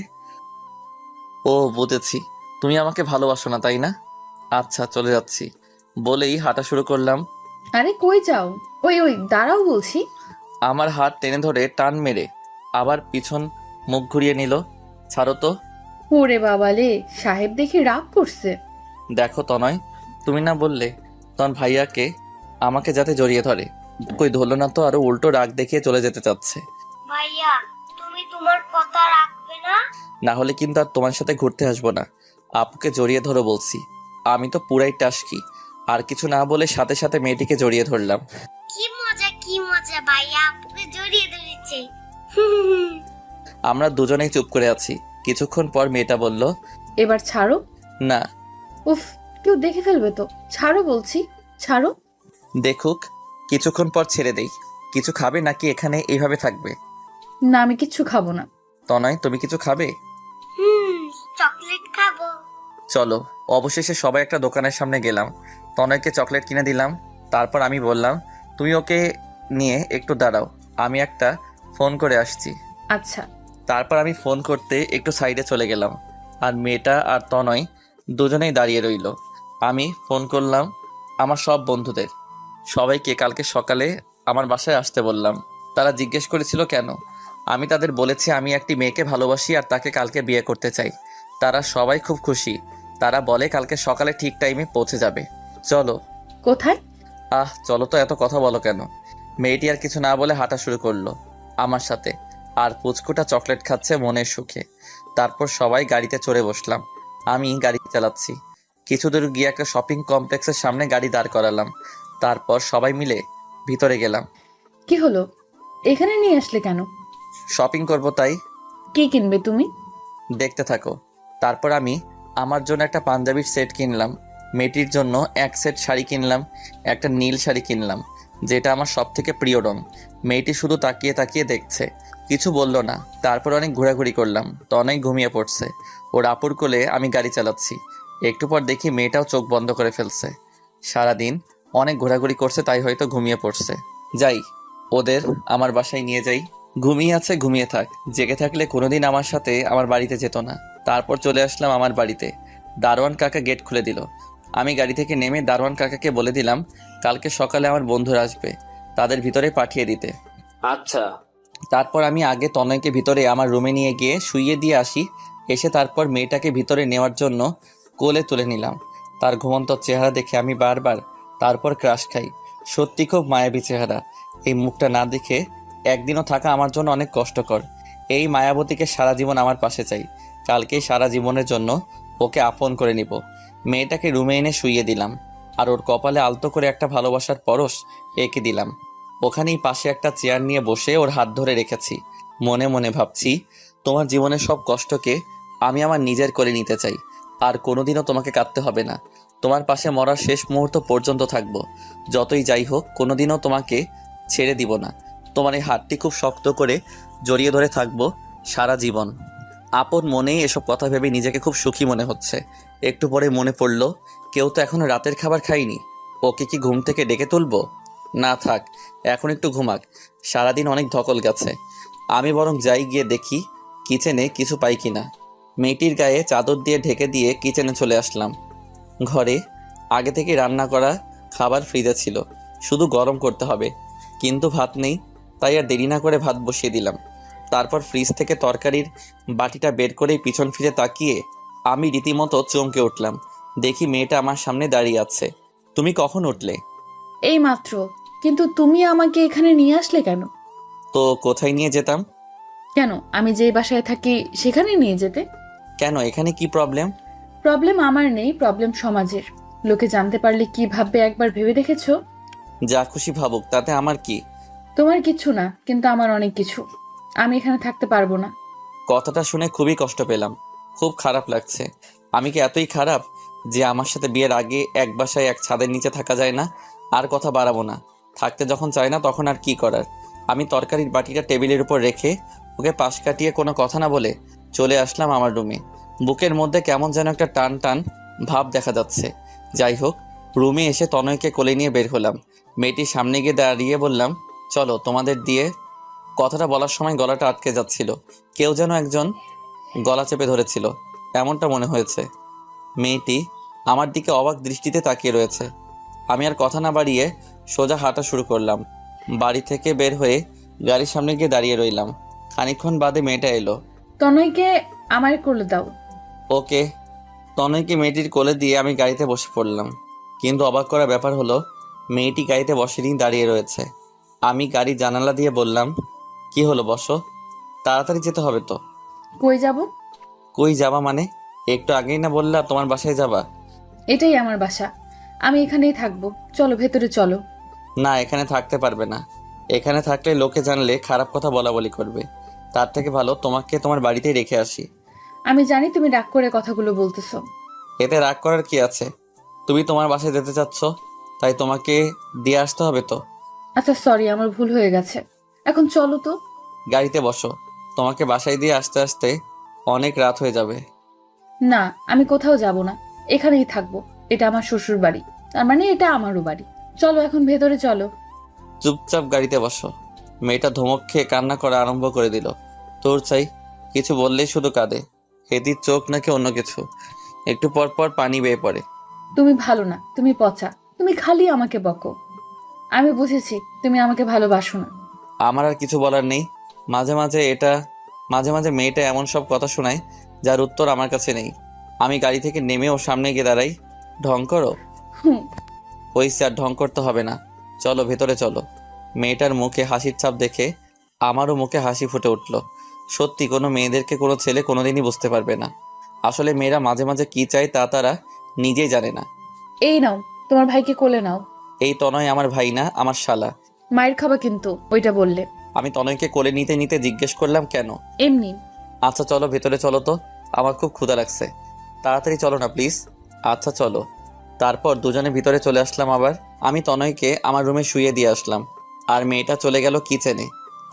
ও বুঝেছি, তুমি আমাকে ভালোবাসো না তাই না? আচ্ছা, চলে যাচ্ছি বলেই হাঁটা শুরু করলাম। আরে কই যাও? ওই ওই দাঁড়াও বলছি। আমার হাত টেনে ধরে টান মেরে আবার পিছন মুখ ঘুরিয়ে নিল। ছাড়ো তো। ওরে বাবালে, সাহেব দেখি রাগ করছে। দেখো তনয়, তুমি না বললে তখন ভাইয়াকে আমাকে যাতে জড়িয়ে ধরে, কই ধরলো না তো, আরো উল্টো রাগ দেখিয়ে চলে যেতে চাচ্ছে। ভাইয়া, তুমি তোমার কথা রাখবে না? না হলে কিন্তু আর তোমার সাথে ঘুরতে আসবো না। আপুকে জড়িয়ে ধরো বলছি। আমি তো পুরাই টাসকি। আর কিছু না বলে সাথে সাথে মেয়েটিকে জড়িয়ে ধরলাম। কি মজা, ভাইয়া আপুকে জড়িয়ে ধরেছে। আমরা দুজনেই চুপ করে আছি। কিছুক্ষণ পর মেয়েটা বলল, এবার ছাড়ো। না। উফ, কেউ দেখে ফেলবে তো। ছাড়ো বলছি, ছাড়ো। দেখুক। কিছুক্ষণ পর ছেড়ে দেই। কিছু খাবে নাকি এখানে এইভাবে থাকবে? না, আমি কিচ্ছু খাবো না। তনয়, তুমি কিছু খাবে? চকলেট খাবো। চলো। অবশেষে সবাই একটা দোকানের সামনে গেলাম। তনয়কে চকলেট কিনে দিলাম। তারপর আমি বললাম, তুমি ওকে নিয়ে একটু দাঁড়াও, আমি একটা ফোন করে আসছি। আচ্ছা। তারপর আমি ফোন করতে একটু সাইডে চলে গেলাম। আর মেয়েটা আর তনয় দুজনেই দাঁড়িয়ে রইল। আমি ফোন করলাম আমার সব বন্ধুদের। সবাইকে কালকে সকালে আমার বাসায় আসতে বললাম। তারা জিজ্ঞেস করেছিল কেন। আমি তাদের বলেছি আমি একটি মেয়েকে ভালোবাসি আর তাকে কালকে বিয়ে করতে চাই। তারা সবাই খুব খুশি। তারা বলে কালকে সকালে ঠিক টাইমে পৌঁছে যাবে। চলো। কোথায়? চলো তো, এত কথা বলো কেন? মেয়েটি আর কিছু না বলে হাঁটা শুরু করলো আমার সাথে। আর পুচকুটা চকলেট খাচ্ছে মনের সুখে। তারপর সবাই গাড়িতে চড়ে বসলাম। আমি গাড়ি চালাচ্ছি। কিছু দূর গিয়ে একটা শপিং কমপ্লেক্সের সামনে গাড়ি দাঁড় করালাম। তারপর সবাই মিলে ভিতরে গেলাম। কি হলো, এখানে নিয়ে আসলে কেন? শপিং করব তাই। কি কিনবে তুমি? দেখতে থাকো। তারপর আমি আমার জন্য একটা পাঞ্জাবির সেট কিনলাম। মেয়েটির জন্য এক সেট শাড়ি কিনলাম। একটা নীল শাড়ি কিনলাম, যেটা আমার সব থেকে প্রিয় রং। মেয়েটি শুধু তাকিয়ে তাকিয়ে দেখছে, কিছু বলল না। তারপর অনেক ঘোরাঘুরি করলাম। তো অনেক ঘুমিয়ে পড়ছে। ওর আপুর কোলে আমি গাড়ি চালাচ্ছি। একটু পর দেখি মেয়েটাও চোখ বন্ধ করে ফেলছে। সারাদিন অনেক ঘোরাঘুরি করছে, তাই হয়তো ঘুমিয়ে পড়ছে। যাই, ওদের আমার বাসায় নিয়ে যাই। ঘুমিয়ে আছে, ঘুমিয়ে থাক। জেগে থাকলে কোনোদিন আমার সাথে আমার বাড়িতে যেত না। তারপর চলে আসলাম আমার বাড়িতে। দারোয়ান কাকা গেট খুলে দিল। আমি গাড়ি থেকে নেমে দারোয়ান কাকাকে বলে দিলাম কালকে সকালে আমার বন্ধুরা আসবে, তাদের ভিতরে পাঠিয়ে দিতে। আচ্ছা। তারপর আমি আগে তনয়কে ভিতরে আমার রুমে নিয়ে গিয়ে শুইয়ে দিয়ে আসি। এসে তারপর মেয়েটাকে ভিতরে নেওয়ার জন্য কোলে তুলে নিলাম। তার ঘুমন্ত চেহারা দেখে আমি বারবার তারপর ক্রাশ খাই। সত্যি খুব মায়াবী চেহারা। এই মুখটা না দেখে একদিনও থাকা আমার জন্য অনেক কষ্টকর। এই মায়াবতীকে সারা জীবন আমার পাশে চাই। কালকেই সারা জীবনের জন্য ওকে আপন করে নিব। মেয়েটাকে রুমে এনে শুইয়ে দিলাম। আর ওর কপালে আলতো করে একটা ভালোবাসার পরশ এঁকে দিলাম। ওখানেই পাশে একটা চেয়ার নিয়ে বসে ওর হাত ধরে রেখেছি। মনে মনে ভাবছি, তোমার জীবনের সব কষ্টকে আমি আমার নিজের করে নিতে চাই। আর কোনোদিনও তোমাকে কাঁদতে হবে না। তোমার পাশে মরার শেষ মুহূর্ত পর্যন্ত থাকবো। যতই যাই হোক, কোনোদিনও তোমাকে ছেড়ে দিব না। তোমার এই হাতটি খুব শক্ত করে জড়িয়ে ধরে থাকবো সারা জীবন। আপন মনেই এসব কথা ভেবে নিজেকে খুব সুখী মনে হচ্ছে। একটু পরে মনে পড়ল, কেউ তো এখনো রাতের খাবার খায়নি। ওকে কি ঘুম থেকে ডেকে তুলবো? না থাক, এখন একটু ঘুমাক। সারাদিন অনেক ধকল গেছে। আমি বরং যাই, গিয়ে দেখি কিচেনে কিছু পাই কিনা। মেয়েটির গায়ে চাদর দিয়ে ঢেকে দিয়ে কিচেনে চলে আসলাম। ঘরে আগে থেকে রান্না করা খাবার ফ্রিজে ছিল, শুধু গরম করতে হবে। কিন্তু ভাত নেই, তাই আর দেরি না করে ভাত বসিয়ে দিলাম। তারপর ফ্রিজ থেকে তরকারির বাটিটা বের করেই পিছন ফিরে তাকিয়ে আমি রীতিমতো চমকে উঠলাম। দেখি মেয়েটা আমার সামনে দাঁড়িয়ে আছে। তুমি কখন উঠলে? এই মাত্র। কিন্তু তুমি আমাকে এখানে নিয়ে আসলে কেন? তো কোথায় নিয়ে যেতাম? কেন, আমি যে বাসায় থাকি সেখানে নিয়ে যেতে। কেন, এখানে কি প্রবলেম? প্রবলেম আমার নেই, প্রবলেম সমাজের। লোকে জানতে পারলে কি ভাববে একবার ভেবে দেখেছো? যা খুশি ভাবুক, তাতে আমার কি? তোমার কিছু না, কিন্তু আমার অনেক কিছু। আমি এখানে থাকতে পারবো না। কথাটা শুনে খুবই কষ্ট পেলাম, খুব খারাপ লাগছে। আমি কি এতই খারাপ যে আমার সাথে বিয়ের আগে এক বাসায় এক ছাদের নিচে থাকা যায় না? আর কথা বাড়াবো না, থাকতে যখন চাই না তখন আর কি করার। আমি তরকারির বাটিটা টেবিলের উপর রেখে ওকে পাশ কাটিয়ে কোনো কথা না বলে চলে আসলাম আমার রুমে। বুকের মধ্যে কেমন যেন একটা টান টান ভাব দেখা যাচ্ছে। যাই হোক, রুমে এসে তনয়কে কোলে নিয়ে বের হলাম। মেয়েটির সামনে গিয়ে দাঁড়িয়ে বললাম, চলো তোমাদের দিয়ে। কথাটা বলার সময় গলাটা আটকে যাচ্ছিল, কেউ যেন একজন গলা চেপে ধরেছিল এমনটা মনে হয়েছে। মেয়েটি আমার দিকে অবাক দৃষ্টিতে তাকিয়ে রয়েছে। আমি আর কথা না বাড়িয়ে সোজা হাঁটা শুরু করলাম। বাড়ি থেকে বের হয়ে গাড়ির সামনে গিয়ে দাঁড়িয়ে রইলাম। খানিকক্ষণ বাদে মেয়েটা এলো। তনয়কে আমার কোলে দাও। ওকে। তনয়কে মেয়েটির কোলে দিয়ে আমি গাড়িতে বসে পড়লাম। কিন্তু অবাক করা ব্যাপার হলো, মেয়েটি গাড়িতে বসেনি, দাঁড়িয়ে রয়েছে। আমি গাড়ি জানালা দিয়ে বললাম, কি হলো, বসো। তাড়াতাড়ি যেতে হবে তো। কই যাব? কই যাবা মানে? একটু আগেই না বললা তোমার বাসায় যাবা? এটাই আমার বাসা, আমি এখানেই থাকবো। চলো ভেতরে চলো। না, এখানে থাকতে পারবে না। এখানে থাকলে লোকে জানলে খারাপ কথা বলা বলি করবে। তার থেকে ভালো তোমাকে তোমার বাড়িতেই রেখে আসি। আমি জানি তুমি রাগ করে কথাগুলো বলতেছো। এতে রাগ করার কি আছে? তুমি তোমার বাসায় যেতে চাচ্ছ, তাই তোমাকে দিয়ে আসতে হবে তো। আচ্ছা সরি, আমার ভুল হয়ে গেছে। এখন চলো তো। গাড়িতে বসো, তোমাকে বাসায় দিয়ে আসতে আসতে অনেক রাত হয়ে যাবে। না, আমি কোথাও যাব না, এখানেই থাকবো। এটা আমার শ্বশুর বাড়ি, তার মানে এটা আমারও বাড়ি। চলো এখন ভেতরে চলো। চুপচাপ গাড়িতে বসো। মেয়েটা ধমক খেয়ে কান্না করা আরম্ভ করে দিল। তোর চাই, কিছু বললেই শুধু কাঁদে। এদির চোখ নাকি অন্য কিছু, একটু পর পর পানি বেয়ে পড়ে। তুমি ভালো না, তুমি পচা, তুমি খালি আমাকে বকো। আমি বুঝেছি তুমি আমাকে ভালোবাসো না। আমার আর কিছু বলার নেই। মাঝে মাঝে মেয়েটা এমন সব কথা শোনায় যার উত্তর আমার কাছে নেই। আমি গাড়ি থেকে নেমে ওর সামনে গিয়ে দাঁড়াই। ঢং করো? হুম। ওই স্যার, ঢং করতে হবে না, চলো ভেতরে চলো। মেয়েটার মুখে হাসির ছাপ দেখে আমারও মুখে হাসি ফুটে উঠল। সত্যি কোনো মেয়েদেরকে কোনো ছেলে কোনোদিনই বুঝতে পারবে না। আসলে মেয়েরা মাঝে মাঝে কি চায় তা তারা নিজেই জানে না। এই নাও, তোমার ভাইকে কোলে নাও। এই তনয় আমার ভাই না, আমার শালা। মায়ের খাবা কিন্তু ওইটা বললে। আমি তনয়কে কোলে নিতে নিতে জিজ্ঞেস করলাম, কেন? এমনি। আচ্ছা চলো ভেতরে চলো তো, আমার খুব ক্ষুধা লাগছে। তাড়াতাড়ি চলো না প্লিজ। আচ্ছা চলো। তারপর দুজনে ভিতরে চলে আসলাম। আবার আমি তনয়কে আমার রুমে শুইয়ে দিয়ে আসলাম, আর মেয়েটা চলে গেল কিচেনে।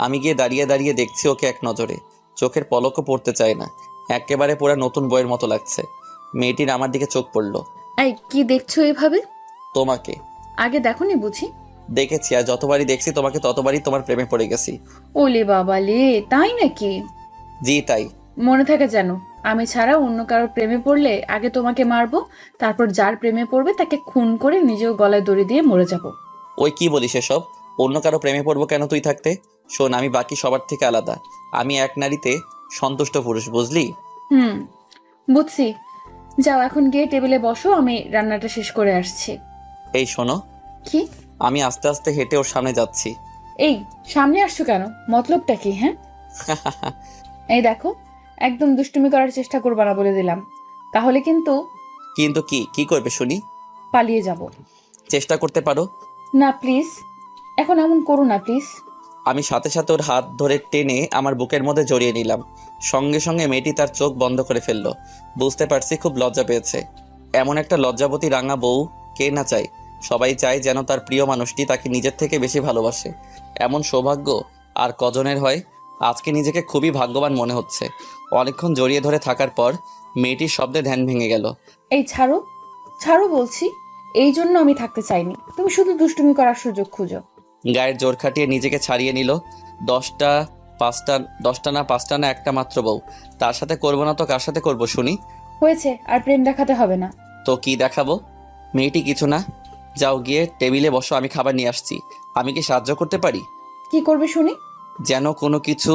আমি গিয়ে দাঁড়িয়ে দাঁড়িয়ে দেখছি ওকে এক নজরে, চোখের পলকও পড়তে চায় না। একেবারে পুরা নতুন বইয়ের মতো লাগছে। মেয়েটির আমার দিকে চোখ পড়ল। এই কি দেখছো এভাবে? তোমাকে আগে দেখোনি বুঝি? দেখেছি, আর যতবারই দেখছি তোমাকে ততবারই তোমার প্রেমে পড়ে গেছি। ওলে বাবা লে, তাই নাকি? জি তাই। মনে থাকে যেন, আমি ছাড়া অন্য কারোর প্রেমে পড়লে আগে তোমাকে মারবো, তারপর যার প্রেমে পড়বে তাকে খুন করে নিজেও গলায় দড়ি দিয়ে মরে যাব। ওই কি বলিস এসব? অন্য কারো প্রেমে পড়বো কেন তুই থাকতে? শোন, আমি বাকি সবার থেকে আলাদা। আমি এক নারীতে সন্তুষ্ট পুরুষ, বুঝলি? হুম, বুঝছি। যাও এখন গিয়ে টেবিলে বসো, আমি রান্নাটা শেষ করে আসছি। এই শোনো, কি? আমি আস্তে আস্তে হেঁটে ওর সামনে যাচ্ছি। এই সামনে আসছো কেন? মতলবটা কি? হ্যাঁ, এই দেখো, একদম দুষ্টুমি করার চেষ্টা করবা না বলে দিলাম, তাহলে কিন্তু কিন্তু কি কি করবে শুনি? পালিয়ে যাব। চেষ্টা করতে পারো। না প্লিজ, এখন এমন করো না প্লিজ। আমি সাথে সাথে ওর হাত ধরে টেনে আমার বুকের মধ্যে জড়িয়ে নিলাম। সঙ্গে সঙ্গে মেয়েটি তার চোখ বন্ধ করে ফেললো। বুঝতে পারছি খুব লজ্জা পেয়েছে। এমন একটা লজ্জাবতী রাঙা বউ কে না চায়? সবাই চায় যেন তার প্রিয় মানুষটি তাকে নিজের থেকে বেশি ভালোবাসে। এমন সৌভাগ্য আর কজনের হয়? আজকে নিজেকে খুবই ভাগ্যবান মনে হচ্ছে। অনেকক্ষণ জড়িয়ে ধরে থাকার পর মেয়েটির শব্দে ধ্যান ভেঙে গেল। এই ছাড়ো, ছাড়ো বলছি। এই জন্য আমি থাকতে চাইনি, তুমি শুধু দুষ্টুমি করার সুযোগ খুঁজো। গায়ের জোর খাটিয়ে নিজেকে ছাড়িয়ে নিল। 10টা না 5টা না একটা মাত্র বউ, তার সাথে করবো না তো কার সাথে করবো শুনি? হয়েছে, আর প্রেম দেখাতে হবে না। তো কি দেখাবো? মেয়েটি কিছু না, যাও গিয়ে টেবিলে বসো, আমি খাবার নিয়ে আসছি। আমি কি সাহায্য করতে পারি? কি করবে শুনি? যেন কোনো কিছু।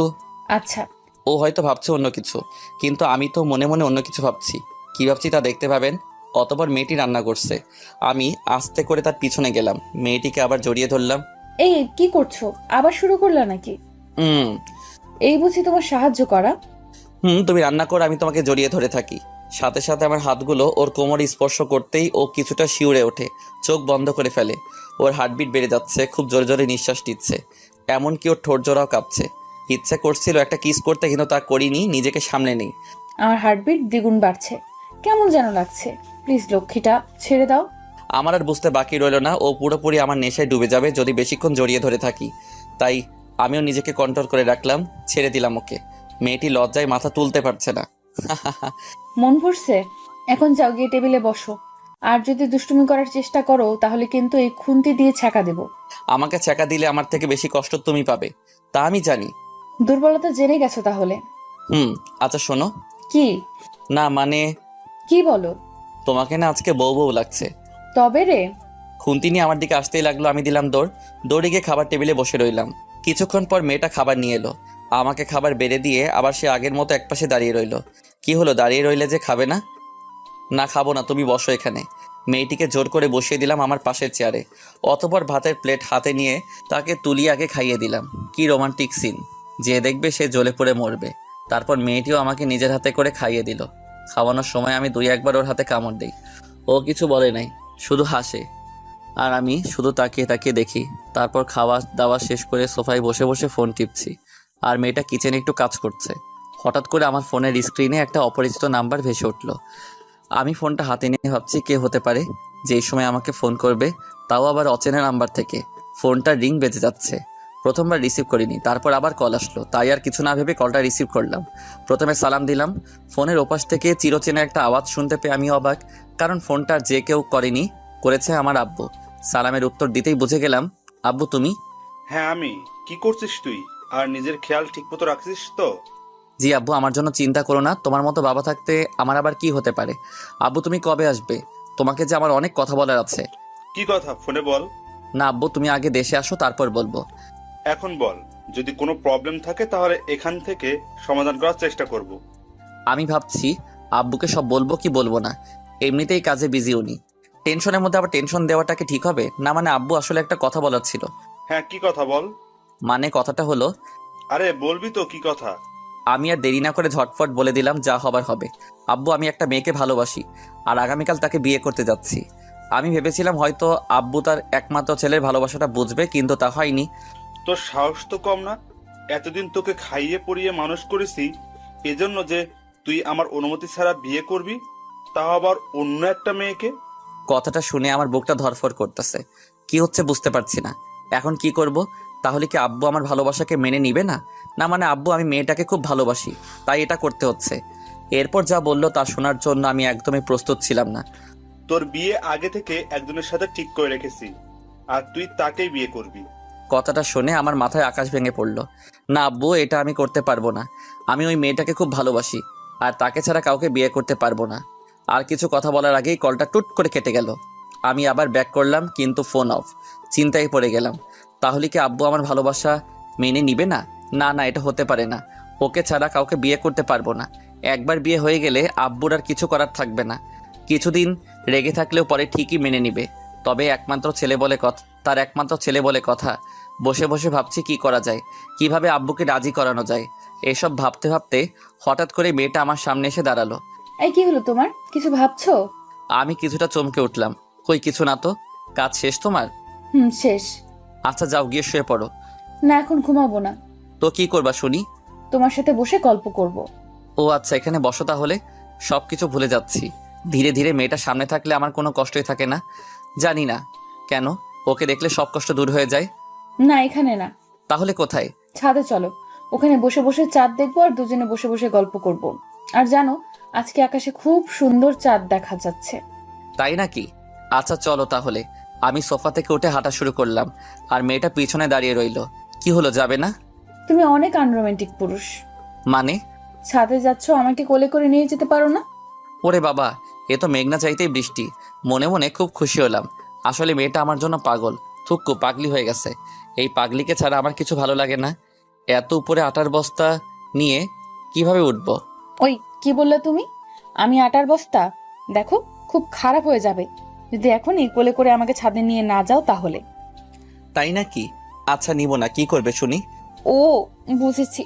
আচ্ছা। ও হয়তো ভাবছে অন্য কিছু, কিন্তু আমি তো মনে মনে অন্য কিছু ভাবছি। কি ভাবছি তা দেখতে পাবেন। অতঃপর মেয়েটি রান্না করছে। আমি আস্তে করে তার পিছনে গেলাম, মেয়েটিকে আবার জড়িয়ে ধরলাম। এই কি করছো? আবার শুরু করলা নাকি? হুম এই বুঝি তোমার সাহায্য করা? তুমি রান্না করো, আমি তোমাকে জড়িয়ে ধরে থাকি। সাথে সাথে আমার হাতগুলো ওর কোমরে স্পর্শ করতেই ও কিছুটা শিউরে ওঠে, চোখ বন্ধ করে ফেলে। ওর হার্টবিট বেড়ে যাচ্ছে, খুব জোরে জোরে নিঃশ্বাস নিচ্ছে, এমনকি ওর ঠোঁট জোড়াও কাঁপছে। ইচ্ছে করছিল একটা কিস করতে, কিন্তু তা করিনি, নিজেকে সামলে নেই। আমার হার্টবিট দ্বিগুণ বাড়ছে, কেমন যেন লাগছে। প্লিজ লক্ষ্মীটা ছেড়ে দাও। আমার আর বুঝতে বাকি রইল না, ও পুরোপুরি আমার নেশায় ডুবে যাবে যদি বেশিক্ষণ জড়িয়ে ধরে থাকি। তাই আমিও নিজেকে কন্ট্রোল করে রাখলাম, ছেড়ে দিলাম ওকে। মেয়েটি লজ্জায় মাথা তুলতে পারছে না। মন ভরছে? এখন যাও, গিয়ে টেবিলে বসো। আর যদি দুষ্টুমি করার চেষ্টা করো তাহলে কিন্তু এই খুন্তি দিয়ে ছ্যাঁকা দেব। আমাকে ছ্যাঁকা দিলে আমার থেকে বেশি কষ্ট তুমি পাবে, তা আমি জানি। দুর্বলতা জেনে গেছো তাহলে? আচ্ছা শোনো। কি? না মানে, কি বলো? তোমাকে না আজকে বউ বউ লাগছে। তবে রে। খুন্তি নিয়ে আমার দিকে আসতেই লাগলো, আমি দিলাম দৌড়। দৌড়ে গিয়ে খাবার টেবিলে বসে রইলাম। কিছুক্ষণ পর মেয়েটা খাবার নিয়ে এলো, আমাকে খাবার বেড়ে দিয়ে আবার সে আগের মতো একপাশে দাঁড়িয়ে রইলো। কি হলো, দাঁড়িয়ে রইলে যে, খাবে না? না খাবো না, তুমি বসো এখানে। মেয়েটিকে জোর করে বসিয়ে দিলাম আমার পাশের চেয়ারে। অতঃপর ভাতের প্লেট হাতে নিয়ে তাকে তুলিয়ে আগে খাইয়ে দিলাম। কি রোমান্টিক সিন! যে দেখবে সে জ্বলে পড়ে মরবে। তারপর মেয়েটিও আমাকে নিজের হাতে করে খাইয়ে দিল। খাওয়ানোর সময় আমি 2-1 বার ওর হাতে কামড় দিই। ও কিছু বলে নাই, শুধু হাসে। আর আমি শুধু তাকিয়ে তাকিয়ে দেখি। তারপর খাওয়া দাওয়া শেষ করে সোফায় বসে বসে ফোন টিপছি, আর মেয়েটা কিচেনে একটু কাজ করছে। হঠাৎ করে আমার ফোনের স্ক্রিনে একটা অপরিচিত নাম্বার ভেসে উঠল। আমি ফোনটা হাতে নিয়ে ভাবছি কে হতে পারে যেই সময় আমাকে ফোন করবে, তাও আবার অচেনা নাম্বার থেকে। ফোনটা রিং বেজে যাচ্ছে। প্রথমবার রিসিভ করিনি, তারপর আবার কল আসলো, তাই আর কিছু না ভেবে কলটা রিসিভ করলাম। প্রথমে সালাম দিলাম। ফোনের ওপাশ থেকে চিরচেনা একটা আওয়াজ শুনতে পেয়ে আমি অবাক, কারণ ফোনটা যে কেউ করেনি, করেছে আমার আব্বু। সালামের উত্তর দিতেই বুঝে গেলাম, আব্বু তুমি? হ্যাঁ আমি। কি করছিস তুই? আর নিজের খেয়াল ঠিক মতো রাখছিস তো? জি আব্বু, আমার জন্য চিন্তা করো না, তোমার মতো বাবা থাকতে আমার আবার কি হতে পারে। আব্বু তুমি কবে আসবে? তোমাকে যে আমার অনেক কথা বলার আছে। কি কথা ফোনে বল। না আব্বু, তুমি আগে দেশে আসো, তারপর বলবো। এখন বল, যদি কোনো প্রবলেম থাকে তাহলে এখান থেকে সমাধান করার চেষ্টা করব। আমি ভাবছি আব্বুকে সব বলবো কি বলবো না। এমনিতেই কাজে বিজি উনি। টেনশনের মধ্যে আবার টেনশন দেওয়াটা কি ঠিক হবে? না মানে আব্বু, আসলে একটা কথা বলার ছিল। হ্যাঁ কি কথা বল। মানে কথাটা হলো, আরে বলবি তো, কি কথা? আমি আর দেরি না করে ঝটফট বলে দিলাম, যা হবার হবে। আব্বু, আমি একটা মেয়েকে ভালোবাসি, আর আগামীকাল তাকে বিয়ে করতে যাচ্ছি। আমি ভেবেছিলাম হয়তো আব্বু তার একমাত্র ছেলের ভালোবাসাটা বুঝবে, কিন্তু তা হয়নি। তোর সাহস তো কম না। এতদিন তোকে খাইয়ে পরিয়ে মানুষ করেছি, এজন্য যে তুই আমার অনুমতি ছাড়া বিয়ে করবি, তাও আবার অন্য একটা মেয়েকে। কথাটা শুনে আমার বুকটা ধরফর করতেছে। কি হচ্ছে বুঝতে পারছি না। এখন কি করব? তাহলে কি আব্বু আমার ভালোবাসাকে মেনে নিবে না? না মানে আব্বু, আমি মেয়েটাকে খুব ভালোবাসি, তাই এটা করতে হচ্ছে। এরপর যা বললো তা শোনার জন্য আমি একদমই প্রস্তুত ছিলাম না। তোর বিয়ে আগে থেকে একজনের সাথে ঠিক করে রেখেছি, আর তুই তাকেই বিয়ে করবি। কথাটা শুনে আমার মাথায় আকাশ ভেঙে পড়লো। না আব্বু, এটা আমি করতে পারবো না। আমি ওই মেয়েটাকে খুব ভালোবাসি, আর তাকে ছাড়া কাউকে বিয়ে করতে পারবো না। আর কিছু কথা বলার আগেই কলটা টুট করে কেটে গেল। আমি আবার ব্যাক করলাম, কিন্তু ফোন অফ। চিন্তায় পড়ে গেলাম, তাহলে কি আব্বু আমার ভালোবাসা মেনে নিবে না? না না, এটা হতে পারে না। ওকে ছাড়া কাউকে বিয়ে করতে পারবো না। একবার বিয়ে হয়ে গেলে আব্বুর আর কিছু করার থাকবে না। কিছুদিন রেগে থাকলেও পরে ঠিকই মেনে নিবে। তবে একমাত্র ছেলে বলে কথা, তার একমাত্র ছেলে বলে কথা। বসে বসে ভাবছি কি করা যায়, কিভাবে আব্বুকে রাজি করানো যায়। এসব ভাবতে ভাবতে হঠাৎ করে মেয়েটা আমার সামনে এসে দাঁড়ালো। এই কি হলো তোমার? কিছু ভাবছো? আমি কিছুটা চমকে উঠলাম। কই কিছু না তো। কাজ শেষ তোমার? শেষ। আচ্ছা যাও, গিয়ে শুয়ে পড়ো। না, এখন ঘুমাবো না। তো কি করবা শুনি? তোমার সাথে বসে গল্প করব। ও আচ্ছা, এখানে বসো তাহলে। সব কিছু ভুলে যাচ্ছি। ধীরে ধীরে মেয়েটা সামনে থাকলে আমার কোনো কষ্টই থাকে না। জানি না কেন, ওকে দেখলে সব কষ্ট দূর হয়ে যায়। না, এখানে না। তাহলে কোথায়? ছাদে চলো, ওখানে বসে বসে চাঁদ দেখবো আর দুজনে বসে বসে গল্প করব। আর জানো, আজকে আকাশে খুব সুন্দর চাঁদ দেখা যাচ্ছে। তাই নাকি? আচ্ছা চলো তাহলে। আমি সোফা থেকে উঠে হাঁটা শুরু করলাম, আর মেয়েটা পিছনে দাঁড়িয়ে রইল। কি হলো, যাবে না? তুমি অনেক আনরোমান্টিক পুরুষ। মানে? ছাদে যাচ্ছ, আমাকে কোলে করে নিয়ে যেতে পারো না? ওরে বাবা, এ তো মেঘনা চাইতেই বৃষ্টি। মনে মনে খুব খুশি হলাম। আসলে মেয়েটা আমার জন্য পাগল, থুক্কু পাগলি হয়ে গেছে। এই পাগলিকে ছাড়া আমার কিছু ভালো লাগে না। এত উপরে আটার বস্তা নিয়ে কিভাবে উঠবো? ওই কি বললে তুমি? আমি আটার বস্তা? দেখো, খুব খারাপ হয়ে যাবে যদি এখনই কোলে করে আমাকে ছাদে নিয়ে না যাও তাহলে। তাই নাকি? আচ্ছা নিব না, কি করবে শুনি? ও বুঝেছি,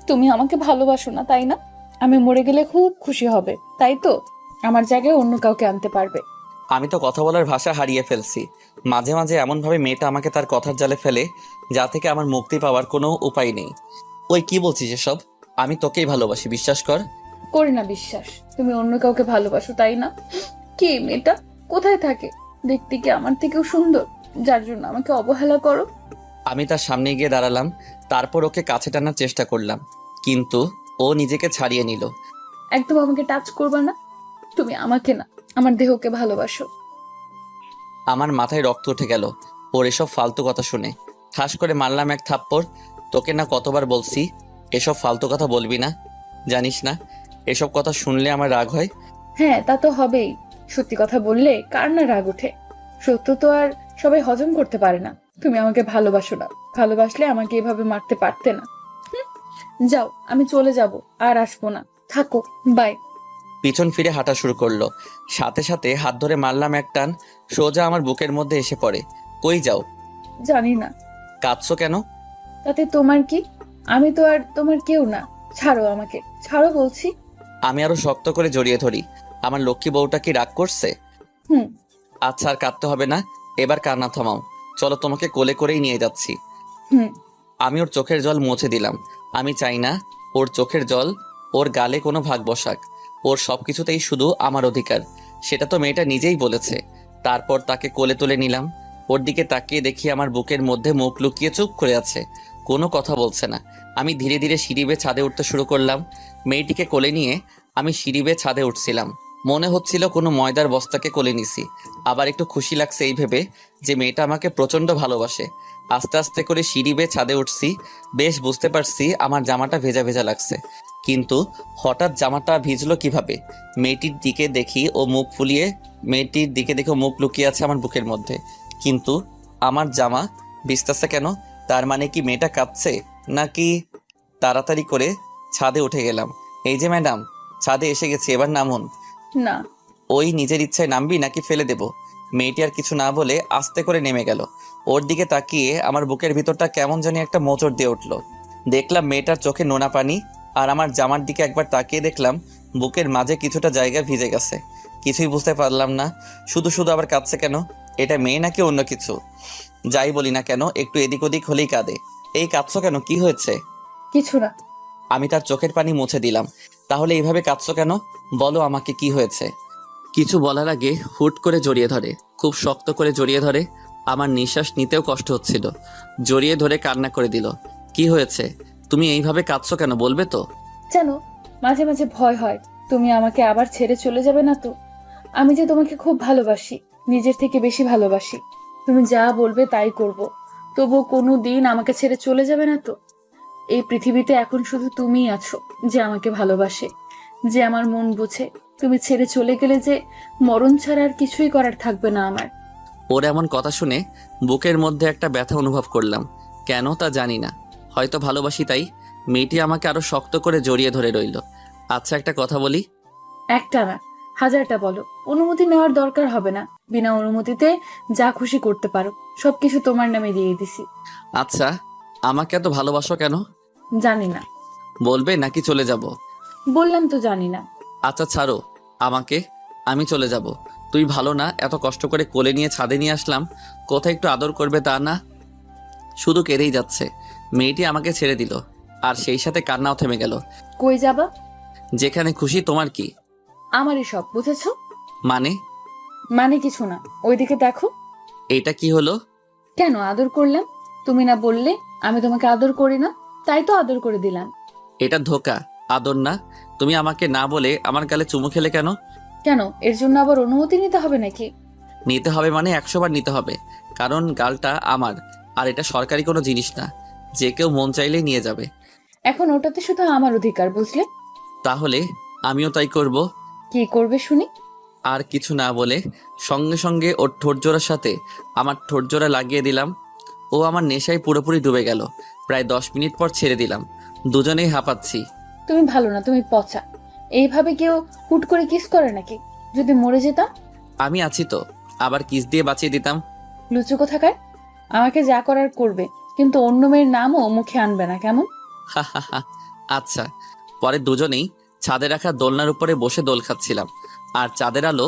তুমি আমাকে ভালোবাসো না তাই না? আমি মরে গেলে খুব খুশি হবে, তাই তো? আমার জায়গায় অন্য কাউকে আনতে পারবে। আমি তো কথা বলার ভাষা হারিয়ে ফেলছি। মাঝে মাঝে এমনভাবে মেয়েটা আমাকে তার কথার জালে ফেলে, যা থেকে আমার মুক্তি পাওয়ার কোনো উপায় নেই। ওই কি বলছিস এসব? আমি তোকেই ভালোবাসি, বিশ্বাস কর। করি না বিশ্বাস। তুমি অন্য কাউকে ভালোবাসো, তাই না? কি মেয়েটা? কোথায় থাকে? দেখতে কি আমার থেকেও সুন্দর, যার জন্য আমাকে অবহেলা করো? আমি তার সামনে গিয়ে দাঁড়ালাম, তারপর ওকে কাছে টানার চেষ্টা করলাম, কিন্তু ও নিজেকে ছাড়িয়ে নিল। একদম আমাকে টাচ করবে না। তুমি আমাকে না, আমার দেহকে ভালোবাসো। আমার মাথায় রক্ত উঠে গেল ওর এসব ফালতু কথা শুনে। ঠাস করে মারলাম এক থাপ্পড়। তোকে না কতবার বলছি এসব ফালতু কথা বলবি না? জানিস না এসব কথা শুনলে আমার রাগ হয়? হ্যাঁ, তা তো হবেই। সত্যি কথা বললে কার না রাগ ওঠে? সত্য তো আর সবাই হজম করতে পারে না। তুমি আমাকে ভালোবাসো না, ভালোবাসলে আমাকে এভাবে মারতে পারতে না। হুম, যাও, আমি চলে যাব, আর আসবো না। থাকো, বাই। পিছন ফিরে হাঁটা শুরু করলো, সাথে সাথে হাত ধরে মারলাম এক টান, সোজা আমার বুকের মধ্যে এসে পড়ে। কই যাও? জানি না। কাঁদছো কেন? তাতে তোমার কি? আমি তো আর তোমার কেউ না। ছাড়ো আমাকে, ছাড়ো বলছি। আমি আরো শক্ত করে জড়িয়ে ধরি। আমার লক্ষ্মী বউটা কি রাগ করছে? হুম। আচ্ছা, আর কাঁদতে হবে না, এবার কান্না থামাও। চলো, তোমাকে কোলে করেই নিয়ে যাচ্ছি। হুম। আমি ওর চোখের জল মুছে দিলাম। আমি চাই না ওর চোখের জল ওর গালে কোনো ভাগ বসাক। ওর সবকিছুতেই শুধু আমার অধিকার, সেটা তো মেয়েটা নিজেই বলেছে। তারপর তাকে কোলে তুলে নিলাম। ওর দিকে তাকিয়ে দেখি আমার বুকের মধ্যে মুখ লুকিয়ে চুপ করে আছে, কোনো কথা বলছে না। আমি ধীরে ধীরে সিঁড়ি বেয়ে ছাদে উঠতে শুরু করলাম। মেয়েটিকে কোলে নিয়ে আমি সিঁড়ি বেয়ে ছাদে উঠছিলাম। মনে হচ্ছিল কোনো ময়দার বস্তাকে কোলে নিছি। আবার একটু খুশি লাগছে এই ভেবে যে মেয়েটা আমাকে প্রচণ্ড ভালোবাসে। আস্তে আস্তে করে সিঁড়ি বেয়ে ছাদে উঠছি। বেশ বুঝতে পারছি আমার জামাটা ভেজা ভেজা লাগছে, কিন্তু হঠাৎ জামাটা ভিজলো কিভাবে? মেয়েটির দিকে দেখি ও মুখ ফুলিয়ে, মেয়েটির দিকে দেখে ও মুখ লুকিয়ে আছে আমার বুকের মধ্যে, কিন্তু আমার জামা ভিজতেছে কেন? তার মানে কি মেয়েটা কাঁদছে নাকি? তাড়াতাড়ি করে ছাদে উঠে গেলাম। এই যে ম্যাডাম, ছাদে এসে গেছি, এবার নামুন। না। ওই নিজের ইচ্ছায় নামবি নাকি ফেলে দেব? মেয়েটি আর কিছু না বলে আস্তে করে নেমে গেল। ওর দিকে তাকিয়ে আমার বুকের ভিতরটা কেমন জানি একটা মোচড় দিয়ে উঠলো। দেখলাম মেয়েটার চোখে নোনা পানি, আর আমার জামার দিকে একবার তাকিয়ে দেখলাম বুকের মাঝে কিছুটা জায়গা ভিজে গেছে। কিছুই বুঝতে পারলাম না, শুধু শুধু আবার কাঁদছে কেন? এটা মেয়ে নাকি অন্য কিছু? যাই বলি না কেন, একটু এদিক ওদিক হলেই কাঁদে। এই কাঁদছো কেন, কি হয়েছে? কিছু না। আমি তার চোখের পানি মুছে দিলাম। তাহলে এইভাবে কাঁদছো কেন? বলো আমাকে, কি হয়েছে? কিছু বলার আগে হুট করে জড়িয়ে ধরে, খুব শক্ত করে জড়িয়ে ধরে। আমার নিঃশ্বাস নিতেও কষ্ট হচ্ছিল। জড়িয়ে ধরে কান্না করে দিল। কি হয়েছে? তুমি এইভাবে কাঁদছো কেন, বলবে তো? জানো, মাঝে মাঝে ভয় হয় তুমি আমাকে আবার ছেড়ে চলে যাবে না তো। আমি যে তোমাকে খুব ভালোবাসি, নিজের থেকে বেশি ভালোবাসি। তুমি যা বলবে তাই করব। তবুও কোনো দিন আমাকে ছেড়ে চলে যাবে না তো? এই পৃথিবীতে এখন শুধু তুমিই আছো যে আমাকে ভালোবাসে, যে আমার মন বুঝে। তুমি ছেড়ে চলে গেলে যে মরণ ছাড়া আর কিছুই করার থাকবে না আমার। ওর এমন কথা শুনে বুকের মধ্যে একটা ব্যথা অনুভব করলাম। কেন তা জানি না, হয়তো ভালোবাসি তাই। মেয়েটি আমাকে আরো শক্ত করে জড়িয়ে ধরে রইল। আচ্ছা, একটা কথা বলি। একটা না, হাজারটা বলো। অনুমতি নেওয়ার দরকার হবে না। বিনা অনুমতিতে যা খুশি করতে পারো। সবকিছু তোমার নামে দিয়ে দিছি। আচ্ছা, আমাকে এত ভালোবাসো কেন? জানি না। বলবে নাকি চলে যাব? বললাম তো জানি না। আচ্ছা ছাড়ো আমাকে, আমি চলে যাব। তুই ভালো না, এত কষ্ট করে কোলে নিয়ে ছাদে নিয়ে আসলাম, কোথায় একটু আদর করবে তা না, শুধু কেঁদেই যাচ্ছে। মেয়েটি আমাকে ছেড়ে দিল, আর সেই সাথে কান্নাও থেমে গেল। কই যাবা? যেখানে খুশি। তোমার কি? আমারই সব, বুঝেছো? মানে? মানে কিছু না, ওইদিকে দেখো। এইটা কি হলো? কেন আদর করলাম? তুমি না বললে আমি তোমাকে আদর করি না, তাই তো আদর করে দিলাম। এটা ধোকা, আদর না। তুমি আমাকে না বলে আমার গালে চুমু খেলে কেন? কেন, এর জন্য আবার অনুমতি নিতে হবে নাকি? নিতে হবে মানে 100 বার নিতে হবে, কারণ গালটা আমার, আর এটা সরকারি কোনো জিনিস না যে কেউ মন চাইলেই নিয়ে যাবে। এখন ওটাতে শুধু আমার অধিকার, বুঝলে? তাহলে আমিও তাই করব। কি করবে শুনি? আর কিছু না বলে সঙ্গে সঙ্গে ওর ঠোঁটজোড়ার সাথে আমার ঠোঁটজোড়া লাগিয়ে দিলাম। ও আমার নেশায় পুরোপুরি ডুবে গেল। প্রায় 10 মিনিট পর ছেড়ে দিলাম। দুজনেই হাঁপাচ্ছি। তুমি ভালো না, তুমি পচা। এইভাবে কেউ হুট করে কিস করে নাকি? যদি মরে যেতাম? আমি আছি তো, আবার কিস দিয়ে বাঁচিয়ে দিতাম। লুচু কোথাকার। আমাকে যা করার করবে, কিন্তু অন্য মেয়ের নামও মুখে আনবে না, কেমন? হা হা হা। আচ্ছা। পরে দুজনেই ছাদে রাখা দোলনার উপরে বসে দোল খাচ্ছিলাম, আর চাঁদের আলো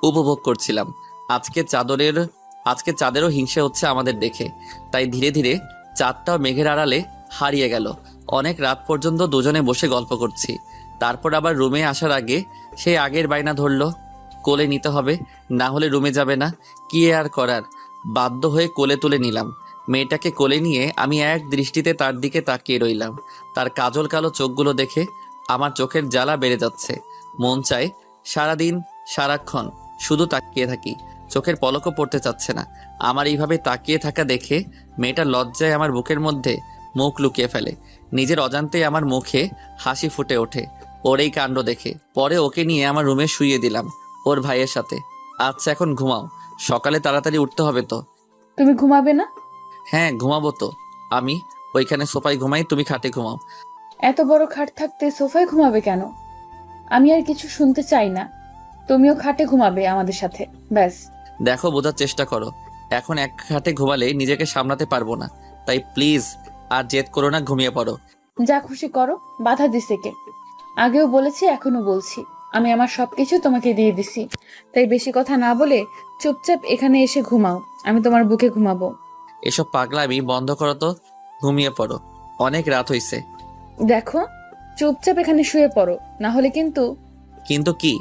উপভোগ করছিলাম। আজকে চাঁদেরও হিংসে হচ্ছে আমাদের দেখে, তাই ধীরে ধীরে চাঁদটাও মেঘের আড়ালে হারিয়ে গেল। অনেক রাত পর্যন্ত দুজনে বসে গল্প করছি। তারপর আবার রুমে আসার আগে সেই আগের বায়না ধরলো, কোলে নিতে হবে, না হলে রুমে যাবে না। কি আর করার, বাধ্য হয়ে কোলে তুলে নিলাম। মেয়েটাকে কোলে নিয়ে আমি এক দৃষ্টিতে তার দিকে তাকিয়ে রইলাম। তার কাজল কালো চোখগুলো দেখে আমার চোখের জ্বালা বেড়ে যাচ্ছে। মন চায় সারাদিন সারাক্ষণ শুধু তাকিয়ে থাকি, চোখের পলকও পড়তে চাচ্ছে না। আমার এইভাবে তাকিয়ে থাকা দেখে মেয়েটা লজ্জায় আমার বুকের মধ্যে মুখ লুকিয়ে ফেলে। নিজের অজান্তেই আমার মুখে হাসি ফুটে ওঠে ওর এই কাণ্ড দেখে। পরে ওকে নিয়ে আমার রুমে শুইয়ে দিলাম ওর ভাইয়ের সাথে। আচ্ছা এখন ঘুমাও, সকালে তাড়াতাড়ি উঠতে হবে তো। তুমি ঘুমাবে না? হ্যাঁ ঘুমাবো তো। আমি ওইখানে সোফায় ঘুমাই, তুমি খাটে ঘুমাও। এত বড় খাট থাকতে সোফায় ঘুমাবে কেন? আমি আর কিছু শুনতে চাই না, তুমিও খাটে ঘুমাবে আমাদের সাথে, ব্যাস। দেখো বোঝার চেষ্টা করো, এখন এক খাটে ঘুমালে নিজেকে সামলাতে পারবো না, তাই প্লিজ আর জেদ করো না, ঘুমিয়ে পড়ো। যা খুশি করো, বাধা দিছে কে? আগেও বলেছি, এখনো বলছি, আমি আমার সবকিছু তোমাকে দিয়ে দিছি, তাই বেশি কথা না বলে চুপচাপ এখানে এসে ঘুমাও, আমি তোমার বুকে ঘুমাবো। এসব পাগলামি বন্ধ করো তো, ঘুমিয়ে পড়ো, অনেক রাত হইছে। দেখো, চুপচাপ এখানে শুয়ে পড়ো, না হলে কিন্তু। কিন্তু কি?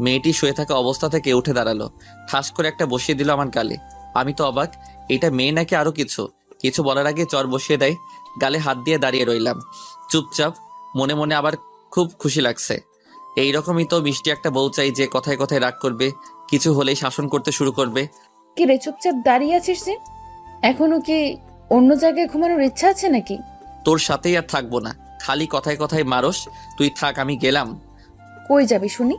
মেয়েটি শুয়ে থাকা অবস্থা থেকে উঠে দাঁড়ালো, ঠাস করে একটা বসিয়ে দিল আমার গালে। আমি তো অবাক, এটা মেয়ে নাকি আরো কিছু কিছু বলার আগে চর বসিয়ে দেয়। গালে হাত দিয়ে দাঁড়িয়ে রইলাম চুপচাপ। মনে মনে আবার খুব খুশি লাগছে। এইরকমই তো মিষ্টি একটা বউ চাই, যে কথায় কথায় রাগ করবে, কিছু হলেই শাসন করতে শুরু করবে। কি রে, চুপচাপ দাঁড়িয়ে আছিস যে? এখনো কি অন্য জায়গায় ঘুমানোর ইচ্ছা আছে নাকি? তোর সাথেই আর থাকবো না, খালি কথায় কথায় মারস। তুই থাক, আমি গেলাম। কই যাবি শুনি?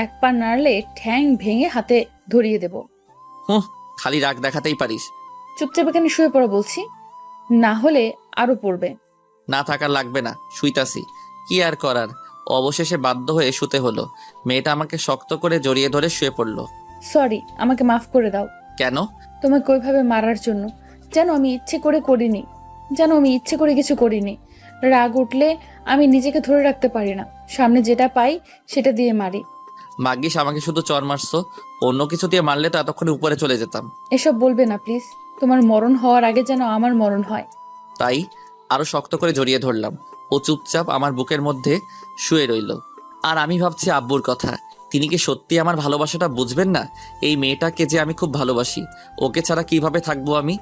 এক পা নাড়লে ঠ্যাং ভেঙে হাতে ধরিয়ে দেব। হুঁ, খালি রাগ দেখাতেই পারিস। চুপচাপ এখানে শুয়ে পড়ো বলছি, না হলে আরো পড়বে। না থাকার লাগবে না, শুইতাছি। কি আর করার, অবশেষে বাধ্য হয়ে শুতে হলো। মেয়েটা আমাকে শক্ত করে জড়িয়ে ধরে শুয়ে পড়লো। সরি, আমাকে মাফ করে দাও। কেন? তোমাকে ওইভাবে মারার জন্য। যেন আমি ইচ্ছে করে করিনি, যেন আমি ইচ্ছে করে কিছু করিনি। রাগ উঠলে আমি নিজেকে ধরে রাখতে পারি না, সামনে যেটা পাই সেটা দিয়ে মারি। মাগিস আমাকে শুধু চর মারছো, অন্য কিছু দিয়ে মারলে তো এতক্ষণে উপরে চলে যেতাম। এসব বলবে না প্লিজ, তোমার মরণ হওয়ার আগে যেন আমার মরণ হয়। তাই আরো শক্ত করে জড়িয়ে ধরলাম। ও চুপচাপ আমার বুকের মধ্যে শুয়ে রইল। আর আমি ভাবছি আব্বুর কথা, তিনি কি সত্যি আমার ভালোবাসাটা বুঝবেন না? এই মেয়েটাকে যে আমি খুব ভালোবাসি, ওকে ছাড়া কিভাবে থাকবো আমি?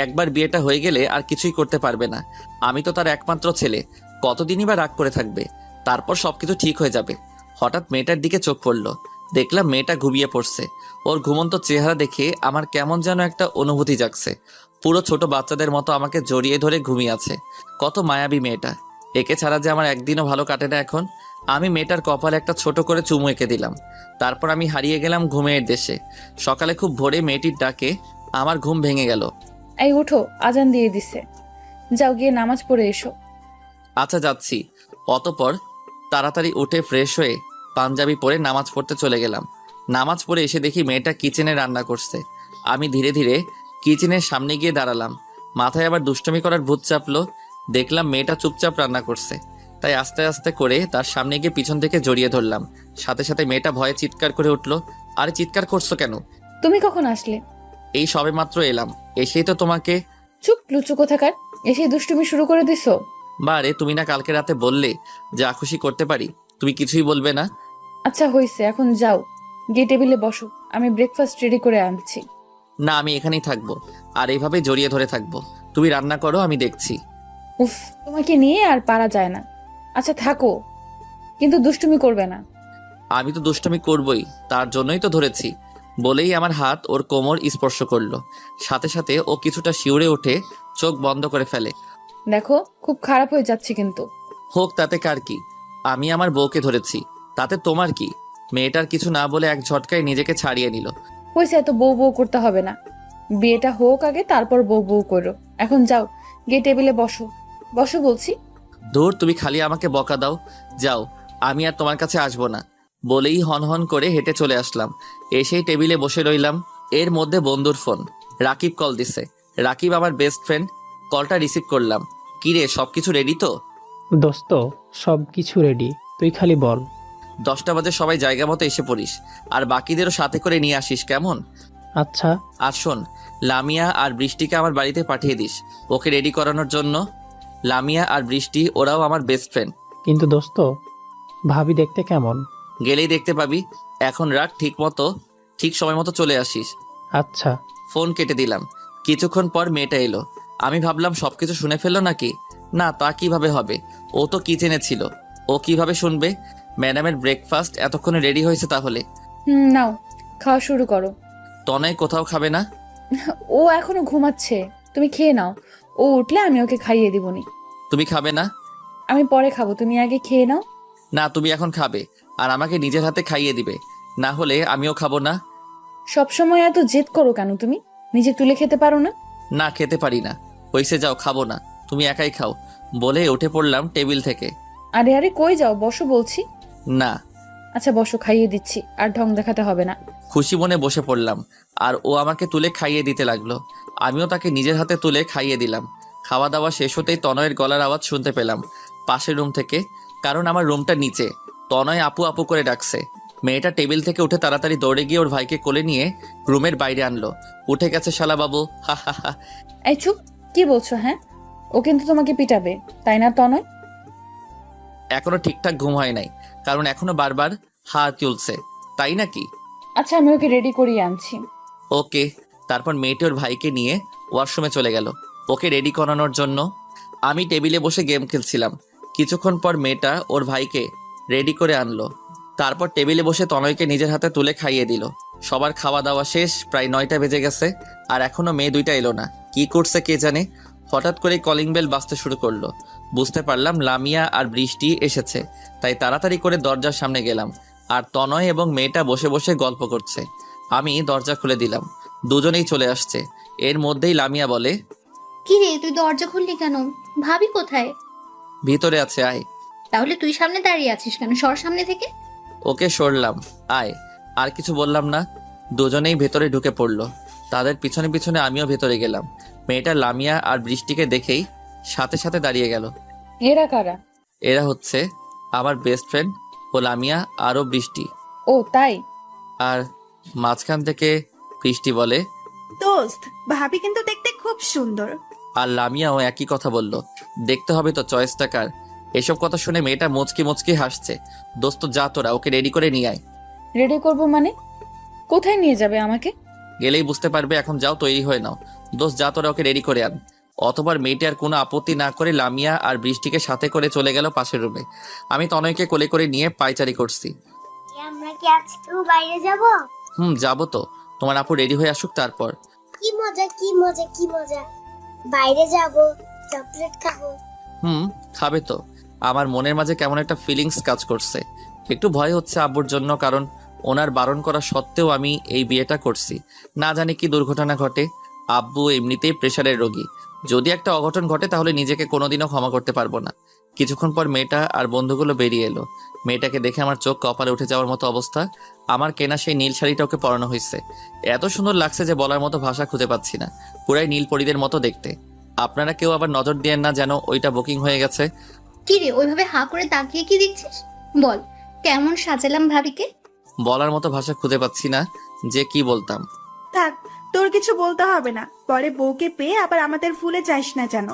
একবার বিয়েটা হয়ে গেলে আর কিছুই করতে পারবে না। আমি তো তার একমাত্র ছেলে, কতদিনই বা রাগ করে থাকবে? তারপর সবকিছু ঠিক হয়ে যাবে। হঠাৎ মেয়েটার দিকে চোখ পড়লো, দেখলাম মেয়েটা ঘুমিয়ে পড়ছে। ওর ঘুমন্ত চেহারা দেখে আমার কেমন যেন একটা অনুভূতি জাগছে। পুরো ছোট বাচ্চাদের মতো আমাকে জড়িয়ে ধরে ঘুমিয়ে আছে। কত মায়াবী মেয়েটা, একে ছাড়া যে আমার একদিনও ভালো কাটে না এখন। আমি মেয়েটার কপালে একটা ছোট করে চুমু এঁকে দিলাম। তারপর আমি হারিয়ে গেলাম ঘুমের দেশে। সকালে খুব ভোরে মেয়েটির ডাকে আমার ঘুম ভেঙে গেল। এই উঠো, আজান দিয়ে দিছে, যাও গিয়ে নামাজ পড়ে এসো। আচ্ছা যাচ্ছি। অতপর তাড়াতাড়ি উঠে ফ্রেশ হয়ে পাঞ্জাবি পরে নামাজ পড়তে চলে গেলাম। নামাজ পড়ে এসে দেখি মেয়েটা কিচেনে রান্না করছে। আমি ধীরে ধীরে কিচেনের সামনে গিয়ে দাঁড়ালাম। মাথায় আবার দুষ্টুমি করার ভূত চাপলো। দেখলাম মেয়েটা চুপচাপ রান্না করছে, তাই আস্তে আস্তে করে তার সামনে গিয়ে পিছন থেকে জড়িয়ে ধরলাম। সাথে সাথে মেয়েটা ভয়ে চিৎকার করে উঠলো। আরে চিৎকার করছো কেন? তুমি কখন আসলে? এই সবে মাত্র এলাম, এসেই তো তোমাকে। চুপ লুচু কোথাকার, এসে দুষ্টুমি শুরু করে দিছো। বারে, তুমি না কালকে রাতে বললে যা খুশি করতে পারি, তুমি কিছুই বলবে না? আচ্ছা হয়েছে, এখন যাও গিয়ে টেবিলে বসো, আমি ব্রেকফাস্ট রেডি করে আনছি। না, আমি এখানেই থাকবো, আর এইভাবে জড়িয়ে ধরে থাকবো। তুমি রান্না করো, আমি দেখছি। উফ, তোমাকে নিয়ে আর পারা যায় না। আচ্ছা থাকো, কিন্তু দুষ্টুমি করবে না। আমি তো দুষ্টুমি করবই, তার জন্যই তো ধরেছি। বলেই আমার হাত ওর কোমর স্পর্শ করলো। সাথে সাথে ও কিছুটা শিউরে উঠে চোখ বন্ধ করে ফেলে। দেখো, খুব খারাপ হয়ে যাচ্ছে কিন্তু। হোক, তাতে কার কি? আমি আমার বউকে ধরেছি, তাতে তোমার কি? মেয়েটার কিছু না বলে এক ঝটকায় নিজেকে ছাড়িয়ে নিল। হয়েছে, এত বউ বউ করতে হবে না, বিয়েটা হোক আগে, তারপর বউ বউ করো। এখন যাও গিয়ে টেবিলে বসো, বসো বলছি। ধুর, তুমি খালি আমাকে বকা দাও। যাও, আমি আর তোমার কাছে আসবো না। বলেই হনহন করে হেঁটে চলে আসলাম। এসেই টেবিলে বসে রইলাম। এর মধ্যে বন্ধুর ফোন। রাকিব কল দিছে। রাকিব আমার বেস্ট ফ্রেন্ড। কলটা রিসিভ করলাম। কিরে, সবকিছু রেডি তো? দোস্ত, সব কিছু রেডি, তুই খালি বল। 10টা বাজে সবাই জায়গা মতো এসে পড়িস, আর বাকিদেরও সাথে করে নিয়ে আসিস, কেমন? আচ্ছা। আর শোন, লামিয়া আর বৃষ্টিকে আমার বাড়িতে পাঠিয়ে দিস, ওকে রেডি করানোর জন্য। লামিয়া আর বৃষ্টি ওরাও আমার বেস্ট ফ্রেন্ড। কিন্তু দোস্ত, ভাবি দেখতে কেমন? গেলেই দেখতে পাবি। এখন রাখ, ঠিক সময় মতো চলে আসিস। আচ্ছা। ফোন কেটে দিলাম। কিছুক্ষণ পর মেয়েটা এলো। আমি ভাবলাম সবকিছু শুনে ফেললো নাকি। না, তা কিভাবে হবে? ও তো কিচেনে ছিল, ও কিভাবে শুনবে? ম্যাডামের ব্রেকফাস্ট এতক্ষণে রেডি হয়েছে তাহলে। নাও, খাওয়া শুরু করো। তনয় কোথাও খাবে না? ও এখনো ঘুমাচ্ছে, তুমি খেয়ে নাও। ও উঠলে আমি ওকে খাইয়ে দিবনি। তুমি খাবে না? আমি পরে খাবো, তুমি আগে খেয়ে নাও। না, তুমি এখন খাবে আর আমাকে নিজের হাতে খাইয়ে দিবে, না হলে আমিও খাবো না। সবসময় এত জেদ করো কেন তুমি? নিজে তুলে খেতে পারো না? না, খেতে পারি না। হইছে, যাও, খাবো না, তুমি একাই খাও বলে উঠে পড়লাম টেবিল থেকে। আরে আরে, কই যাও? বসো বলছি। না। আচ্ছা বসো, খাইয়ে দিচ্ছি, আর ঢং দেখাতে হবে না। খুশি মনে বসে পড়লাম আর ও আমাকে তুলে খাইয়ে দিতে লাগলো। আমিও তাকে নিজের হাতে তুলে খাইয়ে দিলাম। খাওয়া দাওয়া শেষ হতেই তনয়ের গলার আওয়াজ শুনতে পেলাম পাশের রুম থেকে, কারণ আমার রুমটা নিচে। তনয় আপু আপু করে ডাকছে। মেয়েটা টেবিল থেকে উঠে তাড়াতাড়ি দৌড়ে গিয়ে ওর ভাইকে কোলে নিয়ে রুমের বাইরে আনলো। উঠে গেছে শালা বাবু, হা হা হা। এই চুপ, কি বলছো? হ্যাঁ, ও কিন্তু তোমাকে পিটাবে, তাই না তনয়? এখনো ঠিকঠাক ঘুম হয় নাই, কারণ এখনো বারবার হাত চলছে, তাই নাকি? আচ্ছা, আমি ওকে রেডি করিয়ে আনছি। ওকে। তারপর মেয়েটি ওর ভাইকে নিয়ে ওয়াশরুমে চলে গেল ওকে রেডি করানোর জন্য। আমি টেবিলে বসে গেম খেলছিলাম। কিছুক্ষণ পর মেয়েটা ওর ভাইকে রেডি করে আনলো। তারপর টেবিলে বসে তনয়কে নিজের হাতে তুলে খাইয়ে দিল। সবার খাওয়া দাওয়া শেষ, প্রায় 9টা বেজে গেছে আর এখনো মেয়ে দুইটা এলো না। কি করছে কে জানে। হঠাৎ করে কলিং বেল বাজতে শুরু করলো। বুঝতে পারলাম লামিয়া আর বৃষ্টি এসেছে, তাই তাড়াতাড়ি করে দরজার সামনে গেলাম। আর তনয় এবং মেয়েটা বসে বসে গল্প করছে। আমি দরজা খুলে দিলাম। দুজনেই চলে আসছে। এর মধ্যেই লামিয়া বলে, কি রে, তুই দরজা খুললি কেন? ভাবি কোথায়? ভিতরে আছে, আয়। তাহলে তুই সামনে দাঁড়িয়ে আছিস কেন? সর সামনে থেকে। ওকে সরলাম, আয়। আর কিছু বললাম না। দুজনেই ভেতরে ঢুকে পড়লো। তাদের পিছনে পিছনে আমিও ভেতরে গেলাম। মেয়েটা লামিয়া আর বৃষ্টিকে দেখেই সাথে সাথে দাঁড়িয়ে গেল। এরা কারা? এরা হচ্ছে আমার বেস্ট ফ্রেন্ড, ও লামিয়া আরও বৃষ্টি। ও তাই? আর মাঝখান থেকে বৃষ্টি বলে, দোস্ত, ভাবি কিন্তু দেখতে খুব সুন্দর। আর লামিয়াও একই কথা বলল। দেখতে হবে তো চয়েসটা কার। এসব কথা শুনে মেয়েটা মুচকি মুচকি হাসছে। দোস্ত যা, তোরা ওকে রেডি করে নিয়ে আয়। রেডি করবো মানে? কোথায় নিয়ে যাবে আমাকে? গেলেই বুঝতে পারবে, এখন যাও, তৈরি হয়ে নাও। দোস্ত যা, তোরা ওকে রেডি করে আন। অতবার মেয়েটি আর কোনো আপত্তি না করে লামিয়া আর বৃষ্টিকে সাথে করে চলে গেল পাশের রুমে। আমি তনয়কে কোলে করে নিয়ে পায়চারি করছি। আমরা কি আজকেও বাইরে যাব? যাবো তো। তোমার আপু রেডি হয়ে আসুক তারপর। কি মজা, কি মজা, কি মজা! বাইরে যাব, চকলেট খাবো। খাবে তো। আমার মনের মাঝে কেমন একটা ফিলিংস কাজ করছে। একটু ভয় হচ্ছে আব্বুর জন্য, কারণ ওনার বারণ করা সত্ত্বেও আমি এই বিয়েটা করছি। না জানি কি দুর্ঘটনা ঘটে। আব্বু এমনিতেই প্রেশারের রোগী। যদি একটা অঘটন ঘটে তাহলে নিজেকে কোনোদিনও ক্ষমা করতে পারবো না। কিছুক্ষণ পর মেয়েটা আর বন্ধুগুলো বেরিয়ে এলো। মেয়েটাকে দেখে আমার চোখ কপালে উঠে যাওয়ার মতো অবস্থা। আমার কেনা সেই নীল শাড়িটা ওকে পরানো হয়েছে। এত সুন্দর লাগছে যে বলার মতো ভাষা খুঁজে পাচ্ছি না। পুরাই নীল পরীদের মতো দেখতে। আপনারা কেউ আবার নজর দিয়েন না যেন ওইটা বুকিং হয়ে গেছে। কি রে, ওইভাবে হা করে তাকিয়ে কি দেখছিস? বল, কেমন সাজালাম ভাবিকে? বলার মতো ভাষা খুঁজে পাচ্ছি না যে কি বলতাম। থাক, তোর কিছু বলতে হবে না। পরে বউকে পেয়ে আবার আমাদের ভুলে যাস না যেন।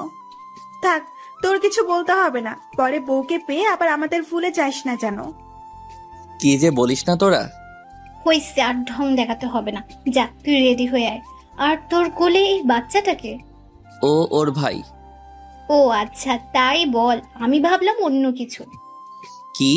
থাক, তোর কিছু বলতে হবে না। পরে বউকে পেয়ে আবার আমাদের ভুলে যাস না যেন। কি যে বলিস না তোরা। হইছে, আর ঢং দেখাতে হবে না। যা, তুই রেডি হয়ে আয়। আর তোর কোলে এই বাচ্চাটাকে? ও ওর ভাই। ও আচ্ছা, তাই বল। আমি ভাবলাম অন্য কিছু। কি?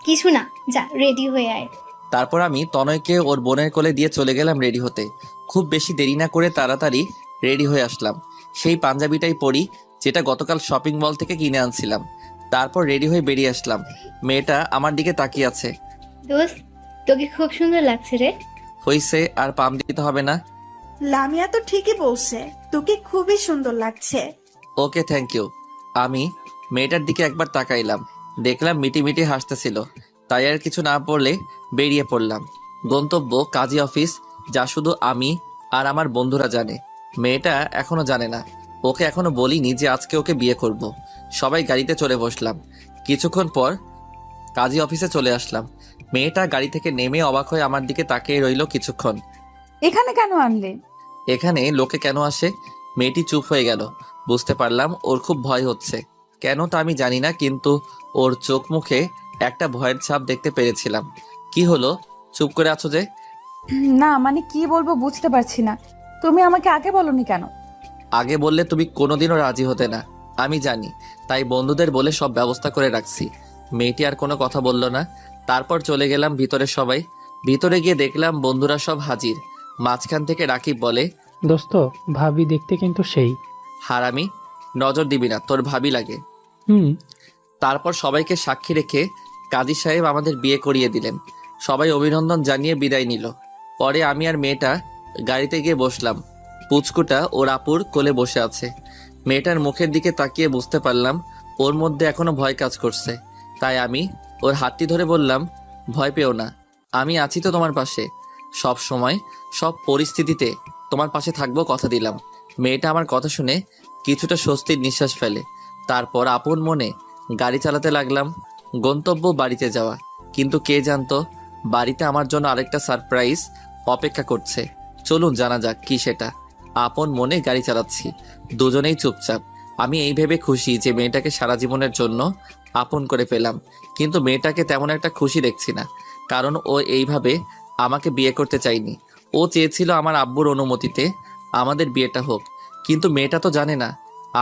কিছু না, যা রেডি হয়ে আয়। তারপর আমি তনয়কে ওর বোনের কোলে দিয়ে চলে গেলাম রেডি হতে। খুব বেশি দেরি না করে তাড়াতাড়ি রেডি হয়ে আসলাম। সেই পাঞ্জাবিটাই পরি যেটা গতকাল শপিং মল থেকে কিনে আনছিলাম। তারপর রেডি হয়ে বেরিয়ে আসলাম। মেয়েটা আমার দিকে তাকিয়ে আছে। দোস্ত, তোকে খুব সুন্দর লাগছে রে। হইছে, আর পাম দিতে হবে না। লামিয়া তো ঠিকই বলছে, তোকে খুবই সুন্দর লাগছে। ওকে, থ্যাংক ইউ। আমি মেয়েটার দিকে একবার তাকাইলাম, দেখলাম মিটি মিটি হাসতেছিল। তাই আর কিছু না বলে বেরিয়ে পড়লাম। গন্তব্য কাজী অফিস, যা শুধু আমি আর আমার বন্ধুরা জানে। মেয়েটা এখনো জানে না। ওকে এখনো বলিনি যে আজকে ওকে বিয়ে করব। সবাই গাড়িতে চলে বসলাম। কিছুক্ষণ পর কাজী অফিসে চলে আসলাম। মেয়েটা গাড়ি থেকে নেমে অবাক হয়ে আমার দিকে তাকিয়ে রইল কিছুক্ষণ। এখানে কেন আনলে? এখানে লোকে কেন আসে? মেয়েটি চুপ হয়ে গেল। বুঝতে পারলাম ওর খুব ভয় হচ্ছে। কেন তা আমি জানি না, কিন্তু ওর চোখ মুখে একটা ভয়ের ছাপ দেখতে পেরেছিলাম। কি হলো, চুপ করে আছো যে? না মানে কি বলবো বুঝতে পারছি না। তুমি আমাকে আগে বলনি কেন? আগে বললে তুমি কোনোদিনও রাজি হতে না, আমি জানি। তাই বন্ধুদের বলে সব ব্যবস্থা করে রাখছি। মেয়েটি আর কোনো কথা বলল না। তারপর চলে গেলাম ভিতরে। সবাই ভিতরে গিয়ে দেখলাম বন্ধুরা সব হাজির। মাঝখান থেকে রাকিব বলে, দোস্ত, ভাবি দেখতে কিন্তু সেই। হারামি, নজর দিবি না, তোর ভাবি লাগে। হুম। তারপর সবাইকে সাক্ষী রেখে কাজী সাহেব আমাদের বিয়ে করিয়ে দিলেন। সবাই অভিনন্দন জানিয়ে বিদায় নিল। পরে আমি আর মেয়েটা গাড়িতে গিয়ে বসলাম। পুচকুটা ওর আপুর কোলে বসে আছে। মেয়েটার মুখের দিকে তাকিয়ে বুঝতে পারলাম ওর মধ্যে এখনো ভয় কাজ করছে। তাই আমি ওর হাতটি ধরে বললাম, ভয় পেও না, আমি আছি তো তোমার পাশে। সব সময়, সব পরিস্থিতিতে তোমার পাশে থাকবো, কথা দিলাম। মেয়েটা আমার কথা শুনে কিছুটা স্বস্তির নিঃশ্বাস ফেলে। তারপর আপন মনে গাড়ি চালাতে লাগলাম। গন্তব্য বাড়িতে যাওয়া, কিন্তু কে জানতো বাড়িতে আমার জন্য আরেকটা সারপ্রাইজ অপেক্ষা করছে। চলুন জানা যাক কি সেটা। আপন মনে গাড়ি চালাচ্ছি, দুজনেই চুপচাপ। আমি এই ভেবে খুশি যে মেয়েটাকে সারা জীবনের জন্য আপন করে পেলাম, কিন্তু মেয়েটাকে তেমন একটা খুশি দেখছি না, কারণ ও এইভাবে আমাকে বিয়ে করতে চায়নি। ও চেয়েছিল আমার আব্বুর অনুমতিতে আমাদের বিয়েটা হোক, কিন্তু মেয়েটা তো জানে না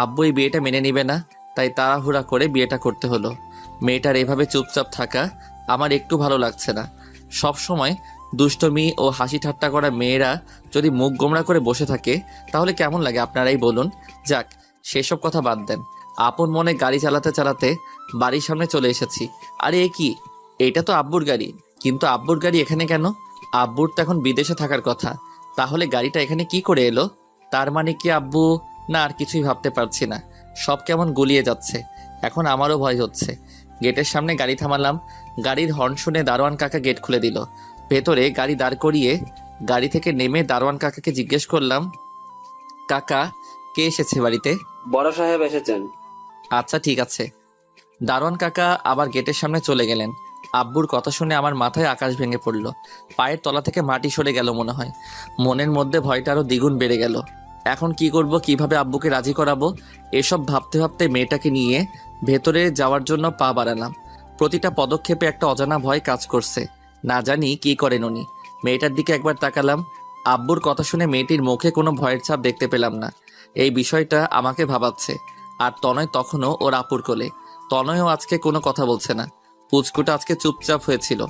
আব্বু এই বিয়েটা মেনে নিবে না, তাই তাড়াহুড়া করে বিয়েটা করতে হলো। মেয়েটার এভাবে চুপচাপ থাকা আমার একটু ভালো লাগছে না। সব সময় দুষ্টমি ও হাসি ঠাট্টা করা মেয়েরা যদি মুখ গোমড়া করে বসে থাকে তাহলে কেমন লাগে আপনারাই বলুন। যাক, সেসব কথা বাদ দেন। আপন মনে গাড়ি চালাতে চালাতে বাড়ির সামনে চলে এসেছি। আরে এ কি, এটা তো আব্বুর গাড়ি। কিন্তু আব্বুর গাড়ি এখানে কেন? আব্বুর তো এখন বিদেশে থাকার কথা, তাহলে গাড়িটা এখানে কি করে এলো? তার মানে কি আব্বু? না, আর কিছুই ভাবতে পারছি না। সব কেমন গুলিয়ে যাচ্ছে। এখন আমারও ভয় হচ্ছে। গেটের সামনে গাড়ি থামালাম। গাড়ির হর্ন শুনে দারোয়ান কাকা গেট খুলে দিল। ভেতরে গাড়ি দাঁড় করিয়ে গাড়ি থেকে নেমে দারোয়ান কাকাকে জিজ্ঞেস করলাম, কাকা, কে এসেছে বাড়িতে? বড় সাহেব এসেছেন। আচ্ছা ঠিক আছে। দারোয়ান কাকা আবার গেটের সামনে চলে গেলেন। আব্বুর কথা শুনে আমার মাথায় আকাশ ভেঙে পড়ল। পায়ের তলা থেকে মাটি সরে গেল মনে হয়। মনের মধ্যে ভয়টা আরো দ্বিগুণ বেড়ে গেল। এখন কি করব, কিভাবে আব্বুকে রাজি করাবো, এসব ভাবতে ভাবতে মেয়েটাকে নিয়ে ভেতরে যাওয়ার জন্য পা বাড়ালাম। প্রতিটা পদক্ষেপে একটা অজানা ভয় কাজ করছে। না জানি কি করেন উনি। মেয়েটার দিকে একবার তাকালাম। আব্বুর কথা শুনে মেয়েটির মুখে কোনো ভয়ের ছাপ দেখতে পেলাম না। এই বিষয়টা আমাকে ভাবাচ্ছে। আর তনয় তখনও ওর আপুর কোলে। তনয়ও আজকে কোনো কথা বলছে না। পুচকুটা আজকে চুপচাপ হয়েছিল।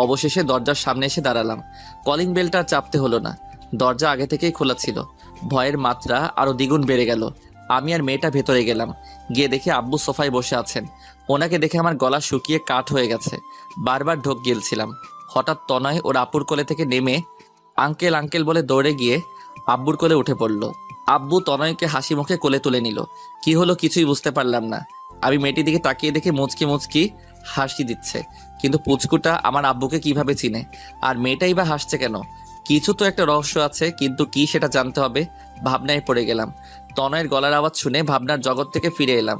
অবশেষে দরজার সামনে এসে দাঁড়ালাম। কলিং বেলটা আর চাপতে হলো না, দরজা আগে থেকেই খোলা ছিল। ভয়ের মাত্রা আরো দ্বিগুণ বেড়ে গেল। আমি আর মেয়েটা ভেতরে গেলাম। গিয়ে দেখি আব্বু সোফায় বসে আছেন। ওনাকে দেখে আমার গলা শুকিয়ে কাঠ হয়ে গেছে। বারবার ঢোক গিলছিলাম। হঠাৎ তনয় ওর আপুর কোলে থেকে নেমে আঙ্কেল আঙ্কেল বলে দৌড়ে গিয়ে আব্বুর কোলে উঠে পড়ল। আব্বু তনয়কে হাসি মুখে কোলে তুলে নিল। কি হলো কিছুই বুঝতে পারলাম না। আমি মেয়েটির দিকে তাকিয়ে দেখে মুচকি মুচকি হাসি দিচ্ছে, কিন্তু পুচকুটা আমার আব্বুকে কিভাবে চিনে? আর মেয়েটাই বা হাসছে কেন? কিছু তো একটা রহস্য আছে, কিন্তু কি সেটা জানতে হবে। ভাবনায় পড়ে গেলাম। তনয়ের গলার আওয়াজ শুনে ভাবনার জগৎ থেকে ফিরে এলাম।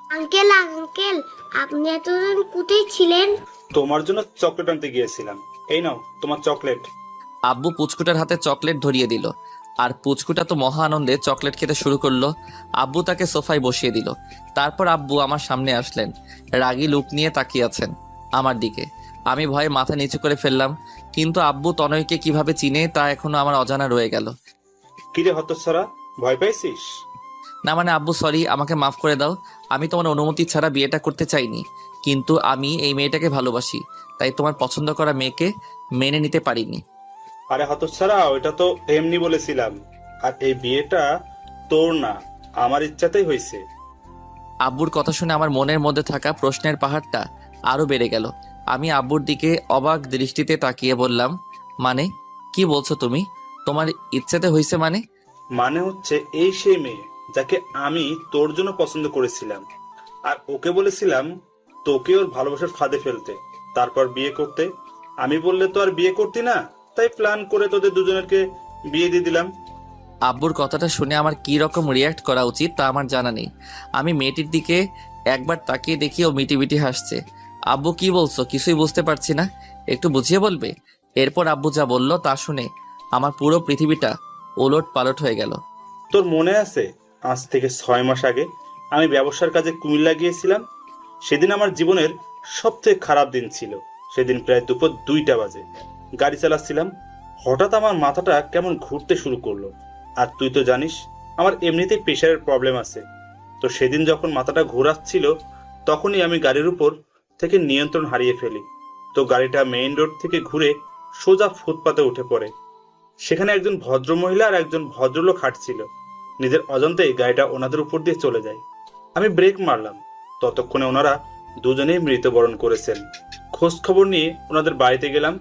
আঙ্কেল আঙ্কেল, আপনি এতদিন কোথায় ছিলেন? তোমার জন্য চকলেট আনতে গিয়েছিলাম, এই নাও তোমার চকলেট। আব্বু পুচকুটার হাতে চকলেট ধরিয়ে দিল। আর পুচকুটা তো মহা আনন্দে চকলেট খেতে শুরু করলো। আব্বু তাকে সোফায় বসিয়ে দিল। তারপর আব্বু আমার সামনে আসলেন। রাগী লুক নিয়ে তাকিয়ে আছেন আমার দিকে। আমি ভয়ে মাথা নিচু করে ফেললাম, কিন্তু আব্বু তনয়কে কিভাবে চিনে তা এখনো আমার অজানা রয়ে গেল। কিরে হতচ্ছাড়া, ভয় পাইছিস? না মানে আব্বু সরি, আমাকে মাফ করে দাও। আমি তোমার অনুমতি ছাড়া বিয়েটা করতে চাইনি, কিন্তু আমি এই মেয়েটাকে ভালোবাসি, তাই তোমার পছন্দ করা মেয়েকে মেনে নিতে পারিনি। আরে হতচ্ছাড়া, ওইটা তো এমনি বলেছিলাম। আর এই বিয়েটা তোর না, আমার ইচ্ছাতেই হয়েছে। আব্বুর কথা শুনে আমার মনের মধ্যে থাকা প্রশ্নের পাহাড়টা আরো বেড়ে গেল। আমি আব্বুর দিকে অবাক দৃষ্টিতে তাকিয়ে বললাম, মানে কি বলছো তুমি? তোমার ইচ্ছাতে হয়েছে মানে? মানে হচ্ছে এই সেই মেয়ে যাকে আমি তোর জন্য পছন্দ করেছিলাম, আর ওকে বলেছিলাম তোকে ওর ভালোবাসার ফাঁদে ফেলতে, তারপর বিয়ে করতে। আমি বললে তো আর বিয়ে করতি না, তাই প্ল্যান করে তোদের দুজনেরকে বিয়ে দিয়ে দিলাম। আব্বুর কথাটা শুনে আমার কি রকম রিয়াক্ট করা উচিত তা আমার জানা নেই। আমি মেয়েটির দিকে একবার তাকিয়ে দেখি ও মিটিমিটি হাসছে। আব্বু কি বলছো? কিছুই বুঝতে পারছি না, একটু বুঝিয়ে বলবে? এরপর আব্বু যা বলল তা শুনে আমার পুরো পৃথিবীটা ওলট পালট হয়ে গেল। তোর মনে আছে আজ থেকে 6 মাস আগে আমি ব্যবসার কাজে কুমিল্লা গিয়েছিলাম। সেদিন আমার জীবনের সবথেকে খারাপ দিন ছিল। সেদিন প্রায় দুপুর 2টা বাজে গাড়ি চালাচ্ছিলাম। হঠাৎ আমার মাথাটা কেমন ঘুরতে শুরু করলো। আর তুই তো জানিস আমার এমনিতেই প্রেশারের প্রবলেম আছে। তো সেদিন যখন মাথাটা ঘোরাচ্ছিল তখনই আমি গাড়ির উপর থেকে নিয়ন্ত্রণ হারিয়ে ফেলি। তো গাড়িটা মেইন রোড থেকে ঘুরে সোজা ফুটপাতে উঠে পড়ে। সেখানে একজন ভদ্রমহিলা আর একজন ভদ্রলোক হাঁটছিল। নিজের অজান্তেই গাড়িটা ওনাদের উপর দিয়ে চলে যায়। আমি ব্রেক মারলাম। ততক্ষণে ওনারা দুজনেই মৃত্যুবরণ করেছেন। খোঁজ খবর নিয়ে ওনাদের বাড়িতে গেলাম।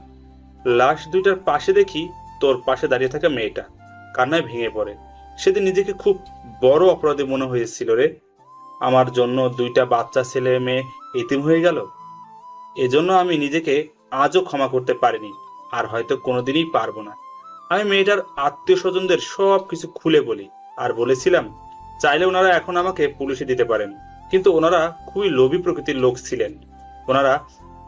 লাশ দুইটার পাশে দেখি তোর পাশে দাঁড়িয়ে থাকা মেয়েটা কান্নায় ভেঙে পড়ে। সেদিন নিজেকে খুব বড় অপরাধী মনে হয়েছিল রে। আমার জন্য 2টা বাচ্চা ছেলে মেয়ে এতিম হয়ে গেল। এজন্য আমি নিজেকে আজও ক্ষমা করতে পারিনি, আর হয়তো কোনোদিনই পারবো না। আমি মেয়েটার আত্মীয় স্বজনদের সব কিছু খুলে বলি আর বলেছিলাম চাইলে ওনারা এখন আমাকে পুলিশে দিতে পারেন, কিন্তু ওনারা খুবই লোভী প্রকৃতির লোক ছিলেন। ওনারা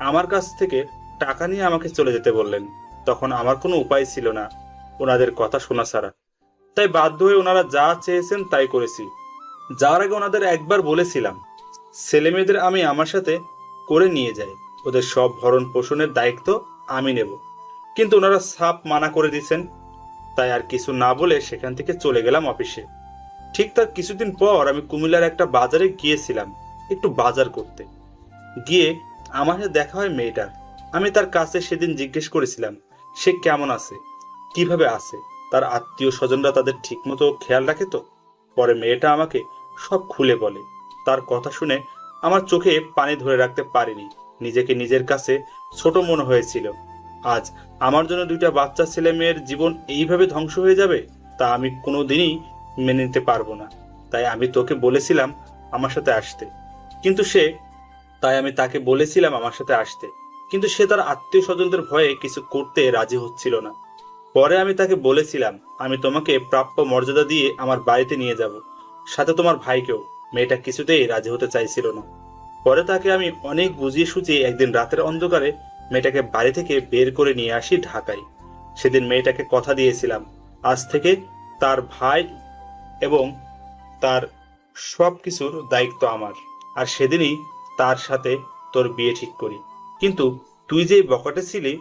আমার কাছ থেকে টাকা নিয়ে আমাকে চলে যেতে বললেন। তখন আমার কোনো উপায় ছিল না ওনাদের কথা শোনা ছাড়া। তাই বাধ্য হয়ে ওনারা যা চেয়েছেন তাই করেছি। যাওয়ার আগে ওনাদের একবার বলেছিলাম ছেলে মেয়েদের আমি আমার সাথে করে নিয়ে যাই, ওদের সব ভরণ পোষণের দায়িত্ব আমি নেব। কিন্তু ওনারা সাপ মানা করে দিয়েছেন। তাই আর কিছু না বলে সেখান থেকে চলে গেলাম অফিসে। ঠিক তার কিছুদিন পর আমি কুমিল্লার একটা বাজারে গিয়েছিলাম একটু বাজার করতে। গিয়ে আমার সাথে দেখা হয় মেয়েটার। আমি তার কাছে সেদিন জিজ্ঞেস করেছিলাম সে কেমন আছে, কিভাবে আছে, তার আত্মীয় স্বজনরা তাদের ঠিকমতো খেয়াল রাখে তো। পরে মেয়েটা আমাকে সব খুলে বলে। তার কথা শুনে আমার চোখে পানি ধরে রাখতে পারিনি। নিজেকে নিজের কাছে ছোট মনে হয়েছিল। আজ আমার জন্য 2টা বাচ্চা ছেলে মেয়ের জীবন এইভাবে ধ্বংস হয়ে যাবে তা আমি কোনোদিনই মেনে নিতে পারবো না। তাই আমি তোকে বলেছিলাম আমার সাথে আসতে, কিন্তু সে তার আত্মীয় স্বজনদের ভয়ে কিছু করতে রাজি হচ্ছিল না। পরে আমি তাকে বলেছিলাম আমি তোমাকে প্রাপ্য মর্যাদা দিয়ে আমার বাড়িতে নিয়ে যাব, সাথে তোমার ভাইকেও। মেয়েটা কিছুতেই রাজি হতে চাইছিল না। পরে তাকে আমি অনেক বুঝিয়ে সুঝিয়ে একদিন রাতের অন্ধকারে মেয়েটাকে বাড়ি থেকে বের করে নিয়ে আসি ঢাকায়। সেদিন মেয়েটাকে কথা দিয়েছিলাম আজ থেকে তার ভাই এবং তার সব কিছুর দায়িত্ব আমার। আর সেদিনই তার সাথে তোর বিয়ে ঠিক করি। কিন্তু তুই যে বকাটে ছিলি,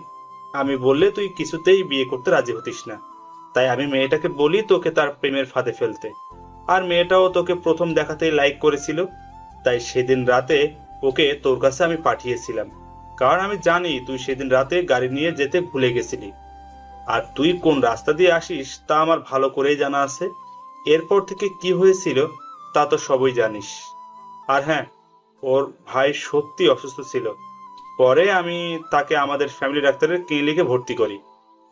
আমি বললে তুই কিছুতেই বিয়ে করতে রাজি হতিস না। তাই আমি মেয়েটাকে বলি তোকে তার প্রেমের ফাঁদে ফেলতে। আর মেয়েটাও তোকে প্রথম দেখাতেই লাইক করেছিল। তাই সেদিন রাতে ওকে তোর কাছে আমি পাঠিয়েছিলাম, কারণ আমি জানি তুই সেদিন রাতে গাড়ি নিয়ে যেতে ভুলে গেছিলি। আর তুই কোন রাস্তা দিয়ে আসিস তা আমার ভালো করেই জানা আছে। এরপর থেকে কি হয়েছিল তা তো সবই জানিস। আর হ্যাঁ, ওর ভাই সত্যি অসুস্থ ছিল। পরে আমি তাকে আমাদের ফ্যামিলি ডাক্তারের ক্লিনিকে ভর্তি করি।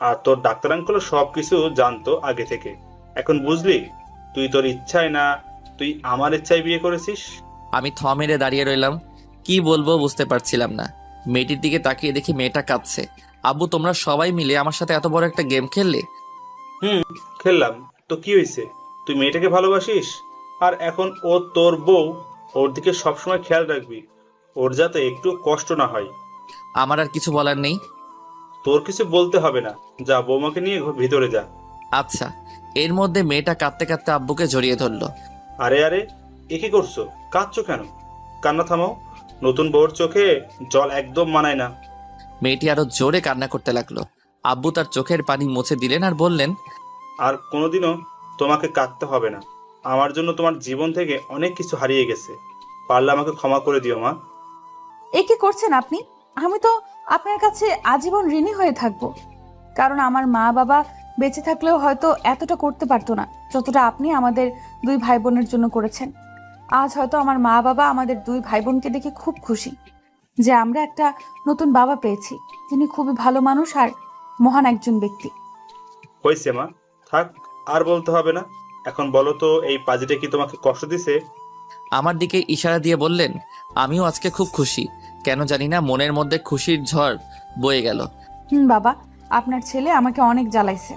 আর তোর ডাক্তার আঙ্কেল সবকিছু জানতো আগে থেকে। এখন বুঝলি তুই তোর ইচ্ছায় না, তুই আমার ইচ্ছায় বিয়ে করেছিস। আমি থ মেরে দাঁড়িয়ে রইলাম। কি বলবো বুঝতে পারছিলাম না। মেয়েটির দিকে তাকিয়ে দেখি মেয়েটা কাঁদছে। আব্বু, তোমরা সবাই মিলে আমার সাথে এত বড় একটা গেম খেললে? খেললাম তো কি হয়েছে? তুই মেয়েটাকে ভালোবাসিস, আর এখন ও তোর বউ। ওর দিকে সবসময় খেয়াল রাখবি, ওর যাতে একটু কষ্ট না হয়। আমার আর কিছু বলার নেই। তোর কিছু বলতে হবে না, যা বৌমাকে নিয়ে ভিতরে যা। আচ্ছা। এর মধ্যে মেয়েটা কাঁদতে কাঁদতে আব্বুকে জড়িয়ে ধরলো। আরে আরে, এ কি করছো? কাঁদছো কেন? কান্না থামাও। নতুন বউর চোখে জল একদম মানায় না। মেয়েটি আরো জোরে কান্না করতে লাগলো। আব্বু তার চোখের পানি মুছে দিলেন আর বললেন, আর কোনোদিনও তোমাকে কাঁদতে হবে না। আমার জন্য তোমার জীবন থেকে অনেক কিছু হারিয়ে গেছে। পারলে আমাকে ক্ষমা করে দিও মা। এ কি করছেন আপনি? আমি তো আপনার কাছে আজীবন ঋণী হয়ে থাকবো, কারণ আমার মা বাবা বেঁচে থাকলেও হয়তো এতটা করতে পারতো না যতটা আপনি আমাদের 2 ভাই বোনের জন্য করেছেন। আজ হয়তো আমার মা বাবা আমাদের 2 ভাই বোনকে দেখে খুব খুশি যে আমরা একটা নতুন বাবা পেয়েছি, যিনি খুবই ভালো মানুষ আর মহান একজন ব্যক্তি। হয়েছে মা, থাক, আর বলতে হবে না। এখন বলো তো, এই পাজিটা কি তোমাকে কষ্ট দিছে? আমার দিকে ইশারা দিয়ে বললেন, আমিও আজকে খুব খুশি। কেন জানি না মনের মধ্যে খুশির ঝড় বয়ে গেল। বাবা, আপনার ছেলে আমাকে অনেক জ্বালাইছে।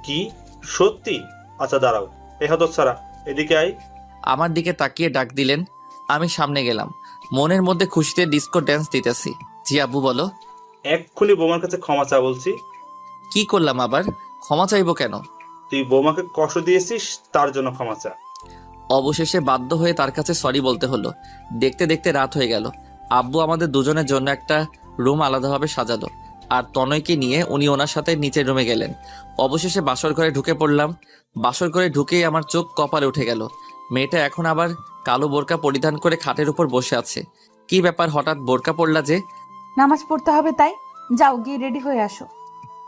কি সত্যি? আচ্ছা দাঁড়াও, এ হতো ছাড়া, এদিকে আই। আমার দিকে তাকিয়ে ডাক দিলেন। আমি সামনে গেলাম। মনের মধ্যে খুশিতে ডিস্কো ড্যান্স দিতেছি। জি আব্বু, বলো। এক্ষুনি বৌমার কাছে ক্ষমা চা বলছি। কি করলাম আবার? ক্ষমা চাইবো কেন? তুই বৌমাকে কষ্ট দিয়েছিস, তার জন্য ক্ষমা চা। অবশেষে বাধ্য হয়ে তার কাছে সরি বলতে হলো। দেখতে দেখতে রাত হয়ে গেল। আব্বু আমাদের দুজনের জন্য একটা রুম আলাদাভাবে সাজালো, আর তনয়কে নিয়ে উনি ওনার সাথে নিচের রুমে গেলেন। অবশেষে বাসর ঘরে ঢুকে পড়লাম। বাসর ঘরে ঢুকেই আমার চোখ কপালে উঠে গেল। মেয়েটা এখন আবার কালো বোরকা পরিধান করে খাটের উপর বসে আছে। কি ব্যাপার, হঠাৎ বোরকা পড়লা যে? নামাজ পড়তে হবে তাই। যাও গিয়ে রেডি হয়ে আসো,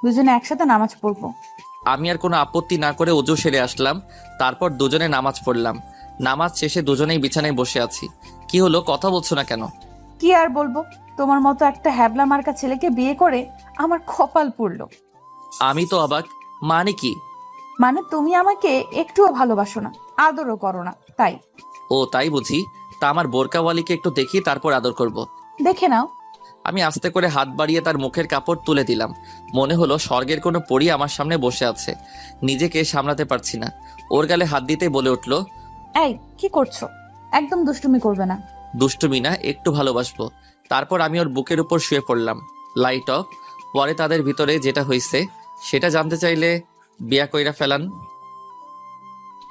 দুজনে একসাথে নামাজ পড়বো। আমি আর কোনো আপত্তি না করে অজু সেরে আসলাম। তারপর দুজনে নামাজ পড়লাম। নামাজ শেষে দুজনেই বিছানায় বসে আছি। কি হলো, কথা বলছো না কেন? কি আর বলবো, তোমার মতো একটা হ্যাবলা মার্কা ছেলেকে বিয়ে করে আমার কপাল পুড়লো। আমি তো অবাক। মানে কি? মানে তুমি আমাকে একটুও ভালোবাসো না, আদরও করো না, তাই। ও তাই বুঝি। তা আমার বোরকাওয়ালিকে একটু দেখি, তারপর আদর করব। দেখে নাও। আমি আস্তে করে হাত বাড়িয়ে তার মুখের কাপড় তুলে দিলাম। মনে হলো স্বর্গের কোনো পরী আমার সামনে বসে আছে। নিজেকে সামলাতে পারছি না। ওর গালে হাত দিতেই বলে উঠল, এই কি করছো? একদম দুষ্টুমি করবে না। দুষ্টুমি না, একটু ভালোবাসবো। তারপর আমি ওর বুকের উপর শুয়ে পড়লাম। Light off. পরে তাদের ভিতরে যেটা হয়েছে সেটা জানতে চাইলে বিয়া কইরা ফেলান।